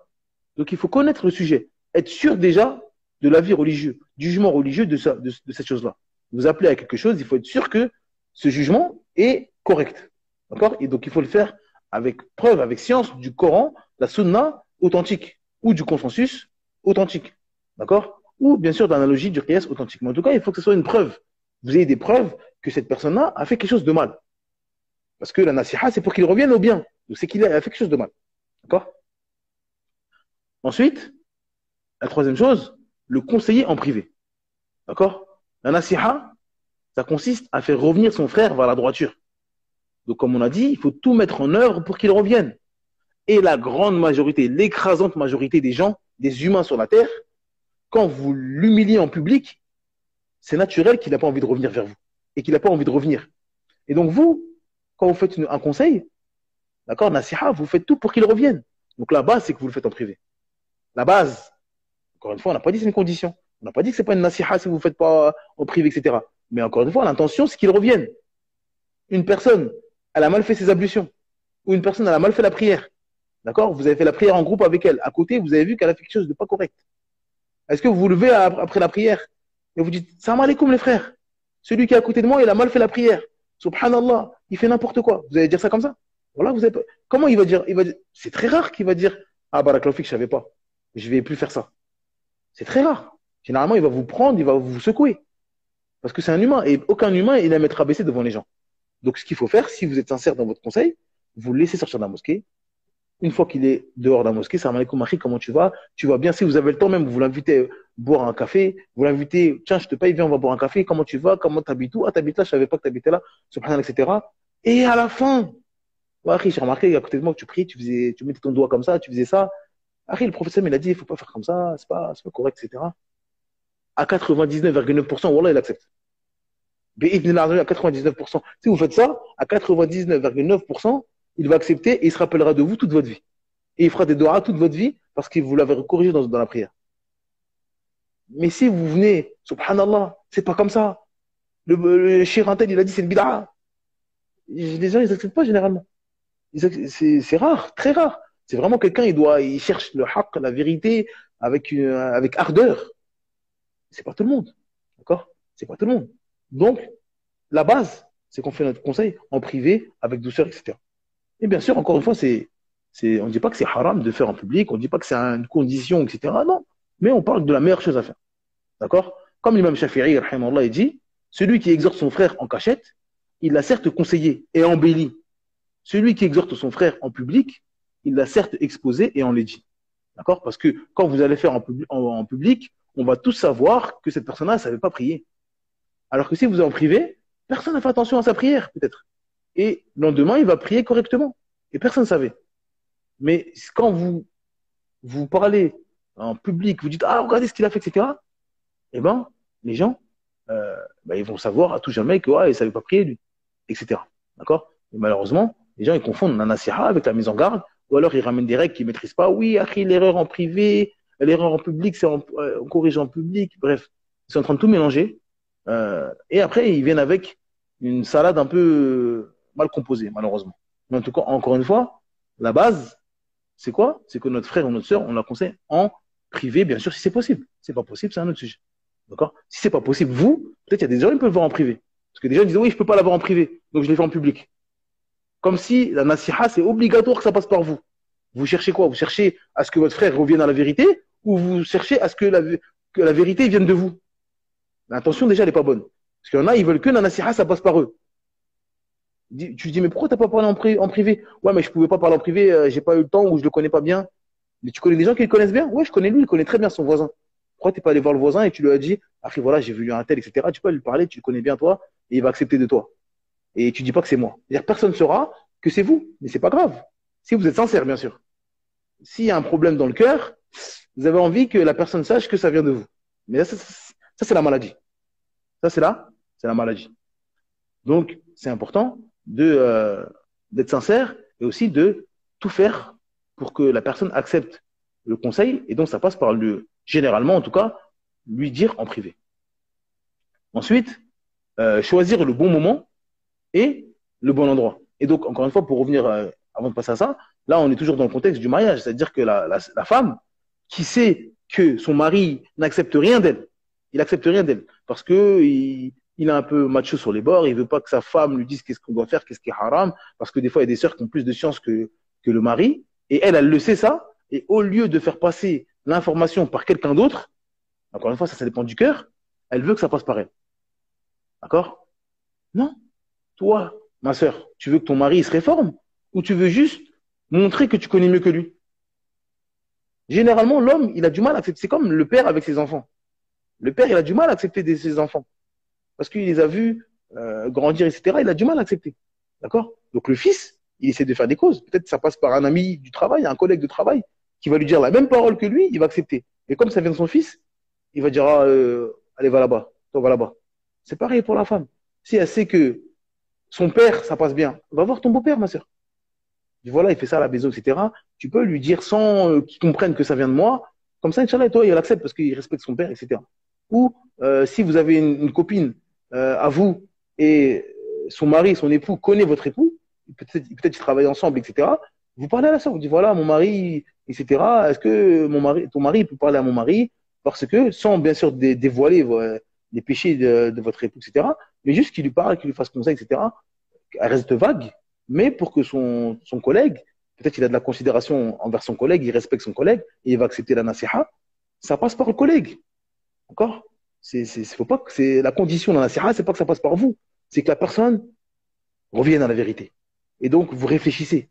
Donc, il faut connaître le sujet. Être sûr déjà de l'avis religieux, du jugement religieux de cette chose-là. Vous appelez à quelque chose, il faut être sûr que ce jugement est correct. D'accord? Et donc, il faut le faire avec preuve, avec science du Coran, la sunna authentique, ou du consensus authentique. D'accord? Ou bien sûr d'analogie du qiyas authentique. Mais en tout cas, il faut que ce soit une preuve. Vous ayez des preuves que cette personne-là a fait quelque chose de mal. Parce que la nasiha, c'est pour qu'il revienne au bien. Donc c'est qu'il a fait quelque chose de mal. D'accord? Ensuite, la troisième chose, le conseiller en privé. D'accord? La nasiha, ça consiste à faire revenir son frère vers la droiture. Donc comme on a dit, il faut tout mettre en œuvre pour qu'il revienne. Et la grande majorité, l'écrasante majorité des gens, des humains sur la terre, quand vous l'humiliez en public, c'est naturel qu'il n'a pas envie de revenir vers vous et qu'il n'a pas envie de revenir. Et donc vous, quand vous faites un conseil, d'accord, nasiha, vous faites tout pour qu'il revienne. Donc la base, c'est que vous le faites en privé. La base, encore une fois, on n'a pas dit que c'est une condition. On n'a pas dit que c'est pas une nasiha si vous ne faites pas en privé, etc. Mais encore une fois, l'intention, c'est qu'il revienne. Une personne, elle a mal fait ses ablutions. Ou une personne, elle a mal fait la prière. D'accord? Vous avez fait la prière en groupe avec elle. À côté, vous avez vu qu'elle a fait quelque chose de pas correct. Est-ce que vous vous levez après la prière et vous dites, salam alaikum les frères. Celui qui est à côté de moi, il a mal fait la prière. Subhanallah, il fait n'importe quoi. Vous allez dire ça comme ça? Voilà, comment il va dire? C'est très rare qu'il va dire, ah barakallahu fik, je savais pas. Je vais plus faire ça. C'est très rare. Généralement, il va vous prendre, il va vous secouer. Parce que c'est un humain. Et aucun humain, il aime être abaissé devant les gens. Donc, ce qu'il faut faire, si vous êtes sincère dans votre conseil, vous le laissez sortir de la mosquée. Une fois qu'il est dehors de la mosquée, salam alaikum akhi, comment tu vas? Tu vas bien? Si vous avez le temps même, vous l'invitez boire un café, vous l'invitez, tiens, je te paye, viens, on va boire un café, comment tu vas? Comment t'habites où? Ah, t'habites là, je savais pas que t'habitais là, subhanallah, etc. Et à la fin, ouais, akhi, j'ai remarqué à côté de moi que tu priais, tu mettais ton doigt comme ça, tu faisais ça. Akhi, le professeur, il a dit, il faut pas faire comme ça, c'est pas correct, etc. À 99,9%, wallah, il accepte. À 99%. Si vous faites ça, à 99,9%, il va accepter et il se rappellera de vous toute votre vie. Et il fera des doigts toute votre vie parce que vous l'avez corrigé dans la prière. Mais si vous venez, subhanallah, c'est pas comme ça. Le Cheikh Antel, il a dit c'est une bid'a. Les gens, ils n'acceptent pas généralement. C'est rare, très rare. C'est vraiment quelqu'un, il cherche le haqq, la vérité, avec ardeur. C'est pas tout le monde. D'accord? C'est pas tout le monde. Donc, la base, c'est qu'on fait notre conseil en privé, avec douceur, etc. Et bien sûr, encore une fois, on ne dit pas que c'est haram de faire en public, on ne dit pas que c'est une condition, etc. Non, mais on parle de la meilleure chose à faire. D'accord? Comme l'imam Shafi'i, rahimahullah, il dit, celui qui exhorte son frère en cachette, il l'a certes conseillé et embelli. Celui qui exhorte son frère en public, il l'a certes exposé et enlaidi. D'accord? Parce que quand vous allez faire en public, on va tous savoir que cette personne-là ne savait pas prier. Alors que si vous êtes en privé, personne n'a fait attention à sa prière, peut-être. Et le lendemain, il va prier correctement. Et personne ne savait. Mais quand vous parlez en public, vous dites, ah, regardez ce qu'il a fait, etc. Eh ben, les gens, ils vont savoir à tout jamais que, il ne savait pas prier, lui, etc. D'accord? Et malheureusement, les gens, ils confondent la nasiha avec la mise en garde, ou alors ils ramènent des règles qu'ils ne maîtrisent pas. Oui, akhi, l'erreur en privé, l'erreur en public, c'est on corrige en public. Bref, ils sont en train de tout mélanger. Et après, ils viennent avec une salade un peu mal composée, malheureusement. Mais en tout cas, encore une fois, la base, c'est quoi? C'est que notre frère ou notre sœur, on la conseille en privé, bien sûr, si c'est possible. Si c'est pas possible, c'est un autre sujet. D'accord? Si c'est pas possible, peut-être il y a des gens qui peuvent le voir en privé. Parce que des gens disent, oui, je peux pas l'avoir en privé, donc je l'ai fait en public. Comme si la nasiha, c'est obligatoire que ça passe par vous. Vous cherchez quoi? Vous cherchez à ce que votre frère revienne à la vérité ou vous cherchez à ce que la vérité vienne de vous? L'intention, déjà, elle n'est pas bonne. Parce qu'il y en a, ils veulent que la nasiha, ça passe par eux. Tu dis, mais pourquoi tu n'as pas parlé en privé? Ouais, mais je ne pouvais pas parler en privé, j'ai pas eu le temps ou je ne le connais pas bien. Mais tu connais des gens qui le connaissent bien? Ouais, je connais lui, il connaît très bien son voisin. Pourquoi tu n'es pas allé voir le voisin et tu lui as dit, après, voilà, j'ai vu un tel, etc. Tu peux lui parler, tu le connais bien, toi, et il va accepter de toi. Et tu dis pas que c'est moi. C'est-à-dire, personne ne saura que c'est vous. Mais c'est pas grave. Si vous êtes sincère, bien sûr. S'il y a un problème dans le cœur, vous avez envie que la personne sache que ça vient de vous. Mais là, ça c'est la maladie. Ça, c'est la maladie. Donc, c'est important d'être sincère et aussi de tout faire pour que la personne accepte le conseil. Et donc, ça passe par généralement, en tout cas, lui dire en privé. Ensuite, choisir le bon moment et le bon endroit. Et donc, encore une fois, pour revenir, avant de passer à ça, là, on est toujours dans le contexte du mariage. C'est-à-dire que la femme qui sait que son mari n'accepte rien d'elle, il accepte rien d'elle, parce que il est un peu macho sur les bords, il veut pas que sa femme lui dise qu'est-ce qu'on doit faire, qu'est-ce qui est haram, parce que des fois, il y a des sœurs qui ont plus de science que le mari, et elle le sait ça, et au lieu de faire passer l'information par quelqu'un d'autre, encore une fois, ça dépend du cœur, elle veut que ça passe par elle. D'accord? Non. Toi, ma sœur, tu veux que ton mari se réforme ou tu veux juste montrer que tu connais mieux que lui? Généralement, l'homme, il a du mal à accepter. C'est comme le père avec ses enfants. Le père, il a du mal à accepter ses enfants parce qu'il les a vus grandir, etc. Il a du mal à accepter. D'accord? Donc le fils, il essaie de faire des causes. Peut-être que ça passe par un ami du travail, un collègue de travail qui va lui dire la même parole que lui, il va accepter. Mais comme ça vient de son fils, il va dire allez, va là-bas, toi, va là-bas. C'est pareil pour la femme. Si elle sait que son père, ça passe bien, va voir ton beau-père, ma sœur. Voilà, il fait ça à la maison, etc. Tu peux lui dire sans qu'il comprenne que ça vient de moi. Comme ça, Inch'Allah, toi, il accepte parce qu'il respecte son père, etc. Ou si vous avez une copine à vous et son mari, son époux connaît votre époux, peut-être ils travaillent ensemble, etc. Vous parlez à la sœur, vous dites voilà, mon mari, etc. Est-ce que ton mari peut parler à mon mari? Parce que, sans bien sûr dévoiler les péchés de votre époux, etc. Mais juste qu'il lui parle, qu'il lui fasse conseil, etc. Elle reste vague, mais pour que son collègue, peut-être qu'il a de la considération envers son collègue, il respecte son collègue et il va accepter la nasiha, ça passe par le collègue. D'accord? Faut pas que c'est la condition de la nasiha, c'est pas que ça passe par vous, c'est que la personne revienne à la vérité. Et donc, vous réfléchissez.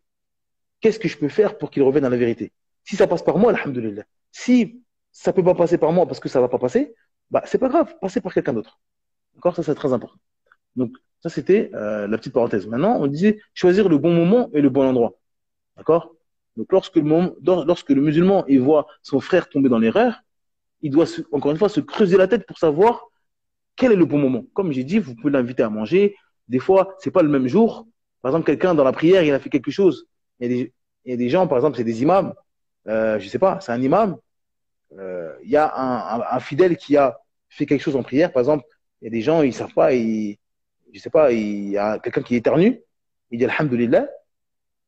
Qu'est-ce que je peux faire pour qu'il revienne à la vérité? Si ça passe par moi, alhamdoulilah. Si ça peut pas passer par moi parce que ça va pas passer, bah, c'est pas grave, passez par quelqu'un d'autre. D'accord? Ça, c'est très important. Donc, ça, c'était la petite parenthèse. Maintenant, on disait choisir le bon moment et le bon endroit. D'accord? Donc, lorsque le musulman il voit son frère tomber dans l'erreur, il doit, encore une fois, se creuser la tête pour savoir quel est le bon moment. Comme j'ai dit, vous pouvez l'inviter à manger. Des fois, c'est pas le même jour. Par exemple, quelqu'un dans la prière, il a fait quelque chose. Il y a des gens, par exemple, c'est des imams. Je sais pas, c'est un imam. Il y a un fidèle qui a fait quelque chose en prière. Par exemple, il y a des gens, ils savent pas, je sais pas, il y a quelqu'un qui éternue, il dit Alhamdulillah,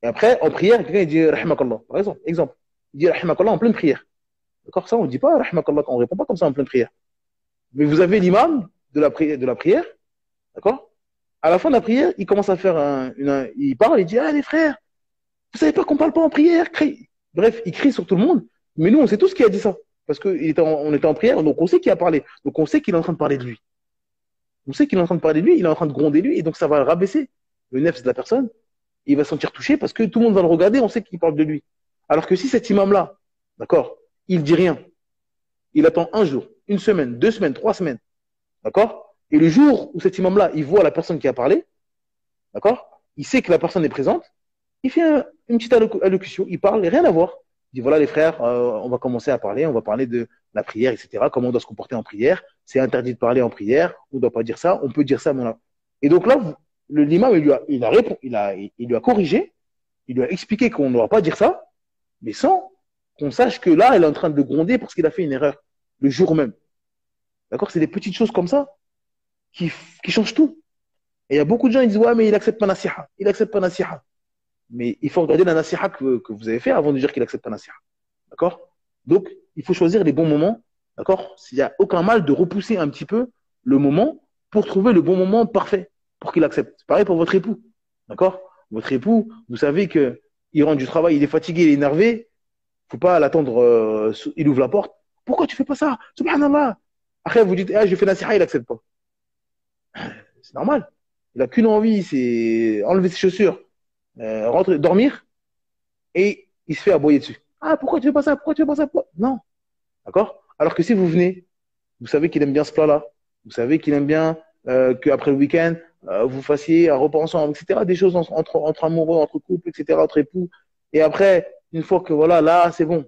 et après, en prière, quelqu'un il dit Rahimakallah, par exemple. Il dit Rahimakallah en pleine prière. D'accord? Ça, on ne dit pas Rahimakallah, on ne répond pas comme ça en pleine prière. Mais vous avez l'imam de la prière, d'accord? À la fin de la prière, il commence à faire il parle, il dit ah les frères, vous savez pas qu'on parle pas en prière? Bref, il crie sur tout le monde, mais nous, on sait tous qui a dit ça. Parce qu'on était en prière, donc on sait qui a parlé. Donc on sait qu'il est en train de parler de lui. On sait qu'il est en train de parler de lui, il est en train de gronder lui, et donc ça va rabaisser le nefs de la personne. Il va se sentir touché parce que tout le monde va le regarder, on sait qu'il parle de lui. Alors que si cet imam-là, d'accord, il dit rien, il attend un jour, une semaine, 2 semaines, 3 semaines, d'accord, et le jour où cet imam-là, il voit la personne qui a parlé, d'accord, il sait que la personne est présente, il fait une petite allocution, il parle, et rien à voir. Il dit voilà les frères, on va commencer à parler, on va parler de la prière, etc. Comment on doit se comporter en prière. C'est interdit de parler en prière, on ne doit pas dire ça, on peut dire ça. Mais et donc là, l'imam, il lui a corrigé, il lui a expliqué qu'on ne doit pas dire ça, mais sans qu'on sache que là, elle est en train de le gronder parce qu'il a fait une erreur le jour même. D'accord? C'est des petites choses comme ça qui changent tout. Et il y a beaucoup de gens qui disent ouais, mais il accepte pas nasiha, il accepte pas nasiha. Mais il faut regarder la nasiha que vous avez fait avant de dire qu'il accepte la nasiha. D'accord? Donc, il faut choisir les bons moments. D'accord? Il n'y a aucun mal de repousser un petit peu le moment pour trouver le bon moment parfait pour qu'il accepte. C'est pareil pour votre époux. D'accord? votre époux, vous savez que il rentre du travail, il est fatigué, il est énervé, faut pas l'attendre, il ouvre la porte. Pourquoi tu fais pas ça? Subhanallah. Après, vous dites, ah, je fais nasiha, il accepte pas. C'est normal. Il a qu'une envie, c'est enlever ses chaussures, rentrer, dormir, et il se fait aboyer dessus. Ah, pourquoi tu fais pas ça? Pourquoi tu fais pas ça? Non. D'accord? Alors que si vous venez, vous savez qu'il aime bien ce plat-là, vous savez qu'il aime bien qu'après le week-end, vous fassiez un repas ensemble, etc. Des choses entre amoureux, entre couples, etc., entre époux. Et après, une fois que voilà, là, c'est bon.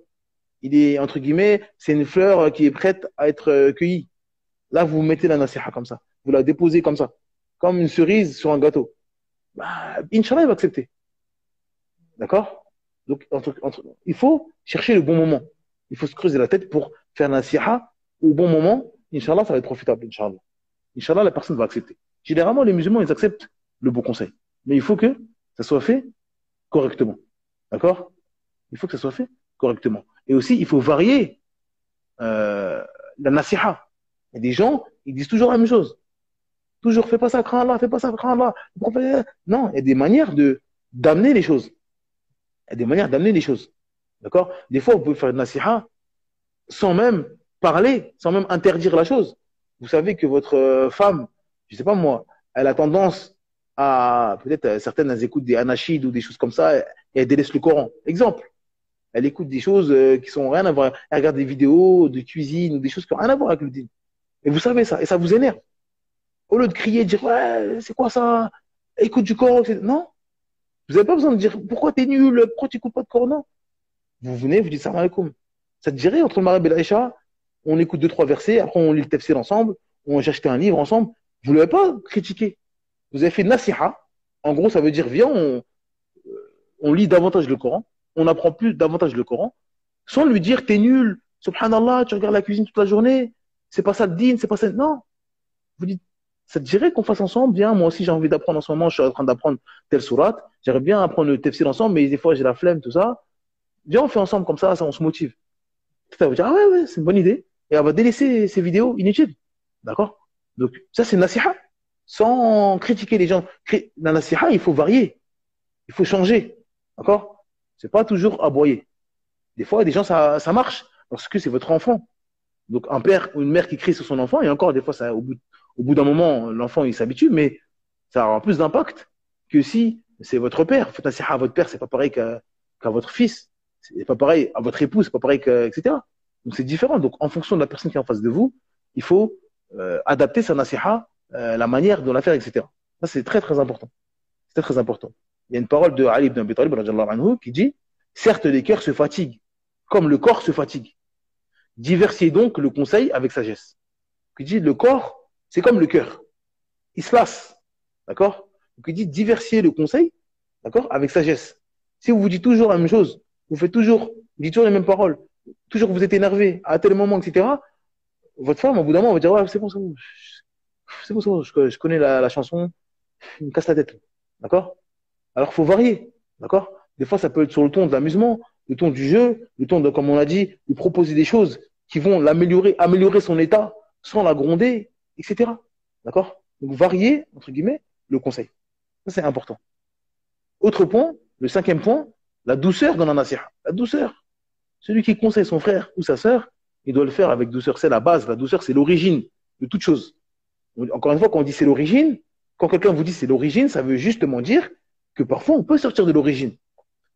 Il est, entre guillemets, c'est une fleur qui est prête à être cueillie. Là, vous mettez la nasiha comme ça. Vous la déposez comme ça. Comme une cerise sur un gâteau. Bah, Inch'Allah, il va accepter. D'accord? Donc, il faut chercher le bon moment. Il faut se creuser la tête pour faire la nasiha au bon moment. Inch'Allah, ça va être profitable. Inch'Allah. Inch'Allah, la personne va accepter. Généralement, les musulmans, ils acceptent le bon conseil. Mais il faut que ça soit fait correctement. D'accord? Il faut que ça soit fait correctement. Et aussi, il faut varier la nasiha. Il y a des gens, ils disent toujours la même chose. Toujours, fais pas ça, crains Allah, fais pas ça, crains Allah. Non, il y a des manières d'amener les choses. Il y a des manières d'amener les choses. D'accord? Des fois, vous pouvez faire une nasiha sans même parler, sans même interdire la chose. Vous savez que votre femme, je sais pas moi, elle a tendance à, peut-être certaines, elles écoutent des anachides ou des choses comme ça, et elles délaissent le Coran. Exemple. Elle écoute des choses qui sont rien à voir. Elle regarde des vidéos de cuisine ou des choses qui n'ont rien à voir avec le dîner. Et vous savez ça, et ça vous énerve. Au lieu de crier, de dire, ouais, c'est quoi ça? Écoute du Coran, etc. Non. Vous n'avez pas besoin de dire, pourquoi t'es nul? Pourquoi tu n'écoutes pas de Coran? Non. Vous venez, vous dites, salam alaikum. Ça te dirait, entre le Maghreb et l'Aïcha, on écoute 2, 3 versets, après on lit le tafsir ensemble, on achète un livre ensemble. Vous ne l'avez pas critiqué. Vous avez fait nasiha. En gros, ça veut dire, viens, on lit davantage le Coran, on apprend plus davantage le Coran, sans lui dire, t'es nul, subhanallah, tu regardes la cuisine toute la journée, c'est pas ça le dîn, c'est pas ça. Non. Vous dites, ça te dirait qu'on fasse ensemble, bien, moi aussi j'ai envie d'apprendre en ce moment, je suis en train d'apprendre telle sourate, j'aimerais bien apprendre le tafsir ensemble, mais des fois j'ai la flemme, tout ça. Viens, on fait ensemble comme ça on se motive. Ça va dire, ah ouais, c'est une bonne idée. Et elle va délaisser ces vidéos inutiles. D'accord? Donc, ça, c'est nasiha. Sans critiquer les gens. La nasiha, il faut varier. Il faut changer. D'accord? C'est pas toujours aboyer. Des fois, des gens, ça marche. Parce que c'est votre enfant. Donc, un père ou une mère qui crie sur son enfant, et encore, des fois, au bout d'un moment, l'enfant, il s'habitue, mais ça aura plus d'impact que si c'est votre père. Faites nasiha à votre père, c'est pas pareil qu'à votre fils. C'est pas pareil à votre épouse, c'est pas pareil etc. Donc c'est différent. Donc en fonction de la personne qui est en face de vous, il faut adapter sa nasiha, la manière de la faire, etc. Ça c'est très très important. C'est très très important. Il y a une parole de Ali ibn Abi Talib radhiyallahu anhu qui dit certes les cœurs se fatiguent comme le corps se fatigue. Diversifiez donc le conseil avec sagesse. Il dit le corps c'est comme le cœur, il se lasse, d'accord. Donc il dit diversifiez le conseil, d'accord, avec sagesse. Si vous vous dites toujours la même chose, vous faites toujours, vous dites toujours les mêmes paroles, toujours vous êtes énervé à tel moment, etc. Votre femme, au bout d'un moment, va dire ouais, c'est bon, c'est bon, je connais la chanson, il me casse la tête, d'accord. Alors, il faut varier, d'accord. Des fois, ça peut être sur le ton de l'amusement, le ton du jeu, le ton de, comme on l'a dit, lui proposer des choses qui vont l'améliorer, améliorer son état, sans la gronder, etc. D'accord. Donc, varier, entre guillemets, le conseil. Ça, c'est important. Autre point, le 5e point, la douceur dans la nasiha. La douceur. Celui qui conseille son frère ou sa sœur, il doit le faire avec douceur. C'est la base. La douceur, c'est l'origine de toute chose. Encore une fois, quand on dit c'est l'origine, quand quelqu'un vous dit c'est l'origine, ça veut justement dire que parfois on peut sortir de l'origine.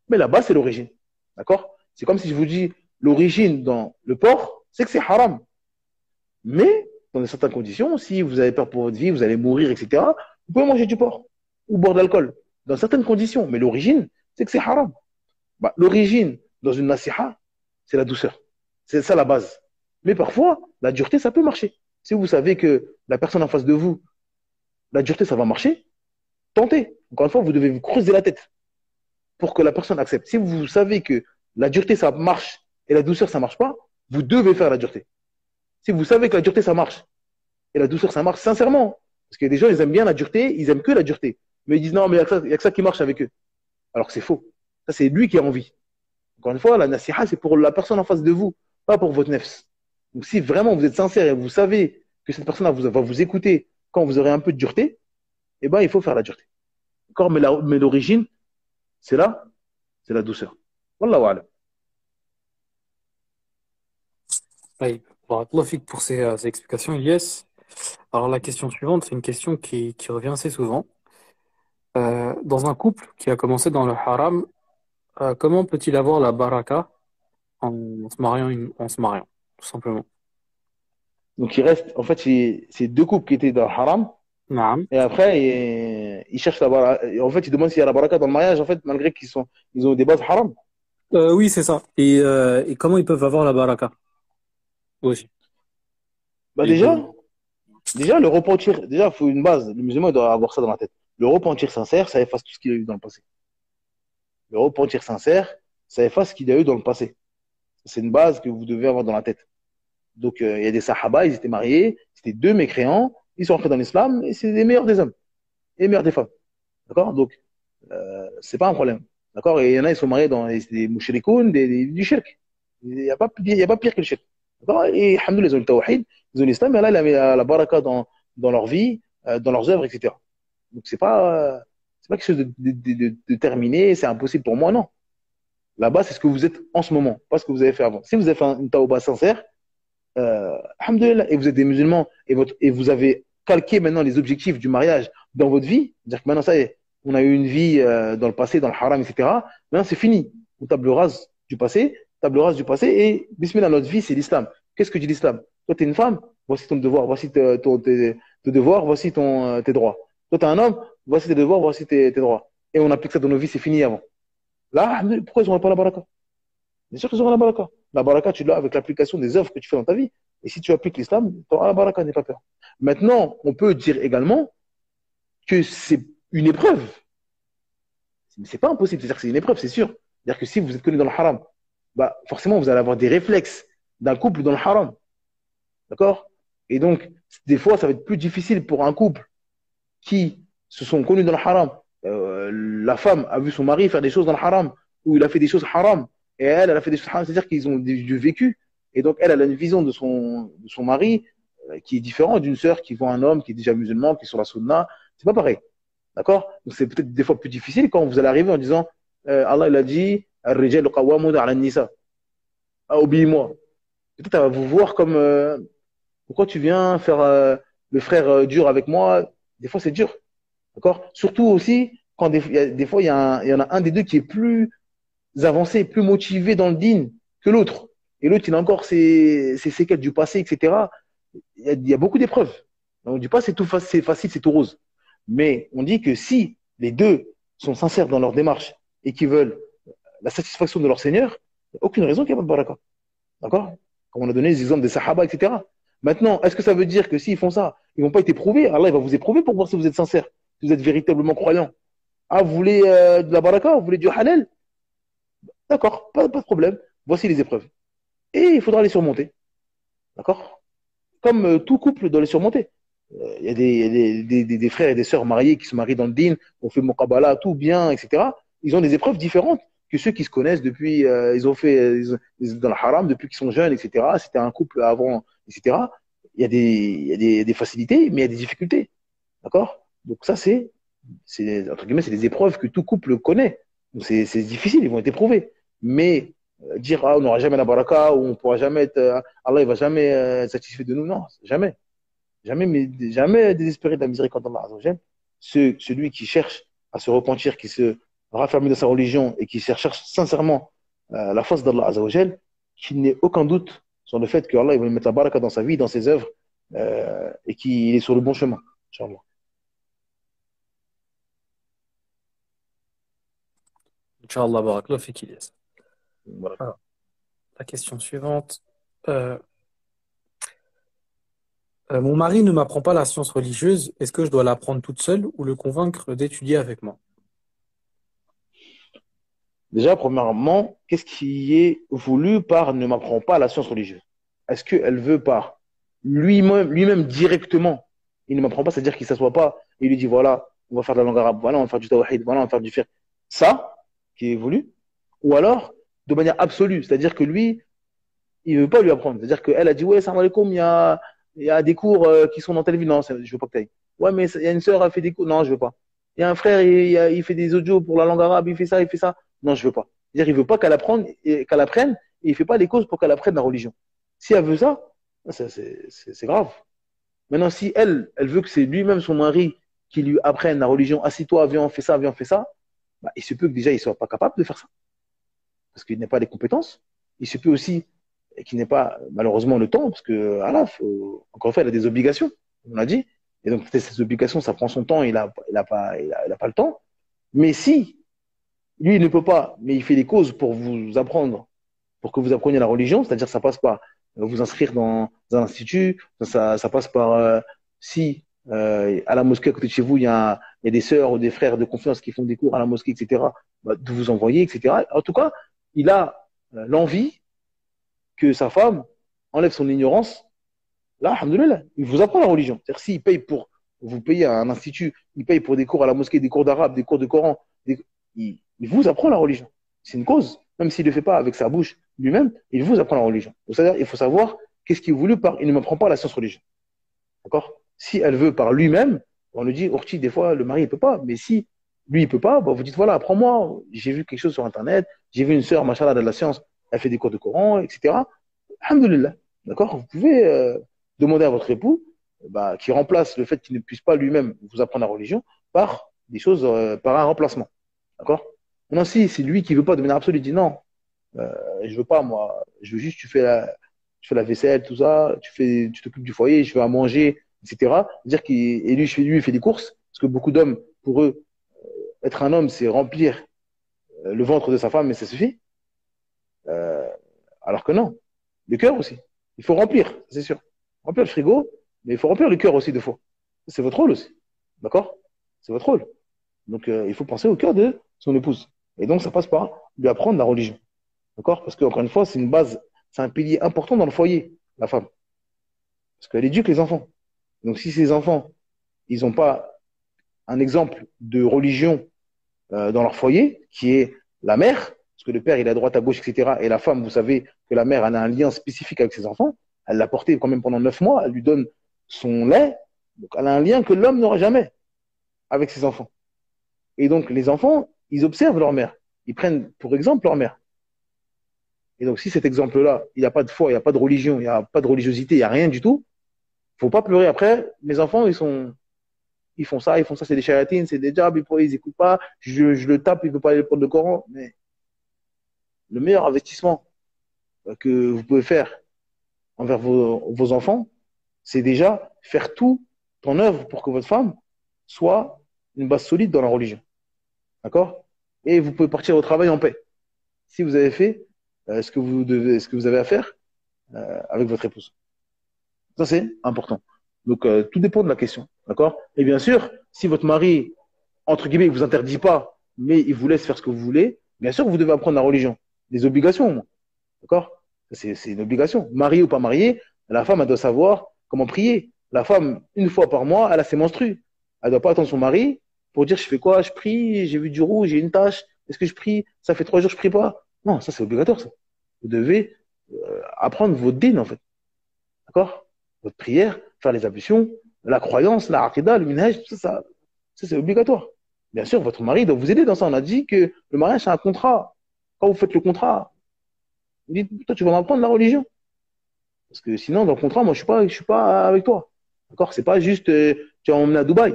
Mais la base, c'est l'origine. D'accord? C'est comme si je vous dis l'origine dans le porc, c'est que c'est haram. Mais, dans certaines conditions, si vous avez peur pour votre vie, vous allez mourir, etc., vous pouvez manger du porc ou boire de l'alcool. Dans certaines conditions. Mais l'origine, c'est que c'est haram. Bah, l'origine dans une nasiha, c'est la douceur. C'est ça la base. Mais parfois, la dureté, ça peut marcher. Si vous savez que la personne en face de vous, la dureté, ça va marcher, tentez. Encore une fois, vous devez vous creuser la tête pour que la personne accepte. Si vous savez que la dureté, ça marche et la douceur, ça marche pas, vous devez faire la dureté. Si vous savez que la dureté, ça marche et la douceur, ça marche sincèrement, parce qu'il y a des gens, ils aiment bien la dureté, ils aiment que la dureté. Mais ils disent non, mais il n'y a que ça qui marche avec eux. Alors que c'est faux. Ça, c'est lui qui a envie. Encore une fois, la nasiha, c'est pour la personne en face de vous, pas pour votre nefs. Donc, si vraiment vous êtes sincère et vous savez que cette personne va vous écouter quand vous aurez un peu de dureté, eh ben, il faut faire la dureté. D'accord, mais l'origine, c'est là, c'est la douceur. Wallahu a'lam. Oui, barakallahu fik pour ces explications, Ilyes. Alors la question suivante, c'est une question qui revient assez souvent. Dans un couple qui a commencé dans le haram, comment peut-il avoir la baraka en se mariant, en se mariant, tout simplement? Donc il reste, en fait, c'est deux couples qui étaient dans le haram, Naam. et après, ils cherchent la baraka. En fait, ils demandent s'il y a la baraka dans le mariage, en fait, malgré ils ont des bases haram. Oui, c'est ça. Et comment ils peuvent avoir la baraka aussi? Bah Et déjà, de- déjà, le repentir, déjà, il faut une base. Le musulman il doit avoir ça dans la tête. Le repentir sincère, ça efface tout ce qu'il a eu dans le passé. Le repentir sincère, ça efface ce qu'il a eu dans le passé. C'est une base que vous devez avoir dans la tête. Donc, il y a des sahaba, ils étaient mariés, c'était deux mécréants, ils sont entrés dans l'islam, et c'est les meilleurs des hommes, et les meilleurs des femmes. D'accord? Donc, c'est pas un problème. D'accord? Et il y en a, ils sont mariés dans des mouchrikoun, du shirk. Il y a pas pire que le shirk. D'accord? Et, alhamdoulilah, ils ont le tawhid, ils ont l'islam, et là, il a mis la baraka dans leur vie, dans leurs œuvres, etc. Donc, c'est pas quelque chose de terminé, c'est impossible pour moi, non. Là-bas, c'est ce que vous êtes en ce moment, pas ce que vous avez fait avant. Si vous avez fait une tawba sincère, alhamdoulilah, et vous êtes des musulmans, et vous avez calqué maintenant les objectifs du mariage dans votre vie, c'est-à-dire que maintenant, ça y est, on a eu une vie dans le passé, dans le haram, etc. Maintenant, c'est fini. On table rase du passé, et bismillah, notre vie, c'est l'islam. Qu'est-ce que dit l'islam? Toi, tu es une femme, voici ton devoir, voici tes devoirs, voici tes droits. Toi, tu es un homme, voici tes devoirs, voici tes droits. Et on applique ça dans nos vies, c'est fini avant. Là, pourquoi ils n'auraient pas la baraka? Bien sûr qu'ils auront la baraka. La baraka, tu l'as avec l'application des œuvres que tu fais dans ta vie. Et si tu appliques l'islam, tu auras la baraka, n'aie pas peur. Maintenant, on peut dire également que c'est une épreuve. Mais c'est pas impossible. C'est-à-dire que c'est une épreuve, c'est sûr. C'est-à-dire que si vous êtes connu dans le haram, bah, forcément, vous allez avoir des réflexes d'un couple dans le haram. D'accord? Et donc, des fois, ça va être plus difficile pour un couple qui se sont connus dans le haram. La femme a vu son mari faire des choses dans le haram, ou il a fait des choses haram, et elle a fait des choses haram, c'est-à-dire qu'ils ont du vécu. Et donc, elle a une vision de son mari qui est différente d'une sœur qui voit un homme qui est déjà musulman, qui est sur la sunna. C'est pas pareil. D'accord? Donc, c'est peut-être des fois plus difficile quand vous allez arriver en disant Allah, il a dit Ar-rijal qawwamun 'ala an-nisa. Ah, obéis-moi. Peut-être elle va vous voir comme pourquoi tu viens faire le frère dur avec moi? Des fois, c'est dur. D'accord? Surtout aussi, quand des fois, il y en a un des deux qui est plus avancé, plus motivé dans le din que l'autre. Et l'autre, il a encore ses séquelles du passé, etc. Il y a beaucoup d'épreuves. On ne dit pas c'est facile, c'est tout rose. Mais on dit que si les deux sont sincères dans leur démarche et qui veulent la satisfaction de leur Seigneur, il n'y a aucune raison qu'il n'y ait pas de baraka. D'accord? Comme on a donné les exemples des Sahaba, etc. Maintenant, est-ce que ça veut dire que s'ils font ça, ils ne vont pas être éprouvés? Allah, il va vous éprouver pour voir si vous êtes sincère, si vous êtes véritablement croyant. Ah, vous voulez de la baraka? Vous voulez du halal? D'accord, pas de problème. Voici les épreuves. Et il faudra les surmonter. D'accord? Comme tout couple doit les surmonter. Il y a des frères et des sœurs mariés qui se marient dans le din, on fait Mokabala, tout bien, etc. Ils ont des épreuves différentes que ceux qui se connaissent depuis, ils ont fait ils sont dans le haram depuis qu'ils sont jeunes, etc. C'était un couple avant, etc. Il y a des facilités, mais il y a des difficultés. D'accord? Donc ça, entre guillemets, c'est des épreuves que tout couple connaît. Donc c'est difficile, ils vont être éprouvés. Mais dire, ah, on n'aura jamais la baraka, ou on pourra jamais être, Allah, il va jamais être satisfait de nous, non, jamais. Jamais, mais jamais désespérer de la miséricorde d'Allah Azzawajal. Celui qui cherche à se repentir, qui se raffermit dans sa religion et qui cherche sincèrement la face d'Allah Azzawajal, qu'il n'ait aucun doute sur le fait que Allah il va lui mettre la baraka dans sa vie, dans ses œuvres, et qu'il est sur le bon chemin. Inch'Allah. Inch'Allah, barakallahu fik, Ilyes. Voilà. Alors, la question suivante. Euh, mon mari ne m'apprend pas la science religieuse. Est-ce que je dois l'apprendre toute seule ou le convaincre d'étudier avec moi? Déjà, premièrement, qu'est-ce qui est voulu par ne m'apprend pas la science religieuse? Est-ce qu'elle veut par lui-même directement, il ne m'apprend pas, c'est-à-dire qu'il ne s'assoit pas et il lui dit voilà, on va faire de la langue arabe, voilà, on va faire du tawhid, voilà, on va faire du fiqh. Ça, qui est voulu. Ou alors, de manière absolue, c'est-à-dire que lui, il ne veut pas lui apprendre. C'est-à-dire qu'elle a dit ouais, salam alaikum, il y a des cours qui sont dans telle ville. Non, je ne veux pas que tu ailles. Ouais, mais il y a une sœur qui a fait des cours. Non, je ne veux pas. Il y a un frère, il fait des audios pour la langue arabe, il fait ça, il fait ça. Non, je veux pas. C'est-à-dire, il veut pas qu'elle apprenne, et il fait pas les causes pour qu'elle apprenne la religion. Si elle veut ça, c'est grave. Maintenant, si elle veut que c'est lui-même son mari qui lui apprenne la religion, assis-toi, viens, fais ça, bah, il se peut que déjà il soit pas capable de faire ça, parce qu'il n'a pas les compétences. Il se peut aussi qu'il n'ait pas malheureusement le temps, parce que voilà, encore une fois, il a des obligations, on l'a dit. Et donc peut-être ces obligations, ça prend son temps, il a pas le temps. Mais si lui, il ne peut pas, mais il fait les causes pour vous apprendre, pour que vous appreniez la religion, c'est-à-dire ça passe par vous inscrire dans un institut, ça passe par si à la mosquée à côté de chez vous, il y a des sœurs ou des frères de confiance qui font des cours à la mosquée, etc., bah, de vous envoyer, etc. En tout cas, il a l'envie que sa femme enlève son ignorance. Là, alhamdoulilah, il vous apprend la religion. C'est-à-dire s'il paye pour, vous payez à un institut, il paye pour des cours à la mosquée, des cours d'arabe, des cours de Coran, il vous apprend la religion. C'est une cause. Même s'il ne le fait pas avec sa bouche lui-même, il vous apprend la religion. C'est-à-dire, il faut savoir qu'est-ce qu'il est voulu par, il ne m'apprend pas la science religieuse. D'accord? Si elle veut par lui-même, on lui dit, Orti, des fois, le mari, il peut pas. Mais si lui, il peut pas, bah, vous dites, voilà, apprends-moi. J'ai vu quelque chose sur Internet. J'ai vu une sœur, machallah, de la science. Elle fait des cours de Coran, etc. Alhamdulillah. D'accord? Vous pouvez demander à votre époux bah, qui remplace le fait qu'il ne puisse pas lui-même vous apprendre la religion par des choses, par un remplacement. D'accord? Maintenant, si c'est lui qui veut pas de manière absolue, il dit non, je veux pas, moi, je veux juste, tu fais la vaisselle, tout ça, tu t'occupes du foyer, je fais à manger, etc. Dire et lui, il fait des courses, parce que beaucoup d'hommes, pour eux, être un homme, c'est remplir le ventre de sa femme, mais ça suffit. Euh, alors que non, le cœur aussi. Il faut remplir, c'est sûr. Remplir le frigo, mais il faut remplir le cœur aussi, deux fois. C'est votre rôle aussi. D'accord? C'est votre rôle. Donc, il faut penser au cœur de son épouse. Et donc, ça passe par lui apprendre la religion. D'accord? Parce que, encore une fois, c'est une base, c'est un pilier important dans le foyer, la femme. Parce qu'elle éduque les enfants. Donc, si ces enfants, ils n'ont pas un exemple de religion dans leur foyer, qui est la mère, parce que le père, il est à droite, à gauche, etc. Et la femme, vous savez que la mère, elle a un lien spécifique avec ses enfants. Elle l'a porté quand même pendant 9 mois. Elle lui donne son lait. Donc, elle a un lien que l'homme n'aura jamais avec ses enfants. Et donc, les enfants, ils observent leur mère. Ils prennent pour exemple leur mère. Et donc, si cet exemple-là, il n'y a pas de foi, il n'y a pas de religion, il n'y a pas de religiosité, il n'y a rien du tout, il ne faut pas pleurer après. Mes enfants, ils font ça, c'est des charatines, c'est des jabs, ils n'écoutent pas, je le tape, il ne veut pas aller prendre le Coran. Mais le meilleur investissement que vous pouvez faire envers vos enfants, c'est déjà faire tout en œuvre pour que votre femme soit une base solide dans la religion. D'accord? Et vous pouvez partir au travail en paix. Si vous avez fait ce que vous avez à faire avec votre épouse. Ça, c'est important. Donc, tout dépend de la question. D'accord? Et bien sûr, si votre mari, entre guillemets, il vous interdit pas, mais il vous laisse faire ce que vous voulez, bien sûr, vous devez apprendre la religion. Des obligations. D'accord? C'est une obligation. Marié ou pas marié, la femme, elle doit savoir comment prier. La femme, une fois par mois, elle a ses menstrues. Elle doit pas attendre son mari pour dire je fais quoi, je prie, j'ai vu du rouge, j'ai une tache, est-ce que je prie? Ça fait 3 jours que je prie pas. Non, ça c'est obligatoire ça. Vous devez apprendre votre dîn en fait. D'accord? Votre prière, faire les ablutions, la croyance, la aqidah, le minhaj, ça c'est obligatoire. Bien sûr, votre mari doit vous aider dans ça. On a dit que le mariage c'est un contrat. Quand vous faites le contrat, vous dites, toi tu vas m'apprendre la religion. Parce que sinon, dans le contrat, moi je suis pas avec toi. D'accord? C'est pas juste tu vas m'emmener à Dubaï.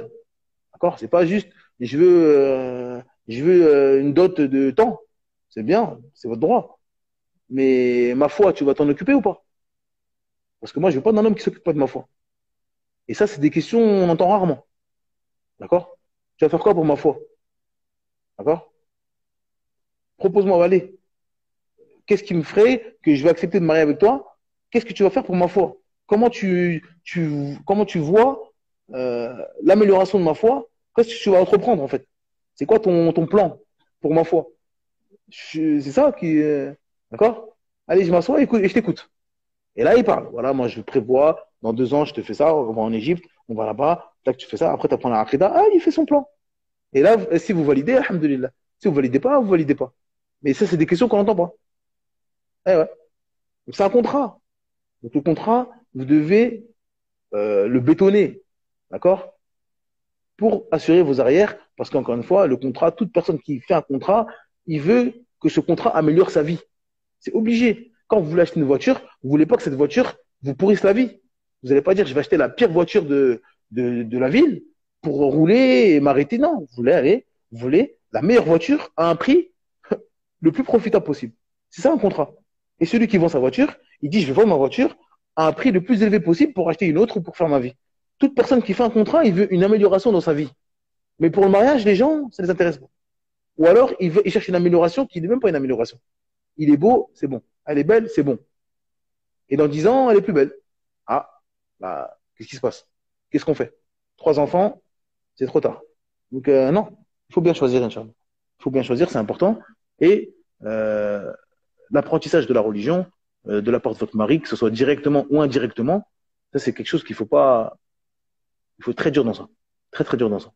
D'accord? C'est pas juste je veux une dot de temps. C'est bien, c'est votre droit. Mais ma foi, tu vas t'en occuper ou pas? Parce que moi, je veux pas d'un homme qui s'occupe pas de ma foi. Et ça, c'est des questions on entend rarement. D'accord? Tu vas faire quoi pour ma foi? D'accord? Propose-moi, allez. Qu'est-ce qui me ferait que je vais accepter de me marier avec toi? Qu'est-ce que tu vas faire pour ma foi? Comment tu vois l'amélioration de ma foi? Qu'est-ce que tu vas entreprendre en fait? C'est quoi ton plan pour ma foi? C'est ça qui. D'accord? Allez, je m'assois et je t'écoute. Et là, il parle. Voilà, moi, je prévois, dans 2 ans, je te fais ça, on va en Égypte, on va là-bas, tac, tu fais ça, après, tu apprends la Aqidah. Ah, il fait son plan. Et là, si vous validez, alhamdoulilah. Si vous validez pas, vous validez pas. Mais ça, c'est des questions qu'on n'entend pas. Eh ouais. Donc, c'est un contrat. Donc, le contrat, vous devez le bétonner. D'accord? pour assurer vos arrières. Parce qu'encore une fois, le contrat, toute personne qui fait un contrat, il veut que ce contrat améliore sa vie. C'est obligé. Quand vous voulez acheter une voiture, vous voulez pas que cette voiture vous pourrisse la vie. Vous n'allez pas dire, je vais acheter la pire voiture de la ville pour rouler et m'arrêter. Non, vous voulez la meilleure voiture à un prix le plus profitable possible. C'est ça un contrat. Et celui qui vend sa voiture, il dit, je vais vendre ma voiture à un prix le plus élevé possible pour acheter une autre ou pour faire ma vie. Toute personne qui fait un contrat, il veut une amélioration dans sa vie. Mais pour le mariage, les gens, ça les intéresse pas. Ou alors, il cherche une amélioration qui n'est même pas une amélioration. Il est beau, c'est bon. Elle est belle, c'est bon. Et dans 10 ans, elle est plus belle. Ah, bah, qu'est-ce qui se passe? Qu'est-ce qu'on fait? 3 enfants, c'est trop tard. Donc, non, il faut bien choisir, Inch'Allah. Il faut bien choisir, c'est important. Et l'apprentissage de la religion, de la part de votre mari, que ce soit directement ou indirectement, ça, c'est quelque chose qu'il faut pas. Il faut être très dur dans ça. Très, très dur dans ça.